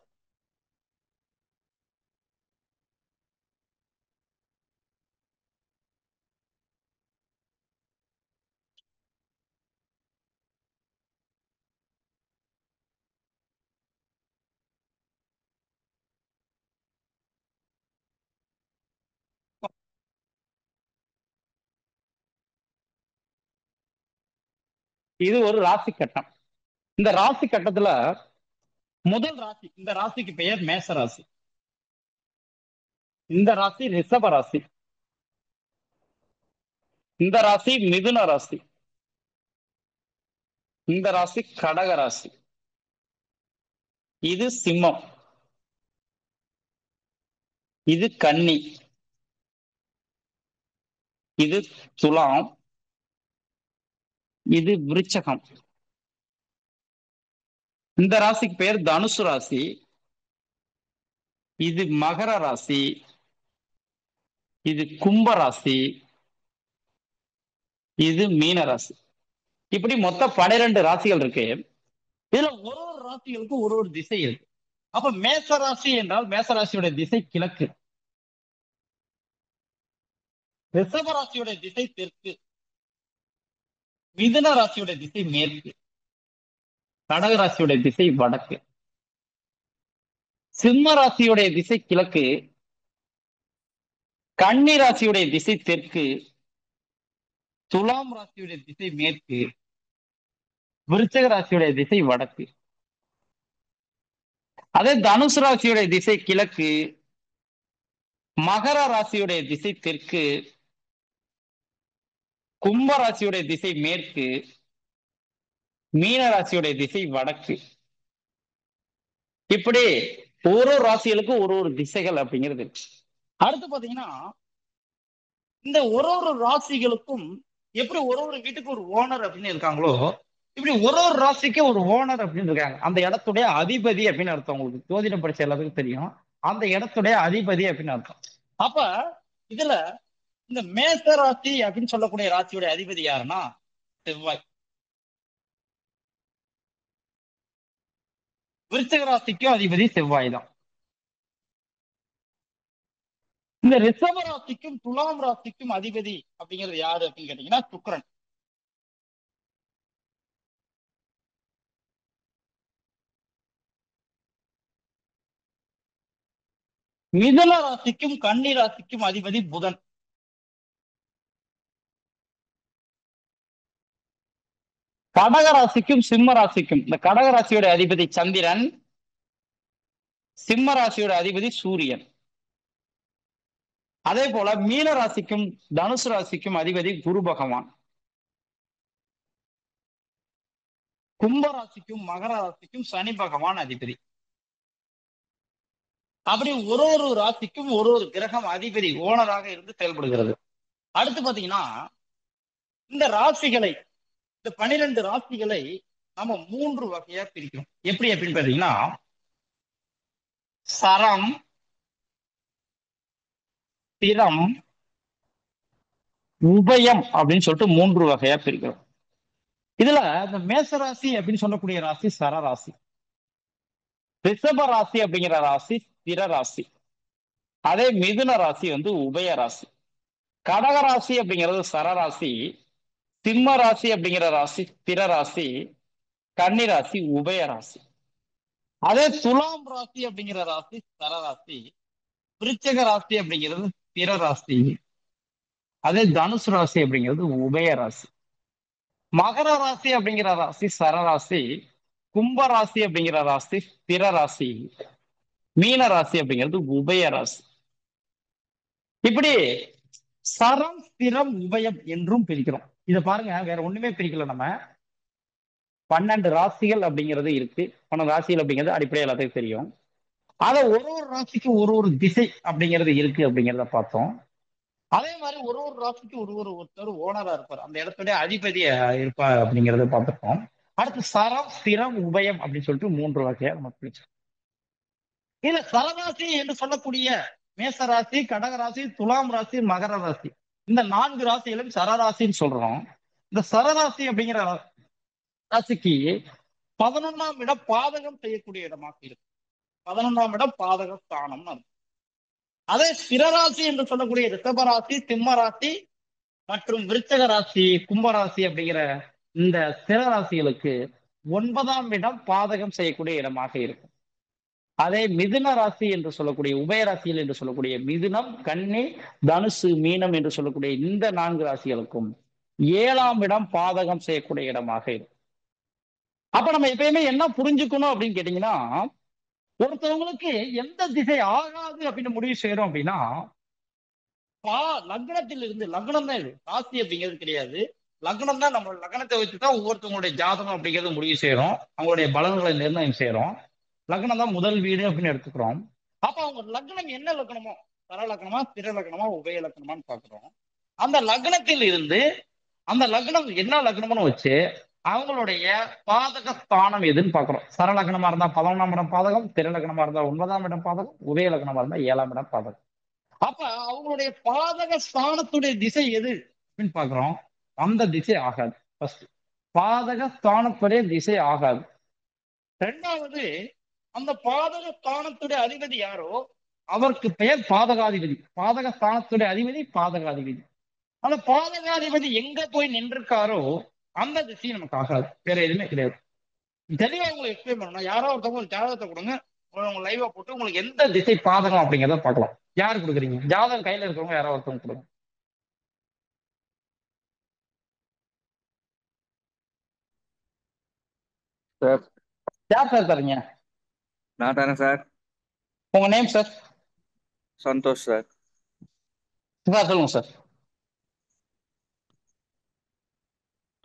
இது ஒரு ராசி கட்டம். இந்த ராசி கட்டத்துல முதல் ராசி, இந்த ராசிக்கு பெயர் மேச ராசி. இந்த ராசி ரிஷப ராசி. இந்த ராசி மிதுன ராசி. இந்த ராசி கடக ராசி. இது சிம்மம். இது கன்னி. இது துலாம். இது விருச்சகம். இந்த ராசிக்கு பெயர் தனுசு ராசி. இது மகர ராசி. இது கும்ப ராசி. இது மீன ராசி. இப்படி மொத்தம் 12 ராசிகள் இருக்கு. இதுல ஒரு ஒரு ராசிகளுக்கும் ஒரு ஒரு திசை இருக்கு. அப்ப மேச ராசி என்றால் மேச ராசியோட திசை கிழக்கு, ரிஷப ராசியோட திசை தெற்கு, மிதுன ராசியோட திசை மேற்கு, கடக ராசியோட திசை வடக்கு, சிம்ம ராசியுடைய திசை கிழக்கு, கன்னி ராசியுடைய திசை தெற்கு, துலாம் ராசியுடைய திசை மேற்கு, விருச்சக ராசியுடைய திசை வடக்கு. அதே தனுசு ராசியுடைய திசை கிழக்கு, மகர ராசியுடைய திசை தெற்கு, கும்ப ராசியுடைய திசை மேற்கு, மீன ராசியுடைய திசை வடக்கு. இப்படி ஒரு ராசிகளுக்கும் ஒரு ஒரு திசைகள் அப்படிங்கிறது. அடுத்து பாத்தீங்கன்னா இந்த ஒரு ஒரு ராசிகளுக்கும் எப்படி ஒரு ஒரு வீட்டுக்கு ஒரு ஓனர் அப்படின்னு இருக்காங்களோ, இப்படி ஒரு ஒரு ராசிக்கு ஒரு ஓனர் அப்படின்னு இருக்காங்க. அந்த இடத்துடைய அதிபதி அப்படின்னு அர்த்தம். உங்களுக்கு ஜோதிடம் படிச்ச எல்லாத்துக்கும் தெரியும், அந்த இடத்துடைய அதிபதி அப்படின்னு அர்த்தம். அப்ப இதுல இந்த மேச ராசி அப்படின்னு சொல்லக்கூடிய ராசியுடைய அதிபதி யாருன்னா செவ்வாய். விருச்சிக ராசிக்கும் அதிபதி செவ்வாய் தான். இந்த ரிஷப ராசிக்கும் துலாம் ராசிக்கும் அதிபதி அப்படிங்கிறது யாரு அப்படின்னு கேட்டீங்கன்னா சுக்கிரன். மிதுன ராசிக்கும் கன்னி ராசிக்கும் அதிபதி புதன். கடக ராசிக்கும் சிம்ம ராசிக்கும், இந்த கடக ராசியோட அதிபதி சந்திரன், சிம்ம ராசியோட அதிபதி சூரியன். அதே போல மீன ராசிக்கும் தனுசு ராசிக்கும் அதிபதி குரு பகவான். கும்ப ராசிக்கும் மகர ராசிக்கும் சனி பகவான் அதிபதி. அப்படி ஒரு ஒரு ராசிக்கும் ஒரு ஒரு கிரகம் அதிபதி ஓனராக இருந்து செயல்படுகிறது. அடுத்து பாத்தீங்கன்னா இந்த ராசிகளை, இந்த 12 ராசிகளை நம்ம 3 வகையா பிரிக்கிறோம். எப்படி அப்படின்னு பாத்தீங்கன்னா சரம், ஸ்திரம், உபயம் அப்படின்னு சொல்லிட்டு 3 வகையா பிரிக்கிறோம். இதுல இந்த மேசராசி அப்படின்னு சொல்லக்கூடிய ராசி சரராசி, ரிஷப ராசி அப்படிங்கிற ராசி ஸ்திர ராசி, அதே மிதுன ராசி வந்து உபய ராசி, கடக ராசி அப்படிங்கிறது சரராசி, சிம்ம ராசி அப்படிங்கிற ராசி ஸ்திர ராசி, கன்னி ராசி உபய ராசி, அதே துலாம் ராசி அப்படிங்கிற ராசி சரராசி, விருச்சிக ராசி அப்படிங்கிறது ஸ்திர ராசி, அதே தனுசு ராசி அப்படிங்கிறது உபய ராசி, மகர ராசி அப்படிங்கிற ராசி சரராசி, கும்ப ராசி அப்படிங்கிற ராசி ஸ்திர ராசி, மீன ராசி அப்படிங்கிறது உபய ராசி. இப்படி சரம் ஸ்திரம் உபயம் என்றும் பிரிக்கிறோம். இதை பாருங்க, வேற ஒண்ணுமே பிரிக்கல. நம்ம 12 ராசிகள் அப்படிங்கிறது இருக்கு. 12 ராசிகள் அப்படிங்கிறது அடிப்படையில் எல்லாத்துக்கும் தெரியும். அதை ஒரு ஒரு ராசிக்கு ஒரு ஒரு திசை அப்படிங்கிறது இருக்கு அப்படிங்கிறத பார்த்தோம். அதே மாதிரி ஒரு ஒரு ராசிக்கு ஒருத்தர் ஓனரா இருப்பார், அந்த இடத்துடைய அதிபதியா இருப்பார் அப்படிங்கிறத பார்த்துருக்கோம். அடுத்து சரம் ஸ்திரம் உபயம் அப்படின்னு சொல்லிட்டு 3 வகையா நம்ம பிரிச்சோம். இதுல சரராசி என்று சொல்லக்கூடிய மேசராசி, கடகராசி, துலாம் ராசி, மகர ராசி, இந்த 4 ராசிகளும் சரராசின்னு சொல்றோம். இந்த சரராசி அப்படிங்கிற ராசிக்கு 11ஆம் இடம் பாதகம் செய்யக்கூடிய இடமாக இருக்கு. 11ஆம் இடம் பாதக ஸ்தானம்னு அர்த்தம். அதே ஸ்திரராசி என்று சொல்லக்கூடிய ரிஷபராசி, சிம்ம ராசி மற்றும் விருச்சக ராசி, கும்பராசி அப்படிங்கிற இந்த ஸ்திர ராசிகளுக்கு 9ஆம் இடம் பாதகம் செய்யக்கூடிய இடமாக இருக்கும். அதே மிதுன ராசி என்று சொல்லக்கூடிய உபயராசிகள் என்று சொல்லக்கூடிய மிதுனம், கன்னி, தனுசு, மீனம் என்று சொல்லக்கூடிய இந்த 4 ராசிகளுக்கும் 7ஆம் இடம் பாதகம் செய்யக்கூடிய இடமாக இருக்கும். அப்ப நம்ம எப்பயுமே என்ன புரிஞ்சுக்கணும் அப்படின்னு கேட்டீங்கன்னா, ஒருத்தவங்களுக்கு எந்த திசை ஆகாது அப்படின்னு முடிவு செய்யறோம் அப்படின்னா, லக்னத்தில் இருந்து, லக்னம் தான் இது, ராசி அப்படிங்கிறது கிடையாது, லக்னம் தான். நம்ம லக்னத்தை வச்சுதான் ஒவ்வொருத்தவங்களுடைய ஜாதகம் அப்படிங்கிறது முடிவு செய்யறோம், அவங்களுடைய பலன்களை நிர்ணயம் செய்யறோம். லக்னம் தான் முதல் வீடு அப்படின்னு எடுத்துக்கிறோம். அப்ப அவங்க லக்னம் என்ன லக்னமோ, சர லக்னமா ஸ்திர லக்னமா உபய லக்னமான்னு பாக்குறோம். அந்த லக்னத்தில் இருந்து அந்த லக்னம் என்ன லக்னம்னு வச்சு அவங்களுடைய பாதக ஸ்தானம் எதுன்னு பாக்குறோம். சர லக்னமா இருந்தா 11ஆம் இடம் பாதகம், ஸ்திர லக்னமா இருந்தா 9ஆம் இடம் பாதகம், உபய லக்னமா இருந்தா 7ஆம் இடம் பாதகம். அப்ப அவங்களுடைய பாதக ஸ்தானத்துடைய திசை எது அப்படின்னு பாக்குறோம். அந்த திசை ஆகாது. ஃபர்ஸ்ட் பாதக ஸ்தானத்துடைய திசை ஆகாது. 2வது, அந்த பாதக ஸ்தானத்துடைய அதிபதி யாரோ அவருக்கு பெயர் பாதகாதிபதி. பாதக ஸ்தானத்துடைய அதிபதி பாதகாதிபதி. அந்த பாதகாதிபதி எங்க போய் நின்றுருக்காரோ அந்த திசை நமக்கு ஆகாது. வேற எதுவுமே கிடையாது. தெளிவா உங்களுக்கு எக்ஸ்பிளைன் பண்ணணும். யாரோ ஒருத்தவங்க ஒரு ஜாதகத்தை கொடுங்க, உங்க லைவா போட்டு உங்களுக்கு எந்த திசை பாதகம் அப்படிங்கிறத பார்க்கலாம். யாரு கொடுக்குறீங்க? ஜாதகம் கையில இருக்கிறவங்க யாரோ ஒருத்தவங்க கொடுங்க. சார் யார் சார் தரீங்க? நான் தானே சார். உங்க name sir? Santhosh sir. Sir சொல்லுங்க சார்.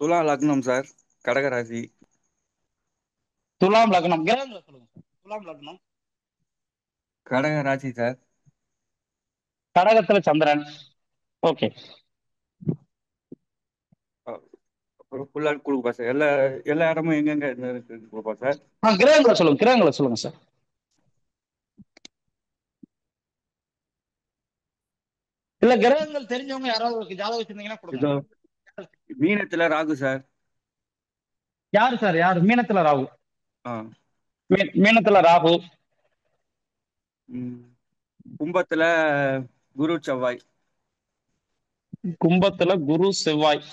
துலா லக்னம் சார், கடகராசி. துலாம் லக்னம். கிரகங்களை சொல்லுங்க சார். துலாம் லக்னம் கடகராசி சார். கடகத்துல சந்திரன். ஓகே, ஃபுல்லா கொடுப்பா சார். எல்லா இடமும் எங்கெங்க கொடுப்பா சார். கிரகங்களை சொல்லுங்க. கிரகங்களை சொல்லுங்க சார். இல்ல கிரகங்கள் தெரிஞ்சவங்க யாராவது ஜாதகம் வச்சிருந்தீங்கன்னா கொடுங்க. மீனத்துல ராகு சார். யாரு சார்? யாரு? மீனத்துல ராகு. மீனத்துல ராகு. கும்பத்துல குரு செவ்வாய். கும்பத்துல குரு செவ்வாய்.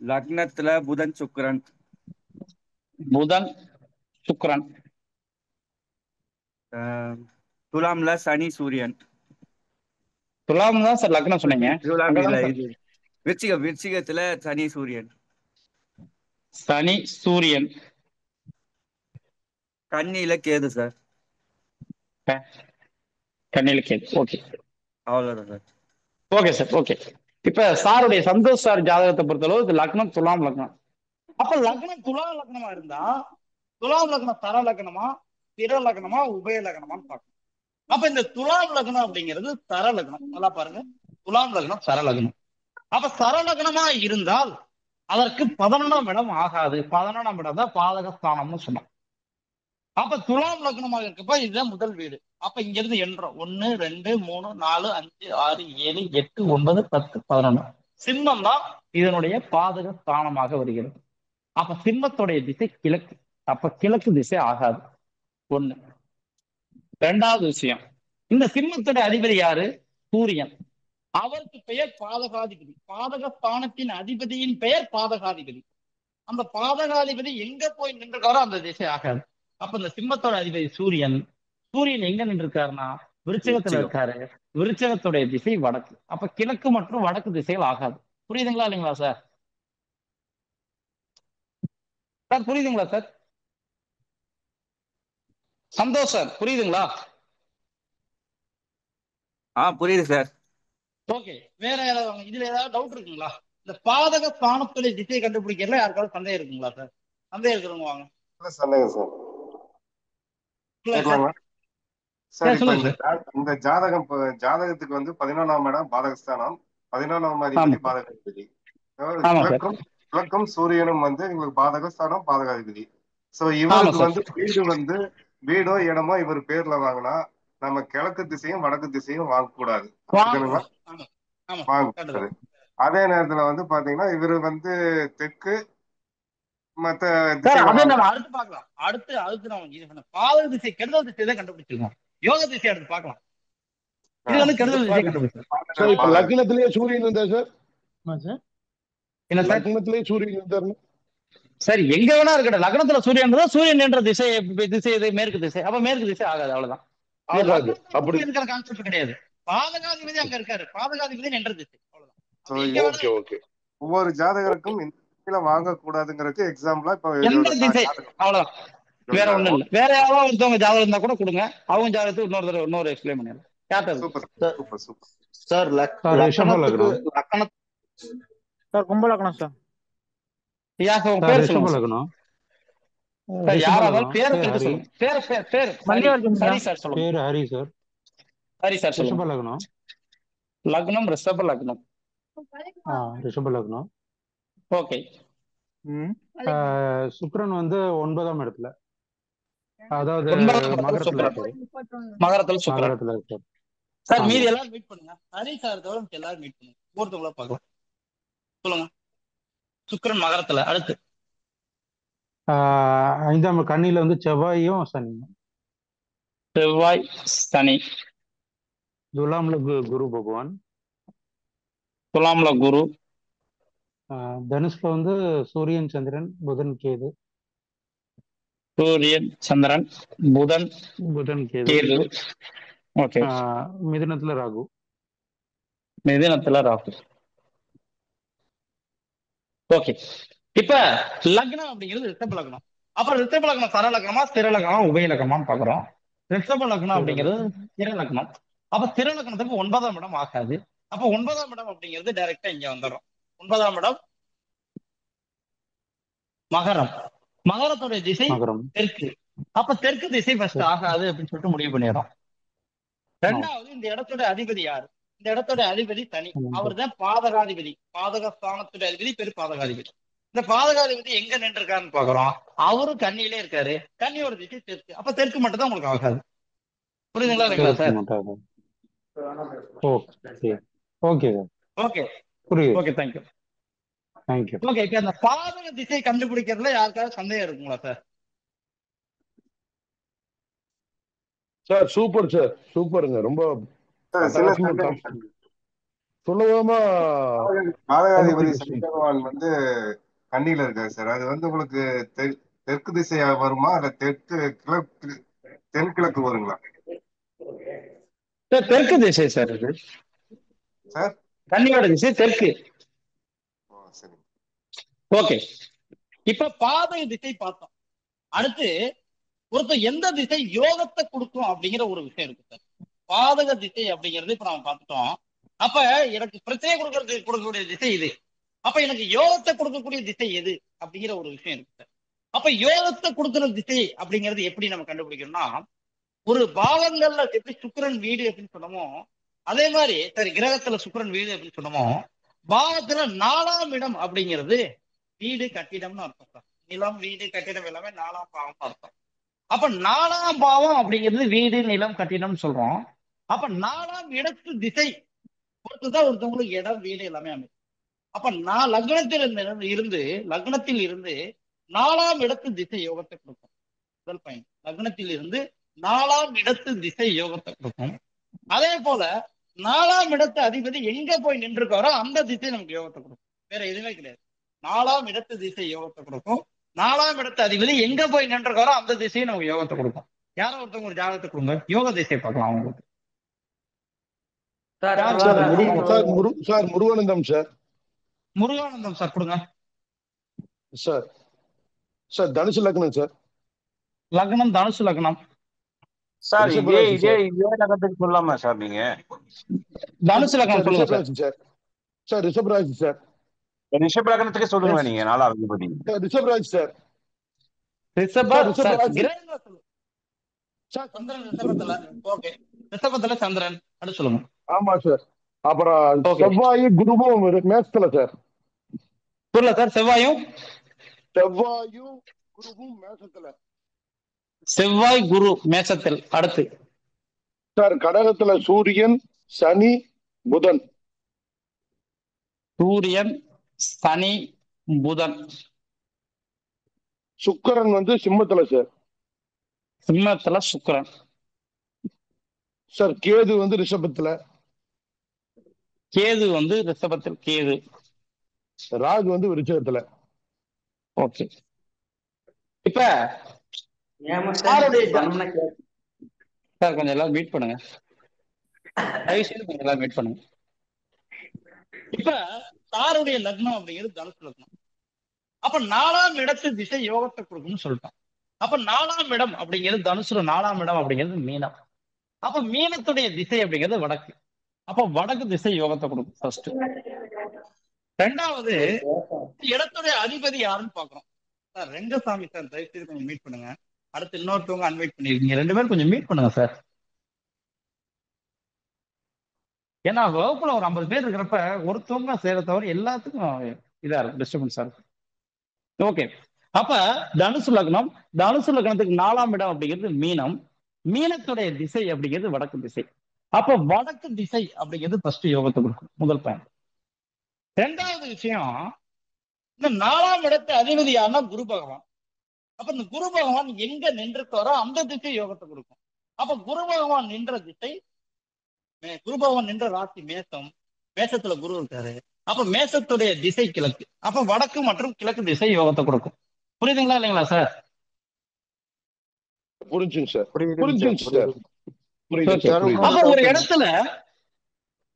லக்னத்துல புதன் சுக்கிரன். புதன் சுக்கிரன். துலாம்ல சனி சூரியன். துலாம் தான் சார் லக்னம் சொன்னீங்க. துலாம் இல்ல, இது விருச்சிகத்துல சனி சூரியன். சனி சூரியன். கன்னியில கேது சார். கன்னியில கேது. ஓகே, அவ்வளவுதான் சார். Okay sir. ஓகே, இப்ப சாருடைய சந்தோஷ் சார் ஜாதகத்தை பொறுத்தளவு லக்னம் துலாம் லக்னம். அப்ப லக்னம் துலாம் லக்னமா இருந்தா துலாம் லக்னம் சர லக்னமா ஸ்திர லக்னமா உபய லக்னமான்னு பார்க்கணும். அப்ப இந்த துலாம் லக்னம் அப்படிங்கிறது சரலக்னம். நல்லா பாருங்க, துலாம் லக்னம் சரலக்னம். அப்ப சரலக்னமா இருந்தால் அதற்கு 11ஆம் இடம் ஆகாது. 11ஆம் இடம் தான் பாதகஸ்தானம்னு சொன்னோம். அப்ப துலாம் லக்னமாக இருக்கப்ப இதுதான் முதல் வீடு. அப்ப இங்க இருந்து எண்றோம் 1 2 3 4 5 6 7 8 9 10 11. சிம்மம் தான் இதனுடைய பாதக ஸ்தானமாக வருகிறது. அப்ப சிம்மத்துடைய திசை கிழக்கு. அப்ப கிழக்கு திசை ஆகாது. ஒண்ணு. ரெண்டாவது விஷயம், இந்த சிம்மத்துடைய அதிபதி யாரு? சூரியன். அவருக்கு பெயர் பாதகாதிபதி. பாதக ஸ்தானத்தின் அதிபதியின் பெயர் பாதகாதிபதி. அந்த பாதகாதிபதி எங்க போய் நின்றுக்காரோ அந்த திசை ஆகாது. அப்ப இந்த சிம்மத்தோட அதிபதி சூரியன். சூரியன் எங்க நின்று இருக்காருன்னா விருச்சகத்துல இருக்காரு. விருச்சகத்துடைய திசை வடக்கு. அப்ப கிழக்கு மற்றும் வடக்கு திசைகள் ஆகாது. புரியுதுங்களா இல்லைங்களா சார்? சார் புரியுதுங்களா சார்? சந்தோஷ் சார் புரியுதுங்களா? புரியுது சார். ஓகே, வேற யாராவது இதுல ஏதாவது டவுட் இருக்குங்களா? இந்த பாதக ஸ்தானத்துடைய திசையை கண்டுபிடிக்கிறதுல யாருக்காவது சந்தேகம் இருக்குங்களா சார்? சந்தேகம் இருக்கிறவங்க வாங்க. சந்தேகம் சார் கேட்கலாங்களா சார்? இப்ப இந்த ஜாதகத்துக்கு வந்து 11ஆம் இடம் பாதகஸ்தானம், 11ஆம் அதிபதி பாதகாதிபதி. கிழக்கும் சூரியனும் வந்து எங்களுக்கு பாதகஸ்தானம் பாதகாதிபதி. சோ இவருக்கு வந்து வீடோ இடமோ இவர் பேர்ல வாங்கினா நம்ம கிழக்கு திசையும் வடக்கு திசையும் வாங்கக்கூடாது. வாங்கக்கூடாது. அதே நேரத்துல வந்து பாத்தீங்கன்னா இவரு வந்து தெற்கு மத்த அடுத்து பார்க்கலாம். அடுத்து நம்ம பாதக திசை கெடுதல் திசை தான் கண்டுபிடிச்சிருக்கோம். யோக திசை அடுத்து பார்க்கலாம். இது வந்து கெடுதல் திசை கண்டுபிடிச்சிருக்கோம். லக்னத்திலேயே சூரியன் இருந்தா சார்? என்ன சார்? லக்னத்திலேயே சூரியன் இருந்தாரு. சரி, எங்க வேணா இருக்கட்டும். லக்னத்துல சூரியன் தான். சூரியன் என்ற திசை மேற்கு திசை. அப்ப மேற்கு திசை ஆகாது. அவ்வளவுதான். அப்படி இருக்கிற கான்செப்ட் கிடையாது. பாதகாதிபதி அங்க இருக்காரு. பாதகாதிபதி என்ற திசை. அவ்வளவுதான். ஒவ்வொரு ஜாதகருக்கும் இந்த வாங்க கூடாதுங்கிறதுக்கு எக்ஸாம்பிளா இப்ப அவ்வளவுதான். வேற ஒண்ணும் இல்ல. வேற யாராவது ஒருத்தவங்க ஜாதகம் இருந்தா கூட கொடுங்க. அவங்க ஜாதகத்துக்கு இன்னொரு எக்ஸ்பிளைன் பண்ணிடலாம். சார் கும்ப லக்னம் சார். லக்னம் ரிஷப லக்னம். ரிஷப லக்னம். ஓகே. சுக்கிரன் வந்து 9ஆம் இடத்துல, அதாவது மகரத்துல சுக்கிரன் இருக்காரு. சார் மீதி எல்லாரும் மீட் பண்ணுங்க. ஹரி சார் தவிர எல்லாரும் மீட் பண்ணுங்க. ஒருத்தவங்கள பார்க்கலாம். சொல்லுங்க. சுக்கிரன் மகரத்துல. அடுத்து 5ஆம் கன்னியில வந்து செவ்வாயும் சனியும். செவ்வாய் சனி. துலாம்ல குரு பகவான். துலாம்ல குரு. தனுஷ்ல வந்து சூரியன் சந்திரன் புதன் கேது. சூரியன் சந்திரன் புதன் கேது. ஓகே. மிதுனத்துல ராகு. ஓகே. இப்ப லக்னம் அப்படிங்கிறது ரிஷப லக்னம். அப்புறம் ரிஷப லக்னம் சர லக்னமா ஸ்திர லக்னமா உபய லக்னமான்னு பாக்குறோம். ரிஷப லக்னம் அப்படிங்கிறது ஸ்திர லக்னம். அப்ப ஸ்திர லக்னத்துக்கு 9ஆம் இடம் ஆகாது. அப்ப 9ஆம் இடம் அப்படிங்கிறது டைரக்டா இங்க வந்துடும். 9ஆம் இடம் மகரம். மகரத்துடைய திசை தெற்கு. அப்ப தெற்கு திசை ஃபர்ஸ்ட் ஆகாது அப்படின்னு சொல்லிட்டு முடிவு பண்ணிடுறோம். ரெண்டாவது, இந்த இடத்தோட அதிபதி யாரு? இந்த இடத்தோட அதிபதி தனி. அவர் தான் பாதகாதிபதி. பாதகஸ்தானத்துடைய அதிபதி பெரு பாதகாதிபதி. இந்த பாதகாதிபதி எங்க நின்று இருக்காருன்னு பாக்குறோம். அவரும் கன்னியிலே இருக்காரு. கன்னியோட திசை தெற்கு. அப்ப தெற்கு மட்டும் தான் உங்களுக்கு ஆகாது. புரியுதுங்களா இல்லைங்களா சார்? ஓகே ஓகே புரியுது. Okay, thank you. ஓகே. இப்ப அந்த பாதக திசை கண்டுபிடிக்கிறதுல யாருக்காவது சந்தேகம் இருக்குங்களா சார்? சார் சூப்பர் சார், சூப்பருங்க. ரொம்ப சொல்லலாமா? பாதகாதிபதி சனி பகவான் வந்து கன்னியில இருக்காரு சார். அது வந்து உங்களுக்கு தெற்கு திசையா வருமா இல்ல தென்கிழக்கு வருங்களா? தெற்கு திசை சார். இது சார் கன்னியோட திசை தெற்கு. ஓகே. இப்ப பாதக திசை பார்த்தோம். அடுத்து ஒருத்தர் எந்த திசை யோகத்தை கொடுக்கும் அப்படிங்கிற ஒரு விஷயம் இருக்கு சார். பாதக திசை அப்படிங்கிறது இப்ப நம்ம பார்த்துட்டோம். அப்ப எனக்கு பிரச்சனை கொடுக்கக்கூடிய திசை இது. அப்ப எனக்கு யோகத்தை கொடுக்கக்கூடிய திசை எது அப்படிங்கிற ஒரு விஷயம் இருக்கு சார். அப்ப யோகத்தை கொடுக்கிற திசை அப்படிங்கிறது எப்படி நம்ம கண்டுபிடிக்கணும்னா, ஒரு பாவங்கள்ல எப்படி சுக்கிரன் வீடு அப்படின்னு சொன்னோமோ அதே மாதிரி சரி கிரகத்துல சுக்கிரன் வீடு அப்படின்னு சொன்னோமோ பாவத்துல 4ஆம் இடம் அப்படிங்கிறது வீடு கட்டிடம்னு அர்த்தம் சார். நிலம் வீடு கட்டிடம் எல்லாமே 4ஆம் பாவம் அர்த்தம். அப்ப 4ஆம் பாவம் அப்படிங்கிறது வீடு நிலம் கட்டிடம்னு சொல்றோம். அப்ப 4ஆம் இடத்து திசை பொறுத்துதான் ஒருத்தவங்களுக்கு இடம் வீடு எல்லாமே அமையும். அப்ப நான் லக்னத்தில் இருந்து 4ஆம் இடத்து திசை யோகத்தை கொடுக்கும். முதல் பயன் லக்னத்தில் இருந்து 4ஆம் இடத்து திசை யோகத்தை கொடுக்கும். அதே போல 4ஆம் இடத்து அதிபதி எங்க போய் நின்றுக்காரோ அந்த திசை நமக்கு யோகத்தை கொடுக்கும். வேற எதுவுமே கிடையாது. 4ஆம் இடத்து திசை யோகத்தை கொடுக்கும். 4ஆம் இடத்து அதிபதி எங்க போய் நின்றுக்காரோ அந்த திசையை நமக்கு யோகத்தை கொடுக்கும். யாரோ ஒருத்தவங்க ஒரு ஜாதகத்தை கொடுங்க, யோக திசை பார்க்கலாம் அவங்களுக்கு. Sir Muruganandam sir. Muruganandam sir கொடுங்க சார். சார் தனுசு லக்னம் சார். லக்னம் தனுசு லக்னம் சார். இதே லக்னத்துக்கு சொல்லலாமா சார் நீங்க? தனுசு லக்னம் சொல்லுங்க சார். Sir ரிஷபராஜ் sir. ரிஷப லக்னத்துக்கு சொல்லுங்க நீங்க. 4ஆம் அதிபதி ரிஷபராஜ் சார். சந்திரன் ரிஷபத்துல. ஓகே, ரிஷபத்துல சந்திரன். அடுத்து சொல்லுங்க. ஆமா சார். அப்புறம் செவ்வாய் குருவும் மேசத்துல சார். புரியல சார். செவ்வாயும் குருவும் மேசத்துல. செவ்வாய் குரு மேசத்தில். அடுத்து சார் கடகத்துல சூரியன் சனி புதன். சூரியன் சனி புதன். சுக்கிரன் வந்து சிம்மத்துல சார். சிம்மத்துல சுக்கிரன். சார் கேது வந்து ரிஷபத்துல. கேது வந்து ரிஷபத்தில் கேது. ராகு வந்து விருச்சகத்துல. ஓகே, இப்ப சார் கொஞ்சம் எல்லாம் மீட் பண்ணுங்க. கொஞ்சம் எல்லாம் மீட் பண்ணுங்க. இப்ப சாருடைய லக்னம் அப்படிங்கிறது தனுசு லக்னம். அப்ப 4ஆம் இடத்து திசை யோகத்தை கொடுக்கும்னு சொல்லிட்டோம். அப்ப 4ஆம் இடம் அப்படிங்கிறது தனுசுல 4ஆம் இடம் அப்படிங்கிறது மீனம். அப்ப மீனத்துடைய திசை அப்படிங்கிறது வடக்கு. அப்ப வடக்கு திசை யோகத்தை கொடுக்கும் ஃபர்ஸ்ட். ரெண்டாவது இடத்துடைய அதிபதி யாருன்னு பாக்குறோம் சார். ரெங்கசாமி சார் தயவு செய்து கொஞ்சம் மீட் பண்ணுங்க. அடுத்து இன்னொருத்தவங்க அன்வைட் பண்ணிருக்கீங்க. 2 பேரும் கொஞ்சம் மீட் பண்ணுங்க சார். ஏன்னா வகுப்புல ஒரு 50 பேர் இருக்கிறப்ப ஒருத்தவங்க சேர தவிர எல்லாத்துக்கும் இதா இருக்கும், டிஸ்டர்பன்ஸா இருக்கும். ஓகே, அப்ப தனுசு லக்னம். தனுசு லக்னத்துக்கு 4ஆம் இடம் அப்படிங்கிறது மீனம். மீனத்துடைய திசை அப்படிங்கிறது வடக்கு திசை. அப்ப வடக்கு திசை அப்படிங்கிறது ஃபர்ஸ்ட் யோகத்தை கொடுக்கும், முதல் பயன். ரெண்டாவது விஷயம், இந்த 4ஆம் இடத்து அதிபதி யாருன்னா குரு பகவான். அப்ப இந்த குரு பகவான் எங்க நின்றுக்காரோ அந்த திசை யோகத்தை கொடுக்கும். அப்ப குரு பகவான் நின்ற திசை, குரு பகவான் நின்ற ராசி மேசம். மேசத்துல குரு இருக்காரு. அப்ப மேசத்துடைய திசை கிழக்கு. அப்ப வடக்கு மற்றும் கிழக்கு திசை யோகத்தை கொடுக்கும். புரியுதுங்களா இல்லைங்களா சார்? புரிஞ்சுங்க சார். அப்ப ஒரு இடத்துல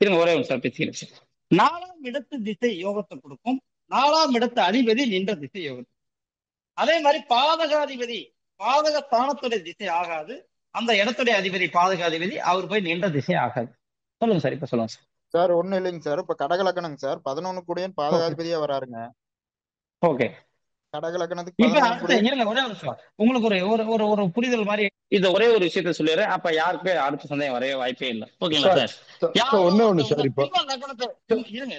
இருங்க, ஒரே ஒரு சார் பேசிக்கிறேன் சார். 4ஆம் இடத்து திசை யோகத்தை கொடுக்கும். 4ஆம் இடத்து அதிபதி நின்ற திசை யோகத்தை. அதே மாதிரி பாதகாதிபதி பாதக ஸ்தானத்துடைய திசை ஆகாது. அந்த இடத்துடைய அதிபதி பாதகாதிபதி அவர் போய் நின்ற திசை ஆகாது. சொல்லுங்க சார். இப்ப சொல்லுங்க சார். சார் ஒண்ணு இல்லைங்க சார். இப்ப கடகலக்கணங்க சார் 11 கூடியன் பாதகாதிபதியா வராருங்க. ஓகே, கடகலக்கணத்துக்கு இப்ப இருங்க ஒரே ஒரு சார், உங்களுக்கு ஒரு ஒரு புரிதல் மாதிரி இந்த ஒரே ஒரு விஷயத்த சொல்லிடுறேன். அப்ப யாருக்கு அடுத்த சந்தேகம் வரவே வாய்ப்பே இல்லை. ஓகேங்களா சார்? ஒண்ணு சார். இப்ப இருங்க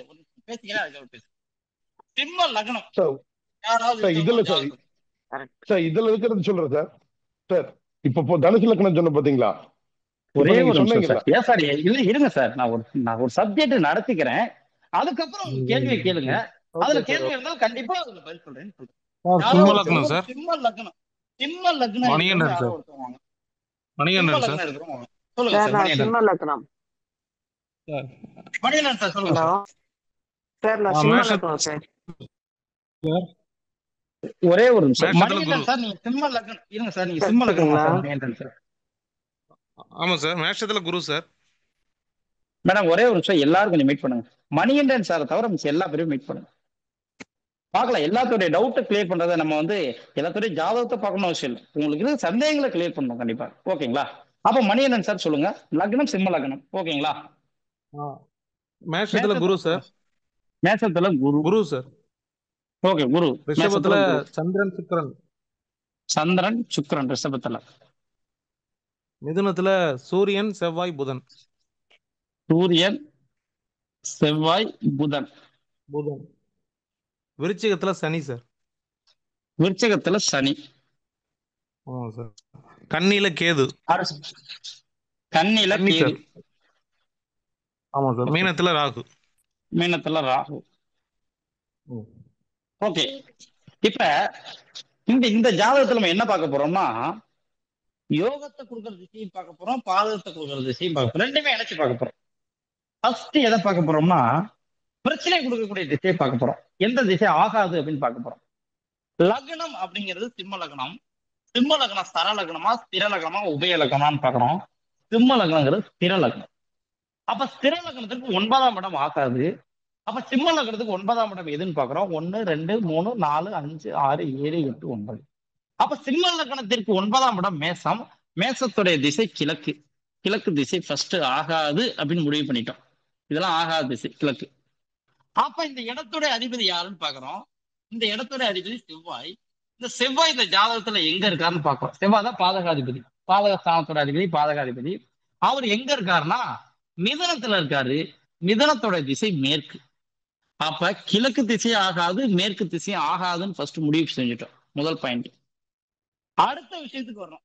பேசிக்கிறேன். சிம்ம லக்னம் இதுல சார் இதுல இருக்கிறது சொல்றேன் சார். சார் இப்ப தனுசு லக்னம் சொன்ன பாத்தீங்களா? ஒரே ஒரு நிமிஷம் சார். இல்ல இருங்க சார், நான் ஒரு சப்ஜெக்ட் நடத்திக்கிறேன். அதுக்கப்புறம் கேள்வியை கேளுங்க. அதுல கேள்வி இருந்தாலும் கண்டிப்பா அதுல பதில் சொல்றேன்னு சொல்றேன். சிம்ம லக்னம் சார். சிம்ம லக்னம். சிம்ம லக்னம் மணிகண்டன் சார். மணிகண்டன் சார். சொல்லுங்க சார். மணிகண்டன் சிம்ம லக்னம். மணிகண்டன் சார் சொல்லுங்க சார். நான் சிம்ம லக்னம் சார். ஒரே ஒரு நிமிஷம் மணிகண்டன் சார். நீங்க சிம்ம லக்னம் இருங்க சார். நீங்க சிம்ம லக்னம் சார். மணிகண்டன் சார். ஆமா சார், மேஷத்துல குரு சார். மேடம் ஒரே ஒரு நிமிஷம், எல்லாரும் கொஞ்சம் மீட் பண்ணுங்க. மணிகண்டன் சாரை தவிர மிச்சம் எல்லா பேரும் மீட் பண்ணுங்க. பார்க்கலாம். எல்லாத்துடைய டவுட்டை கிளியர் பண்றதை நம்ம எல்லாத்துடைய ஜாதகத்தை பார்க்கணும் அவசியம் இல்லை. உங்களுக்கு இருக்க சந்தேகங்களை கிளியர் பண்ணணும் கண்டிப்பா. ஓகேங்களா? அப்ப மணிகண்டன் சார் சொல்லுங்க. லக்னம் சிம்ம லக்னம். ஓகேங்களா? மேஷத்துல குரு சார். மேஷத்துல குரு சார். ஓகே, குரு. ரிஷபத்துல சந்திரன் சுக்கிரன். சந்திரன் சுக்கிரன் ரிஷபத்துல. மிதுனத்துல சூரியன் செவ்வாய் புதன். சூரியன் செவ்வாய் புதன். புதன். விருச்சிகத்துல சனி சார். விருச்சிகத்துல சனி. ஆமா சார். கன்னியில கேது. கன்னியில கன்னி கேது. சார். ஆமா சார். மீனத்துல ராகு. மீனத்துல ராகு. ஓகே, இப்ப இந்த ஜாதகத்துல நம்ம என்ன பார்க்க போறோம்னா, யோகத்தை கொடுக்கற திசையும் பார்க்க போறோம், பாதகத்தை கொடுக்கற திசையும் பார்க்க போறோம். ரெண்டுமே இணைச்சு பார்க்க போறோம். ஃபர்ஸ்ட் எதை பார்க்க போறோம்னா, பிரச்சனை கொடுக்கக்கூடிய திசையை பார்க்க போறோம். எந்த திசை ஆகாது அப்படின்னு பார்க்க போறோம். லக்னம் அப்படிங்கிறது சிம்ம லக்னம். சிம்ம லக்னம் ஸ்தர லக்னமா, ஸ்திர லக்னமா, உபய லக்னமான்னு பார்க்கறோம். சிம்ம லக்னங்கிறது ஸ்திர லக்னம். அப்ப ஸ்திர லக்னத்துக்கு 9ஆம் இடம் ஆகாது. அப்ப சிம்ம லக்னத்துக்கு 9ஆம் இடம் எதுன்னு பாக்குறோம். 1 2 3 4 5 6 7 8 9. அப்ப சிம்ம லக்னத்திற்கு 9ஆம் இடம் மேசம். மேசத்துடைய திசை கிழக்கு. கிழக்கு திசை ஃபர்ஸ்ட் ஆகாது அப்படின்னு முடிவு பண்ணிட்டோம். இதெல்லாம் ஆகாத திசை கிழக்கு. அப்ப இந்த இடத்துடைய அதிபதி யாருன்னு பாக்குறோம். இந்த இடத்துடைய அதிபதி செவ்வாய். இந்த செவ்வாய் இந்த ஜாதகத்துல எங்க இருக்காருன்னு பாக்குறோம். செவ்வாய் தான் பாதகாதிபதி, பாதகஸ்தானத்தோட அதிபதி, பாதகாதிபதி. அவர் எங்க இருக்காருன்னா மிதனத்துல இருக்காரு. மிதனத்தோட திசை மேற்கு. அப்ப கிழக்கு திசை ஆகாது, மேற்கு திசை ஆகாதுன்னு ஃபர்ஸ்ட் முடிவு செஞ்சுட்டோம். முதல் பாயிண்ட். அடுத்த விஷயத்துக்கு வர்றோம்.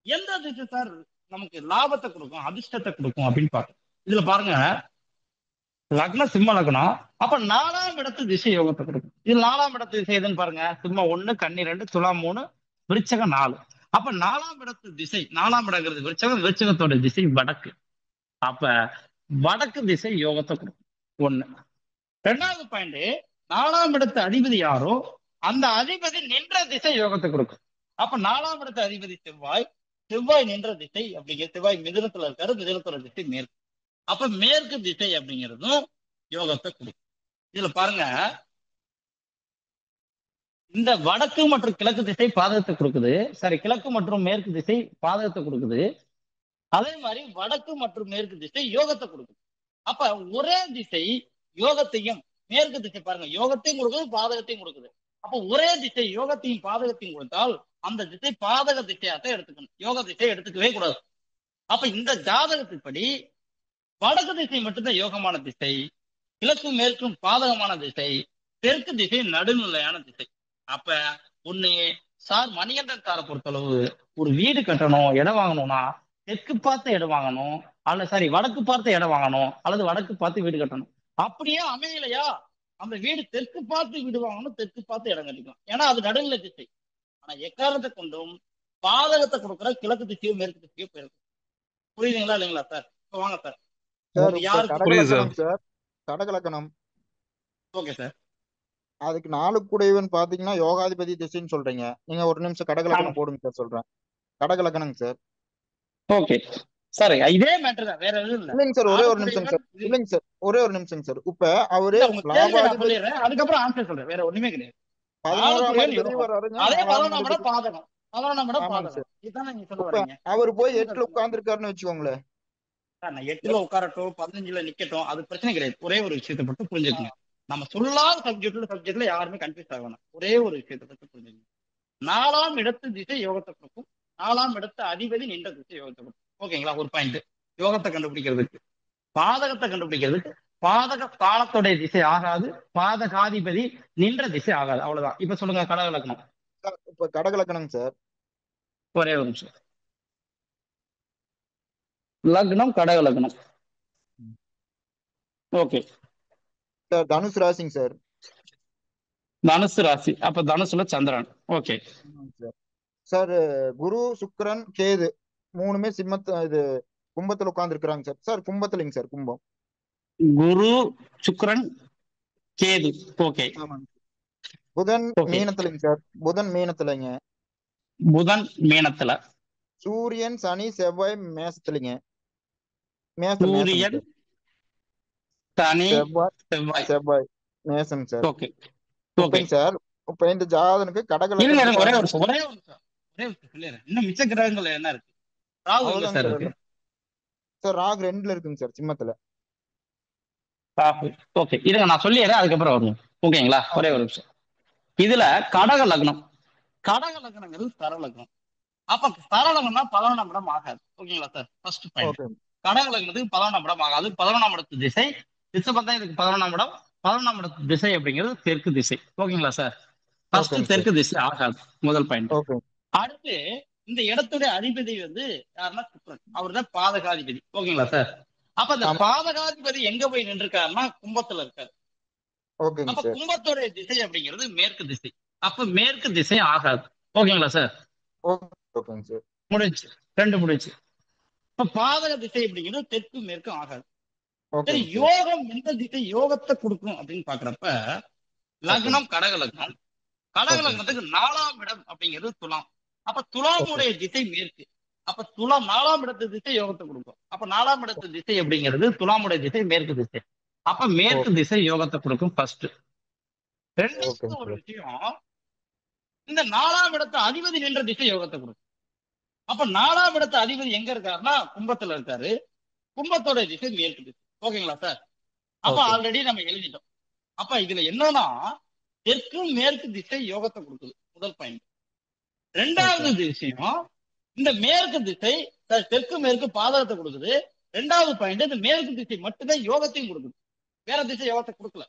எந்த திசை சார் நமக்கு லாபத்தை கொடுக்கும், அதிர்ஷ்டத்தை கொடுக்கும் அப்படின்னு பாருங்க. இதுல பாருங்க, லக்னம் சிம்ம லக்னம். அப்ப 4ஆம் இடத்து திசை யோகத்தை கொடுக்கும். இது 4ஆம் இடத்து திசை எதுன்னு பாருங்க. சிம்ம 1, கன்னி 2, துலாம் 3, விருச்சகம் 4. அப்ப 4ஆம் இடத்து திசை, 4ஆம் இடங்கிறது விருச்சகம். விருச்சகத்தோட திசை வடக்கு. அப்ப வடக்கு திசை யோகத்தை கொடுக்கும். 1. 2வது பாயிண்ட், 4ஆம் இடத்து அதிபதி யாரோ அந்த அதிபதி நின்ற திசை யோகத்தை கொடுக்கும். அப்ப 4ஆம் இடத்து அதிபதி செவ்வாய். செவ்வாய் நின்ற திசை அப்படிங்கிற செவ்வாய் மிதுனத்துல இருக்காரு. மிதுனத்தோட திசை மேற்கு. அப்ப மேற்கு திசை அப்படிங்கிறதும் யோகத்தை கொடுக்கும். இதுல பாருங்க, இந்த வடக்கு மற்றும் கிழக்கு திசை பாதகத்தை கொடுக்குது. சரி, கிழக்கு மற்றும் மேற்கு திசை பாதகத்தை கொடுக்குது. அதே மாதிரி வடக்கு மற்றும் மேற்கு திசை யோகத்தை கொடுக்குது. அப்ப ஒரே திசை யோகத்தையும் மேற்கு திசை பாருங்க, யோகத்தையும் கொடுக்குது, பாதகத்தையும் கொடுக்குது. அப்ப ஒரே திசை யோகத்தையும் பாதகத்தையும் கொடுத்தால் அந்த திசை பாதக திசையாத்தான் எடுத்துக்கணும். யோக திசை எடுத்துக்கவே கூடாது. அப்ப இந்த ஜாதகத்துப்படி வடக்கு திசை மட்டும்தான் யோகமான திசை, கிழக்கும் மேற்கும் பாதகமான திசை, தெற்கு திசை நடுநிலையான திசை. அப்ப ஒண்ணு சார் மணிகண்டன் சாரை பொறுத்தளவு ஒரு வீடு கட்டணும், இடம் வாங்கணும்னா தெற்கு பார்த்த இடம் வாங்கணும், அல்ல சாரி வடக்கு பார்த்த இடம் வாங்கணும், அல்லது வடக்கு பார்த்து வீடு கட்டணும். அப்படியே அமையலையா அந்த வீடு தெற்கு பார்த்து வீடு வாங்கணும், தெற்கு பார்த்து இடம் கட்டிக்கலாம். ஏன்னா அது நடுநிலை திசை. ஆனா எக்காரணத்தை கொண்டும் பாதகத்தை கொடுக்குற கிழக்கு திசையோ மேற்கு திசையோ போயிருக்கு. புரியுதுங்களா இல்லைங்களா சார்? இப்ப வாங்க சார். சார் யாருக்கு கடகலக்கணம் சார், கடகலக்கணம். Okay sir. அதுக்கு 4 கூடையவன் பாத்தீங்கன்னா யோகாதிபதி திசைன்னு சொல்றீங்க. நீங்க ஒரு நிமிஷம் கடகலக்கணம் போடுங்க சார். சொல்றேன் கடகலக்கணம் சார். ஓகே சார், இதே மேட்டர் தான், வேற எதுவும் இல்ல. இல்லைங்க சார், ஒரே ஒரு நிமிஷம் சார். இல்லைங்க சார், ஒரே ஒரு நிமிஷம் சார். இப்ப அவரு லாபாதிபதி, அதுக்கப்புறம் ஆன்சர் சொல்றேன், வேற ஒண்ணுமே கிடையாது. 11ஆம் அதிபதி வர்றாருங்க. அதே 11ஆம் இடம் பாதகம், 11ஆம் இடம் பாதகம். இதுதான் நீங்க சொல்ல வரீங்க. அவர் போய் 8ல உட்கார்ந்துருக்காருன்னு வச்சுக்கோங்களேன். நான் 8ல உட்காரட்டும், 15ல நிக்கட்டும், அது பிரச்சனை கிடையாது. ஒரே ஒரு விஷயத்தை மட்டும் புரிஞ்சுக்கணும். நம்ம சொல்லாத சப்ஜெக்ட்ல யாருமே கன்ஃபியூஸ் ஆகணும். ஒரே ஒரு விஷயத்தை மட்டும் புரிஞ்சுக்கணும். 4ஆம் இடத்து திசை யோகத்தை கொடுக்கும், 4ஆம் இடத்து அதிபதி நின்ற திசை யோகத்தை கொடுக்கும். ஓகேங்களா? ஒரு பாயிண்ட். யோகத்தை கண்டுபிடிக்கிறதுக்கு, பாதகத்தை கண்டுபிடிக்கிறதுக்கு பாதக ஸ்தானத்துடைய திசை ஆகாது, பாதகாதிபதி நின்ற திசை ஆகாது. அவ்வளவுதான். இப்ப சொல்லுங்க கடகலக்கணம். இப்ப கடகலக்கணம் சார். ஒரே ஒரு நிமிஷம். லக்னம் கடகலக்கணம். Okay sir. தனுசு ராசிங்க சார். தனுசு ராசி. அப்ப தனுசுல சந்திரன். Okay sir. குரு சுக்கிரன் கேது 3மே இது கும்பத்துல உட்கார்ந்து இருக்கிறாங்க சார். Sir கும்பத்துலங்க sir. கும்பம் குரு சுக்கிரன் கேது. ஓகே. புதன் மீனத்துலங்க சார். புதன் மீனத்துலங்க. புதன் மீனத்துல. சூரியன் சனி செவ்வாய் மேசத்துலங்க. சூரியன் சனி செவ்வாய் மேசம் சார். ஓகே ஓகேங்க சார். இப்ப இந்த ஜாதகனுக்கு கடகலக்கணம். ஒரே ஒரு சொல்லிடுறேன். இன்னும் மிச்ச கிரகங்கள் என்ன இருக்கு? ராகு சார் இருக்கு சார். ராகு 2ல இருக்குங்க சார், சிம்மத்துல. ஓகே, இருங்க நான் சொல்லிடுறேன், அதுக்கப்புறம் வருவோம். ஓகேங்களா? ஒரே ஒரு நிமிஷம். இதுல கடக லக்னம். கடக லக்னங்கிறது தர லக்னம். அப்ப சரளம்னா 11ஆம் இடம் ஆகாது. ஓகேங்களா சார்? First point. ஓகே கடகலக்னத்துக்கு 11ஆம் இடம் ஆகாது. 11ஆம் இடத்து திசை ரிஷபம் இதுக்கு 11ஆம் இடம். 11ஆம் இடத்து திசை அப்படிங்கிறது தெற்கு திசை. ஓகேங்களா சார்? ஃபர்ஸ்ட் ஓகேங்க சார் தெற்கு திசை ஆகாது, முதல் பாயிண்ட். ஓகே அடுத்து இந்த இடத்துடைய அதிபதி வந்து யாருன்னா சுக்கிரன். அவர் தான் பாதகாதிபதி. ஓகேங்களா சார்? அப்ப அந்த ஆமா பாதகாதிபதி எங்க போய் நின்றுருக்காருன்னா கும்பத்துல இருக்காரு. ஓகேங்க அப்ப சார் கும்பத்துடைய திசை அப்படிங்கிறது மேற்கு திசை. அப்ப மேற்கு திசை ஆகாது. ஓகேங்களா சார்? ஓகேங்க சார் முடிஞ்சு, ரெண்டு முடிஞ்சு. இப்ப பாதக திசை அப்படிங்கிறது தெற்கு மேற்கு ஆகாது. சரி, ஓகேங்க சார் யோகம் எந்த திசை யோகத்தை கொடுக்கும் அப்படின்னு பாக்குறப்ப ஓகே லக்னம் கடக லக்னம். கடக ஓகே லக்னத்துக்கு 4ஆம் இடம் அப்படிங்கிறது துலாம். அப்ப ஓகே துலாமுடைய திசை மேற்கு. அப்ப துலாம் 4ஆம் இடத்து திசை யோகத்தை கொடுக்கும். அப்ப 4ஆம் இடத்து திசை அப்படிங்கிறது துலாமுடைய திசை மேற்கு திசை. அப்ப மேற்கு திசை யோகத்தை கொடுக்கும் ஃபர்ஸ்ட். ரெண்டாவது ஓகேங்க ஒரு சார் விஷயம், இந்த 4ஆம் இடத்து அதிபதி நின்ற திசை யோகத்தை கொடுக்கும். அப்ப 4ஆம் இடத்து அதிபதி எங்க இருக்காருன்னா கும்பத்துல இருக்காரு. கும்பத்தோட திசை மேற்கு திசை. ஓகேங்களா சார்? அப்ப ஓகே ஆல்ரெடி நம்ம எழுதிட்டோம். அப்ப இதுல என்னன்னா தெற்கு மேற்கு திசை யோகத்தை கொடுக்குது, முதல் பாயிண்ட். ஓகே ரெண்டாவது விஷயம், இந்த மேற்கு திசை தெற்கு மேற்கு பாதகத்தை கொடுக்குது. ரெண்டாவது பாயிண்ட், இந்த மேற்கு திசை மட்டும்தான் யோகத்தையும் கொடுக்குது, வேற திசை யோகத்தை கொடுக்கல.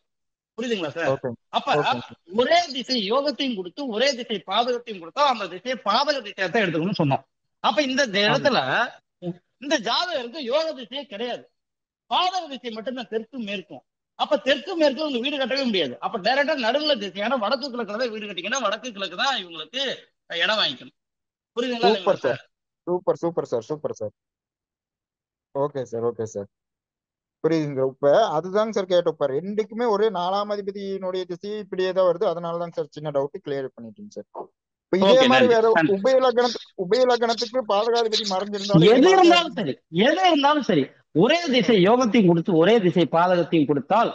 புரியுதுங்களா சார்? ஓகே அப்ப ஓகேங்க சார் ஒரே திசை யோகத்தையும் கொடுத்து ஒரே திசை பாதகத்தையும் கொடுத்தா அந்த திசையை பாதக திசையை தான் எடுத்துக்கணும்னு சொன்னோம். அப்ப இந்த ஆமா இடத்துல இந்த ஜாதகருக்கு யோக திசையே கிடையாது, பாதக திசை மட்டும்தான் தெற்கு மேற்கும். அப்ப தெற்கு மேற்கு உங்க வீடு கட்டவே முடியாது. அப்ப டைரக்டா நடுவுல திசையான வடக்கு கிழக்கு தான் வீடு கட்டிங்கன்னா வடக்கு கிழக்கு தான் இவங்களுக்கு இடம் வாங்கிக்கணும். புரியுதுங்களா சூப்பர் இல்லைங்களா sir sir? Super super sir super sir okay sir okay sir புரியுதுங்க. இப்ப அதுதாங்க சார் கேட்டோம். இப்ப ரெண்டுக்குமே ஒரே 4ஆம் அதிபதியினுடைய திசை இப்படியே தான் வருது. அதனாலதான் சார் சின்ன டவுட் கிளியர் பண்ணிட்டீங்க சார். இப்ப இதே ஓகே, மாதிரி நன்றி வேற நன்றி. உபயலக்கணத்துக்கு பாதகாதிபதி மறைஞ்சிருந்தாலும் எது இதே மாதிரிதான் இருந்தாலும் சரி, எது இருந்தாலும் சரி, ஒரே திசை யோகத்தையும் கொடுத்து ஒரே திசை பாதகத்தையும் கொடுத்தால்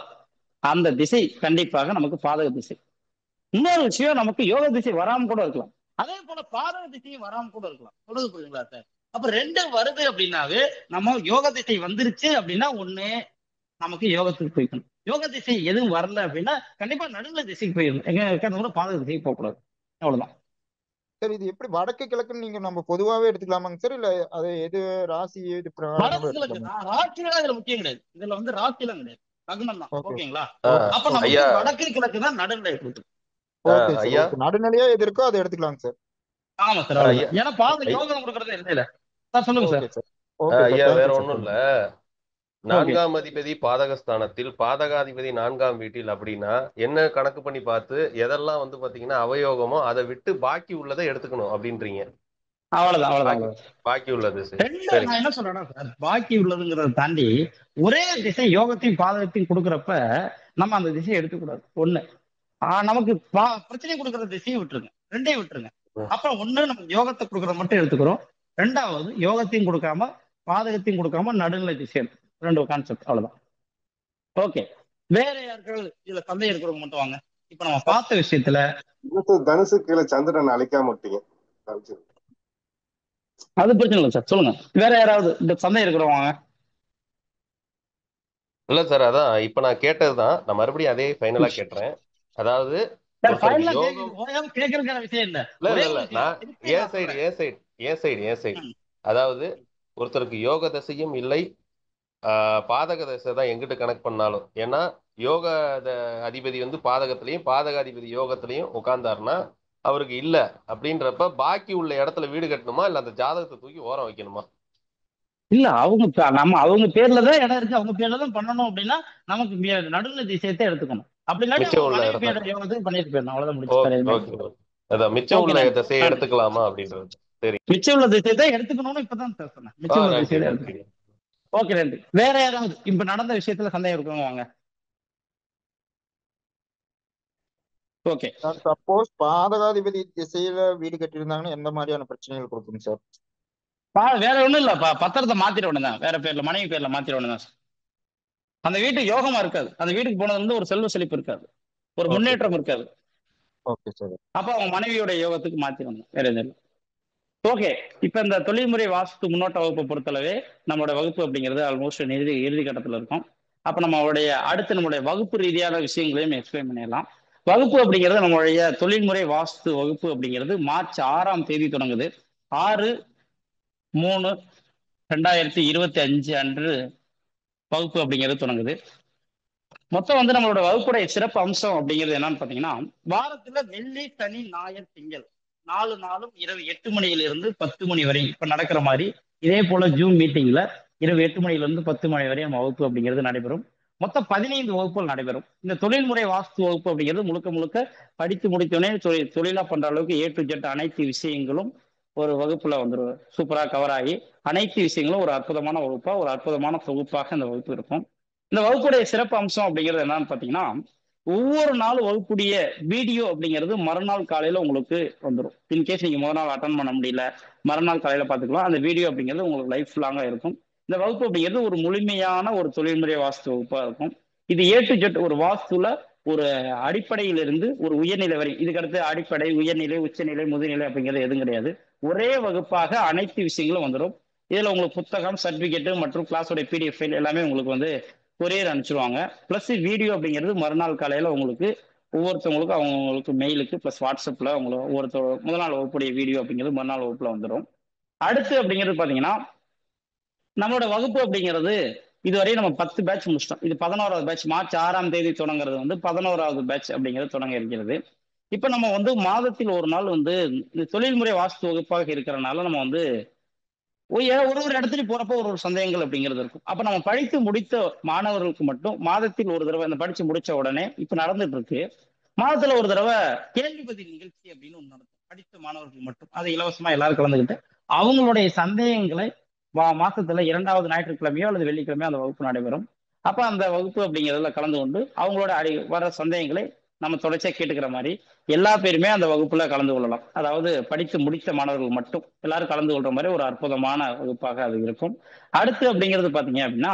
அந்த திசை கண்டிப்பாக நமக்கு பாதக திசை. இன்னொரு விஷயம், நமக்கு யோக திசை வராம கூட இருக்கலாம், அதே போல பாதக திசையும் வராம கூட இருக்கலாம். சொல்லுது புரியுதுங்களா சார்? அப்ப ரெண்டு வருது அப்படின்னாவே நம்ம யோக திசை வந்துருச்சு அப்படின்னா ஒண்ணு நமக்கு யோகத்துக்கு போய்க்கணும். யோக திசை எதுவும் வரல அப்படின்னா கண்டிப்பா நடுவுல திசைக்கு போயிடணும். எங்க இருக்கிறது கூட பாதக திசைக்கு போகக்கூடாது. அவ்வளவுதான். சார். இது எப்படி வடக்கு கிழக்குன்னு நீங்க நம்ம பொதுவாவே எடுத்துக்கலாமாங்க சார்? இல்ல அது எது ராசி இது பிரகாரம் வடக்கு நம்ம கிழக்கு எடுத்துக்கலாமா? ராசிலாம் இதுல முக்கியம் கிடையாது. இதுல வந்து ராசிலாம் கிடையாது, லக்னம் தான். ஓகே ஓகேங்களா? ஓகே அப்ப நமக்கு ஐயா வடக்கு கிழக்கு தான் நடுநிலை கொடுக்கும். ஓகே சார் ஐயா ஓகே நடுநிலையா எது இருக்கோ அதை எடுத்துக்கலாங்க சார். ஆமா சார், ஐயா அவ்வளவுதான். ஏன்னா பாத ஐயா யோகம் கொடுக்கறது இல்லையில சார். சொல்லுங்க sir. Okay sir okay sir ஐயா வேற தேங்க்யூ சார் ஒண்ணும் இல்ல. ஓகே 4ஆம் அதிபதி பாதகஸ்தானத்தில் பாதகாதிபதி 4ஆம் வீட்டில் அப்படின்னா என்ன கணக்கு பண்ணி பார்த்து எதெல்லாம் வந்து பாத்தீங்கன்னா அவயோகமோ அதை விட்டு பாக்கி உள்ளதை எடுத்துக்கணும் அப்படின்றீங்க. அவ்வளவுதான் அவ்வளவுதான் பாக்கி அவ்வளவுதான். பாக்கி உள்ளது ரெண்டு சரி. நான் என்ன சொல்றேன்னா சார், பாக்கி உள்ளதுங்கிறத தாண்டி ஒரே திசை யோகத்தையும் பாதகத்தையும் கொடுக்குறப்ப நம்ம அந்த திசையை எடுத்துக்கூடாது. ஒண்ணு நமக்கு பிரச்சனை கொடுக்குற திசையை விட்டுருங்க, ரெண்டையும் விட்டுருங்க. அப்ப ஒண்ணு நம்ம யோகத்தை கொடுக்குறத மட்டும் எடுத்துக்கிறோம். ரெண்டாவது யோகத்தையும் கொடுக்காம பாதகத்தையும் கொடுக்காம நடுநிலை திசை எடுத்துக்கணும். ரெண்டு கான்செப்ட், அவ்வளவுதான். ஓகே, வேற யாருக்காவது இதுல சந்தேகம் இருக்கிறவங்க மட்டும் வாங்க. இப்ப நம்ம பார்த்த விஷயத்துல தனுசு கீழே சந்திரன் அழிக்காம விட்டீங்க. அது பிரச்சனை இல்லை சார், சொல்லுங்க. வேற யாராவது இந்த சந்தேகம் இருக்கிறவங்க வாங்க. இல்ல சார், அதான் இப்ப நான் கேட்டதுதான், நான் மறுபடியும் அதே ஃபைனலா கேட்டுறேன். அதாவது சார் ஒருத்தருக்கு ஃபைனலா யோகம் கேட்கறதுக்கான விஷயம் இல்ல, இல்ல ஒரே இல்ல ஒரு இல்ல விஷயம் நான் திருப்பி ஏன் நான் சைடு சொல்றேன். ஏன் சைடு ஏன் சைடு ஏன் சைடு அதாவது ஒருத்தருக்கு யோக தசையும் இல்லை, பாதக தசை தான் எங்கிட்ட கனெக்ட் பண்ணாலும். ஏன்னா யோக அதிபதி வந்து பாதகத்திலையும் பாதக அதிபதி யோகத்திலையும் உட்கார்ந்தாருன்னா அவருக்கு இல்ல அப்படின்றப்ப பாக்கி உள்ள இடத்துல வீடு கட்டணுமா இல்ல அந்த ஜாதகத்தை தூக்கி ஓரம் வைக்கணுமா? இல்ல நம்ம அவங்க பேர்ல தான் இடம் இருக்கு, அவங்க பேர்ல தான் பண்ணணும் அப்படின்னா நமக்கு நடுநிலை திசையத்தை எடுத்துக்கணும். அப்படி இல்லாட்டி மிச்சம் அவங்க உள்ள மனைவி இடத்த பேர் யோகத்துக்கு பண்ணிட்டு போயிடணும். அவ்வளவுதான், முடிச்சு வேற எதுவுமே ஓகே ஓகே அதான் மிச்சம் ஓகே. உள்ள நன்றி திசையை நன்றி. எடுத்துக்கலாமா அப்படின்றது. சரி, மிச்சம் உள்ள திசையை தான் எடுத்துக்கணும்னு இப்பதான் சார் சொன்னேன். மிச்சம் உள்ள நன்றி திசையை தான் நன்றி. எடுத்துக்கணும். ஓகே, நன்றி. வேற யாராவது இப்ப நடந்த விஷயத்துல சந்தேகம் இருக்கவங்க வாங்க. ஓகே சார் சப்போஸ் பாதகாதிபதி திசையில வீடு கட்டியிருந்தாங்கன்னா எந்த மாதிரியான பிரச்சனைகள் கொடுக்கும் சார்? வேற ஒண்ணும் இல்ல, பத்திரத்தை மாத்திர வேண்டியதான், வேற பேர்ல மனைவி பேர்ல மாத்திர வேண்டியதான் சார். அந்த வீட்டுக்கு யோகமா இருக்காது, அந்த வீட்டுக்கு போனது வந்து ஒரு செல்வ செழிப்பு இருக்காது, ஒரு ஓகே முன்னேற்றம் இருக்காது. ஓகே சார் அப்ப அவங்க மனைவியோட யோகத்துக்கு மாத்திரணும், வேற எதுவும் இல்லை. ஓகே, இப்ப இந்த தொழில்முறை வாஸ்து முன்னோட்ட வகுப்பை பொறுத்தளவே நம்மளோட வகுப்பு அப்படிங்கிறது ஆல்மோஸ்ட் இறுதி கட்டத்துல இருக்கும். அப்ப நம்மளுடைய அடுத்து நம்மளுடைய வகுப்பு ரீதியான விஷயங்களையும் எக்ஸ்பிளைன் பண்ணிடலாம். வகுப்பு அப்படிங்கிறது நம்மளுடைய தொழில்முறை வாஸ்து வகுப்பு அப்படிங்கிறது மார்ச் 6ஆம் தேதி தொடங்குது. 6/3/2025 அன்று வகுப்பு அப்படிங்கிறது தொடங்குது. மொத்தம் வந்து நம்மளோட வகுப்புடைய சிறப்பு அம்சம் அப்படிங்கிறது என்னன்னு பாத்தீங்கன்னா, வாரத்துல வெள்ளி, சனி, ஞாயிறு, திங்கள் 4 நாளும் இரவு 8 மணியிலிருந்து 10 மணி வரை இப்ப நடக்கிற மாதிரி இதே போல ஜூம் மீட்டிங்ல இரவு 8 மணியிலிருந்து 10 மணி வரை நம்ம வகுப்பு அப்படிங்கிறது நடைபெறும். மொத்தம் 15 வகுப்புகள் நடைபெறும். இந்த தொழில்முறை வாஸ்து வகுப்பு அப்படிங்கிறது முழுக்க முழுக்க படித்து முடித்தோடனே தொழிலா பண்ற அளவுக்கு A to Z அனைத்து விஷயங்களும் ஒரு வகுப்புல வந்துடும். சூப்பரா கவர் ஆகி அனைத்து விஷயங்களும் ஒரு அற்புதமான வகுப்பா, ஒரு அற்புதமான தொகுப்பாக இந்த வகுப்பு இருக்கும். இந்த வகுப்புடைய சிறப்பு அம்சம் அப்படிங்கிறது என்னன்னு பாத்தீங்கன்னா, ஒவ்வொரு நாளும் வகுப்புடைய வீடியோ அப்படிங்கிறது மறுநாள் காலையில உங்களுக்கு வந்துடும். இன்கேஸ் நீங்க முதல் நாள் அட்டன் பண்ண முடியல, மறுநாள் காலையில பாத்துக்கலாம். அந்த வீடியோ அப்படிங்கிறது உங்களுக்கு லைஃப் லாங்கா இருக்கும். இந்த வகுப்பு அப்படிங்கிறது ஒரு முழுமையான ஒரு தொழில்முறை வாஸ்து வகுப்பா இருக்கும். இது A to Z ஒரு வாஸ்துல ஒரு அடிப்படையிலிருந்து ஒரு உயர்நிலை வரை, இதுக்கடுத்து அடிப்படை, உயர்நிலை, உச்சநிலை, முதுநிலை அப்படிங்கிறது எதுவும் கிடையாது. ஒரே வகுப்பாக அனைத்து விஷயங்களும் வந்துடும். இதுல உங்களுக்கு புத்தகம், சர்டிபிகேட் மற்றும் கிளாஸோட PDF ஃபைல் எல்லாமே உங்களுக்கு வந்து கொரியர் அனுப்பிச்சிருவாங்க. பிளஸ் வீடியோ அப்படிங்கிறது மறுநாள் காலையில உங்களுக்கு ஒவ்வொருத்தவங்களுக்கும் அவங்களுக்கு மெயிலுக்கு பிளஸ் வாட்ஸ்அப்ல உங்களுக்கு ஒவ்வொருத்தர் முதல் நாள் வகுப்புடைய வீடியோ அப்படிங்கிறது மறுநாள் வகுப்புல வந்துடும். அடுத்து அப்படிங்கிறது பாத்தீங்கன்னா, நம்மளோட வகுப்பு அப்படிங்கிறது இதுவரை நம்ம 10 பேட்ச் முடிச்சிட்டோம். இது 11வது பேட்ச். மார்ச் 6ஆம் தேதி தொடங்குறது வந்து 11வது பேட்ச் அப்படிங்கிறது தொடங்க இருக்கிறது. இப்ப நம்ம வந்து மாதத்தில் ஒரு நாள் வந்து இந்த தொழில்முறை வாஸ்து வகுப்பாக இருக்கிறனால நம்ம வந்து ஒரு இடத்துல போறப்போ ஒரு சந்தேகங்கள் அப்படிங்கிறது இருக்கும். அப்ப நம்ம படித்து முடித்த மாணவர்களுக்கு மட்டும் மாதத்தில் ஒரு தடவை, இந்த படிச்சு முடிச்ச உடனே இப்ப நடந்துட்டு இருக்கு, மாதத்துல ஒரு தடவை கேள்வி பதில் நிகழ்ச்சி அப்படின்னு ஒண்ணு நடக்கும். படித்த மாணவர்களுக்கு மட்டும் அதை இலவசமா எல்லாரும் கலந்துக்கிட்டு அவங்களுடைய சந்தேகங்களை மாசத்துல 2வது ஞாயிற்றுக்கிழமையோ அல்லது வெள்ளிக்கிழமையோ அந்த வகுப்பு நடைபெறும். அப்ப அந்த வகுப்பு அப்படிங்கிறதுல கலந்து கொண்டு அவங்களோட வர சந்தேகங்களை நம்ம தொடர்ச்சியா கேட்டுக்கிற மாதிரி எல்லா பேருமே அந்த வகுப்புல கலந்து கொள்ளலாம். அதாவது படித்து முடித்த மாணவர்கள் மட்டும் எல்லாரும் கலந்து கொள்ற மாதிரி ஒரு அற்புதமான வகுப்பாக அது இருக்கும். அடுத்து அப்படிங்கிறது பாத்தீங்க அப்படின்னா,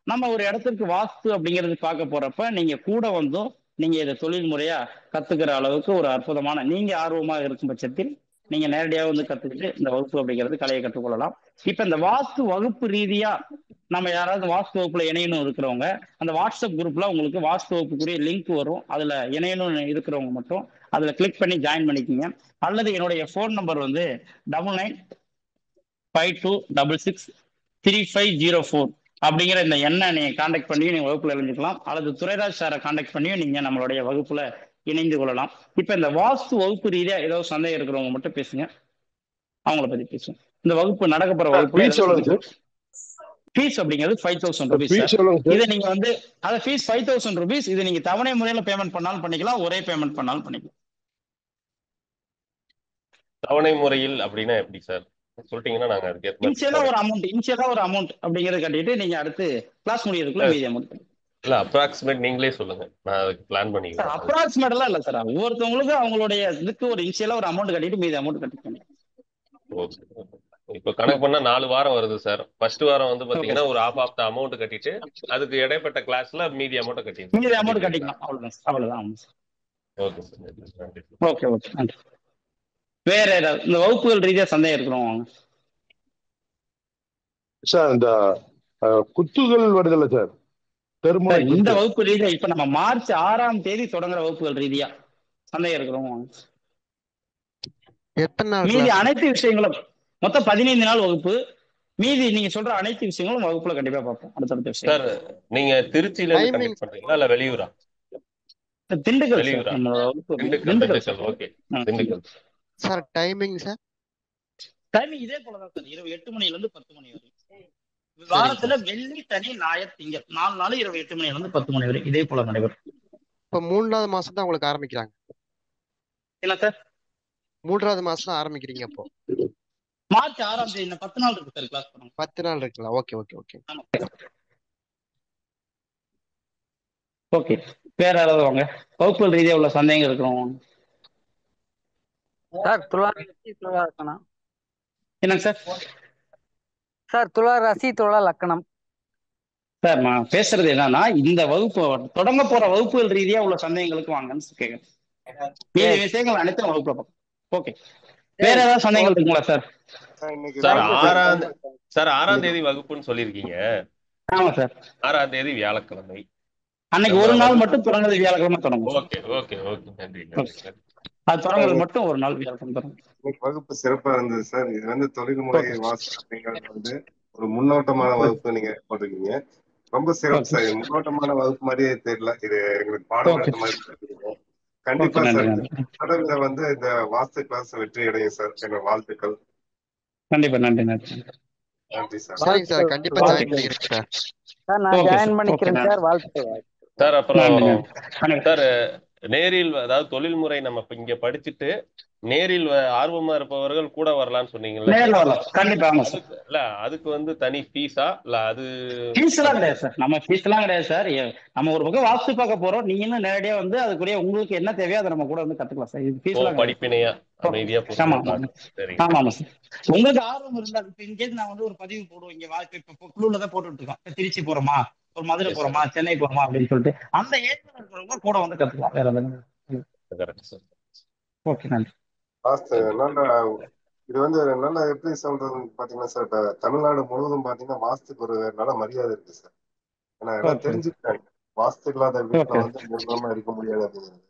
நம்ம ஒரு இடத்துக்கு வாஸ்து அப்படிங்கிறது பார்க்க போறப்ப நீங்க கூட வந்தும் நீங்க இதை தொழில் முறையா கத்துக்கிற அளவுக்கு ஒரு அற்புதமான, நீங்க ஆர்வமாக இருக்கும் பட்சத்தில் நீங்க நேரடியாக வந்து கத்துக்கிட்டு இந்த வகுப்பு அப்படிங்கிறது கலையை கற்றுக்கொள்ளலாம். இப்ப இந்த வாஸ்து வகுப்பு ரீதியா நம்ம யாராவது வாஸ்து வகுப்புல இணையணும் இருக்கிறவங்க, அந்த வாட்ஸ்அப் குரூப்ல உங்களுக்கு வாஸ்து வகுப்புக்குரிய லிங்க் வரும். அதுல இணையணும் இருக்கிறவங்க மட்டும் அதுல கிளிக் பண்ணி ஜாயின் பண்ணிக்கோங்க. அல்லது என்னுடைய ஃபோன் நம்பர் வந்து 9952663504 அப்படிங்கிற இந்த எண்ணை நீங்க கான்டாக்ட் பண்ணி நீங்க வகுப்புல இணைஞ்சுக்கலாம். அல்லது துரைராஜ் சாரை கான்டாக்ட் பண்ணியும் நீங்க நம்மளுடைய வகுப்புல இணைந்து கொள்ளலாம். இப்ப இந்த வாஸ்து வகுப்பு ரீதியா ஏதாவது சந்தேகம் இருக்கிறவங்க மட்டும் பேசுங்க, அவங்கள பத்தி பேசுங்க. இந்த வகுப்பு நடக்க போற வகுப்புல ஃபீஸ் அப்படிங்கிறது 5000 rupees. இதை நீங்க வந்து அத ஃபீஸ் 5000 rupees. இது நீங்க தவணை முறையில பேமெண்ட் பண்ணாலும் பண்ணிக்கலாம், ஒரே பேமெண்ட் பண்ணாலும் பண்ணிக்கலாம். தவணை முறையில் அப்படின்னா எப்படி சார் சொல்லிட்டீங்கன்னா நாங்க அதுக்கு ஏத்த மாதிரி இனிஷியலா ஒரு அமௌண்ட் அப்படிங்கறது கட்டிட்டு நீங்க அடுத்து கிளாஸ் முடியறதுக்குள்ள மீதி அமௌண்ட் இல்ல அப்ராக்சிமேட் நீங்களே சொல்லுங்க, நான் அதுக்கு பிளான் பண்ணிக்கிறேன். அப்ராக்சிமேட் எல்லாம் இல்ல சார், ஒவ்வொருத்தவங்களுக்கு அவங்களுடைய இதுக்கு ஒரு இனிஷியலா ஒரு அமௌண்ட் கட்டிட்டு மீதி அமௌண்ட் கட்டிக்கணும். ஓகே, இப்ப கணக்கு பண்ணா 4 வாரம் வருது சார். ஃபர்ஸ்ட் வாரம் வந்து பாத்தீங்கன்னா ஒரு half ஆஃப் த அமௌண்ட் கட்டிட்டு அதுக்கு இடைப்பட்ட கிளாஸ்ல மீதி அமௌண்ட் கட்டிக்கலாம். அவ்வளவுதான். ஓகே சார், ஓகே ஓகே நன்றி. வேற ஏதாவது இந்த வகுப்புகள் ரீதியா சந்தேகம் இருக்கிறோம் சார்? இந்த குத்துகள் வருதுல்ல சார், இந்த வகுப்பு ரீதியா இப்ப நம்ம மார்ச் 6ஆம் தேதி தொடங்குற வகுப்புகள் ரீதியா சந்தேகம் இருக்கிறோம். மீதி அனைத்து விஷயங்களும் மொத்தம் 15 நாள் வகுப்பு. மீதி நீங்க சொல்ற அனைத்து விஷயங்களும் வகுப்புல கண்டிப்பா பார்ப்போம். அடுத்தடுத்த விஷயம். சார் நீங்க திருச்சியில இருந்து கண்டக்ட் பண்றீங்களா இல்ல வெளியூரா? Dindigul. Dindigul. Okay, Dindigul. Sir timing sir? Timing இதே போலதான் சார், இரவு 8 மணில இருந்து 10 மணி வரை. வாரத்துல வெள்ளி, சனி, ஞாயிறு, திங்கள் 4 நாள் இரவு 8 மணில இருந்து 10 மணி வரை இதே போல நடைபெறும். இப்ப 3வது மாசம் தான் உங்களுக்கு ஆரம்பிக்கிறாங்க இல்ல சார்? 3வது மாசம் தான் ஆரம்பிக்கிறீங்க. அப்போ மார்ச் 6ஆம் தேதி 10 நாள் இருக்கு சார் கிளாஸ் பண்ணுங்க. 10 நாள் இருக்குங்களா? Okay okay okay okay. வேற யாராவது வாங்க, வகுப்புகள் ரீதியா உள்ள சந்தேகங்கள் இருக்கிறோம் சார்? துலா லக்கணம். என்னங்க சார்? சார் துலா ராசி துலா லக்கணம். சார் நான் பேசுறது என்னன்னா, இந்த வகுப்பு தொடங்க போற வகுப்புகள் ரீதியா உள்ள சந்தேகங்களுக்கு வாங்கன்னு கேட்குறேன். மீதி விஷயங்கள் அனைத்தும் வகுப்புல பார்ப்போம். ஓகே. வேற ஏதாவது சந்தேகங்கள் இருக்குங்களா சார்? சார் 6ஆம் தேதி வகுப்புன்னு சொல்லியிருக்கீங்க. ஆமா சார். 6ஆம் தேதி வியாழக்கிழமை. அன்னைக்கு ஒரு நாள் மட்டும் தொடங்குது, வியாழக்கிழமை தொடங்கும். ஓகே ஓகே ஓகே, நன்றி. அது தொடங்குறது மட்டும் ஒரு நாள் வியாழக்கிழமை தொடங்கும். இன்னைக்கு வகுப்பு சிறப்பா இருந்தது சார். இது வந்து தொழில்முறை ஓகே வாஸ்து அப்படிங்கிறது வந்து ஒரு முன்னோட்டமான வகுப்பு நீங்க போட்டிருக்கீங்க. ரொம்ப சிறப்பு ஓகே சார். இது முன்னோட்டமான வகுப்பு மாதிரியே தெரியல. இது எங்களுக்கு பாடம் ஓகே நடத்த மாதிரி தெரியுது. ஓகே கண்டிப்பா நன்றி சார் நன்றி தொடர்ந்து வந்து இந்த வாஸ்து கிளாஸ் வெற்றி அடையும் சார். என்னோட வாழ்த்துக்கள். கண்டிப்பா நன்றி நன்றி நன்றி சார். சரிங்க சார், வாழ்த்துக்கள் கண்டிப்பா ஜாயின் ஓகே பண்ணிக்கிறேன் சார். சார். நான் ஓகே ஜாயின் சார் ஓகே பண்ணிக்கிறேன் நன்றி சார். வாழ்த்துக்கள். சார் அப்புறம் நன்றி நன்றி சார் நேரில் அதாவது தொழில்முறை நம்ம இப்ப இங்க படிச்சுட்டு நேரில் ஆர்வமா இருப்பவர்கள் கூட வரலாம்னு சொன்னீங்கல்ல நேரில் சார். வரலாம் கண்டிப்பா ஆமா சார். அதுக்கு இல்ல அதுக்கு வந்து தனி ஃபீஸா இல்ல அது ஃபீஸ் எல்லாம் கிடையாது சார். நம்ம ஃபீஸ் எல்லாம் கிடையாது சார். நம்ம ஒரு பக்கம் வாஸ்து பார்க்க போறோம். நீங்க இன்னும் நேரடியா வந்து அதுக்குரிய உங்களுக்கு என்ன தேவையோ அதை நம்ம கூட வந்து கத்துக்கலாம் சார். இது ஃபீஸ் எல்லாம் கிடையாது. படிப்பினையா அமைதியா ஆமா பொறுமையா ஆமா சரிங்க ஆமா ஆமா சார். உங்களுக்கு ஆர்வம் இருந்தா இப்ப இங்கேருந்து நான் வந்து ஒரு பதிவு போடுவோம். இங்க இப்ப குழுல தான் போட்டுட்டு இருக்கோம். இப்ப திருச்சி போறோமா, ஒரு மதுரை எஸ் போறோமா, சென்னை போறோமா அப்படின்னு சொல்லிட்டு அந்த ஏரியால இருக்கிறவங்க கூட வந்து கத்துக்கலாம். வேற எதுவும் கரெக்ட் சார். ஓகே நன்றி. வாஸ்து நல்ல இது வந்து நல்ல எப்படி சொல்றதுன்னு பாத்தீங்கன்னா சார், இப்ப தமிழ்நாடு முழுவதும் பாத்தீங்கன்னா வாஸ்துக்கு ஒரு நல்ல மரியாதை இருக்கு சார். ஏன்னா எல்லாம் ஓகே தெரிஞ்சுக்கிட்டாங்க வாஸ்து இல்லாத வீட்டுல ஓகே வந்து நிர்வாகமா இருக்க முடியாது அப்படிங்கிறது.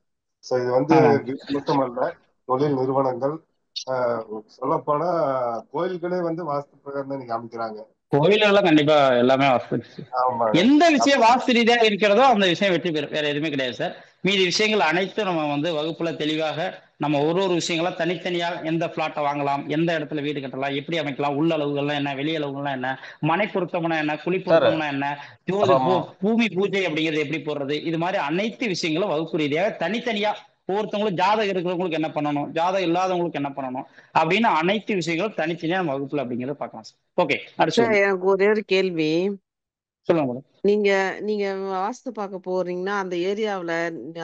ஸோ இது வந்து ஆமா வீட்டு மட்டுமல்ல, தொழில் நிறுவனங்கள் சொல்ல போனா கோயில்களே வந்து வாஸ்து பிரகாரம் தான் இன்னைக்கு அமைக்கிறாங்க. கோயிலெல்லாம் கண்டிப்பா எல்லாமே வாஸ்து. ஆமாங்க. எந்த விஷயம் வாஸ்து ரீதியா இருக்கிறதோ அந்த விஷயம் வெற்றி பெறும். வேற எதுவுமே கிடையாது சார். மீதி விஷயங்கள் அனைத்தும் நம்ம வந்து வகுப்புல தெளிவாக நம்ம ஒரு விஷயங்களா தனித்தனியா எந்த பிளாட்டை வாங்கலாம், எந்த இடத்துல வீடு கட்டலாம், எப்படி அமைக்கலாம், உள்ள அளவுகள்லாம் என்ன, வெளி அளவுகள்லாம் என்ன, மனை பொருத்தம்னா என்ன, குழி பொருத்தம்னா என்ன, பூமி பூஜை அப்படிங்கிறது எப்படி போடுறது, இது மாதிரி அனைத்து விஷயங்களும் வகுப்பு ரீதியாக தனித்தனியா ஒவ்வொருத்தவங்களும் ஜாதகம் இருக்கிறவங்களுக்கு என்ன பண்ணணும், ஜாதகம் இல்லாதவங்களுக்கு என்ன பண்ணணும் அப்படின்னு அனைத்து விஷயங்களும் தனித்தனியா நம்ம வகுப்புல அப்படிங்கிறத பார்க்கலாம் சார். ஓகே அடுத்து சார், எனக்கு ஒரே ஒரு கேள்வி. சொல்லுங்க மேடம். நீங்க நீங்க வாஸ்து பார்க்க போறீங்கன்னா அந்த ஏரியாவுல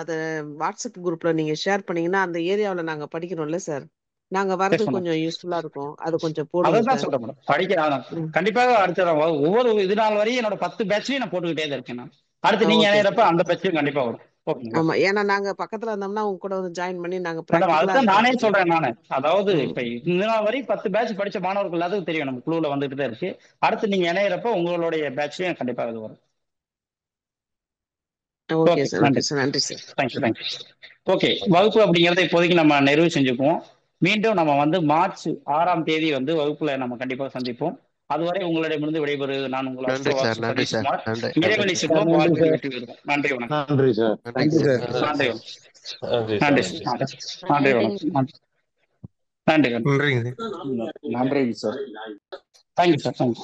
அத வாட்ஸ்அப் குரூப்ல நீங்க ஷேர் பண்ணீங்கன்னா அந்த ஏரியாவுல நாங்க படிக்கிறோம்ல சார், நாங்க வர்றது கொஞ்சம் யூஸ்ஃபுல்லா இருக்கும். அது கொஞ்சம் போடுங்க அதான் சார். சொல்றேன் மேடம். படிக்க கண்டிப்பாக அடுத்த ஒவ்வொரு இது நாள் வரையும் என்னோட 10 பேட்ச்லயும் நான் போட்டுக்கிட்டே தான் இருக்கேன். நான் அடுத்து நீங்க ஓகே இணையறப்ப சார். அந்த பேட்ச்லயும் கண்டிப்பா வரும். ஓகேங்களா? ஆமா, ஏன்னா நாங்க பக்கத்துல இருந்தோம்னா உங்க கூட வந்து ஜாயின் பண்ணி நாங்க மேடம் பிராக்டிகலா அதுதான் நானே பார்த்துட்டு. சொல்றேன். நானு அதாவது இப்ப இந்த நாள் வரை 10 பேட்ச் படிச்ச மாணவர்கள் எல்லாத்துக்கும் தெரியும். நம்ம குழுல வந்துட்டு தான் இருக்கு. அடுத்து நீங்க இணையறப்ப உங்களுடைய பேட்ச்லயும் கண்டிப்பா இது வரும். Okay sir. நன்றி ஓகே சார். நன்றி சார். Thank you thank you. ஓகே வகுப்பு அப்படிங்கிறத இப்போதைக்கு நம்ம நிறைவு செஞ்சுக்குவோம். மீண்டும் நம்ம வந்து மார்ச் 6ஆம் தேதி வந்து வகுப்புல நம்ம கண்டிப்பாக சந்திப்போம். அதுவரை உங்களிடமிருந்து விடைபெறுவது நான் உங்கள் நன்றி சார். அஸ்ட்ரோ நன்றி சார். சதீஷ்குமார். நன்றி. இறைவனை நன்றி சிப்போம், சார். வாழ்க்கை வெற்றி பெறுவோம். நன்றி வணக்கம். நன்றி சார். நன்றி சார். நன்றி நன்றி நன்றி சார். நன்றி வணக்கம். நன்றி நன்றிங்க நன்றி சார். Thank you sir. தேங்க்யூ.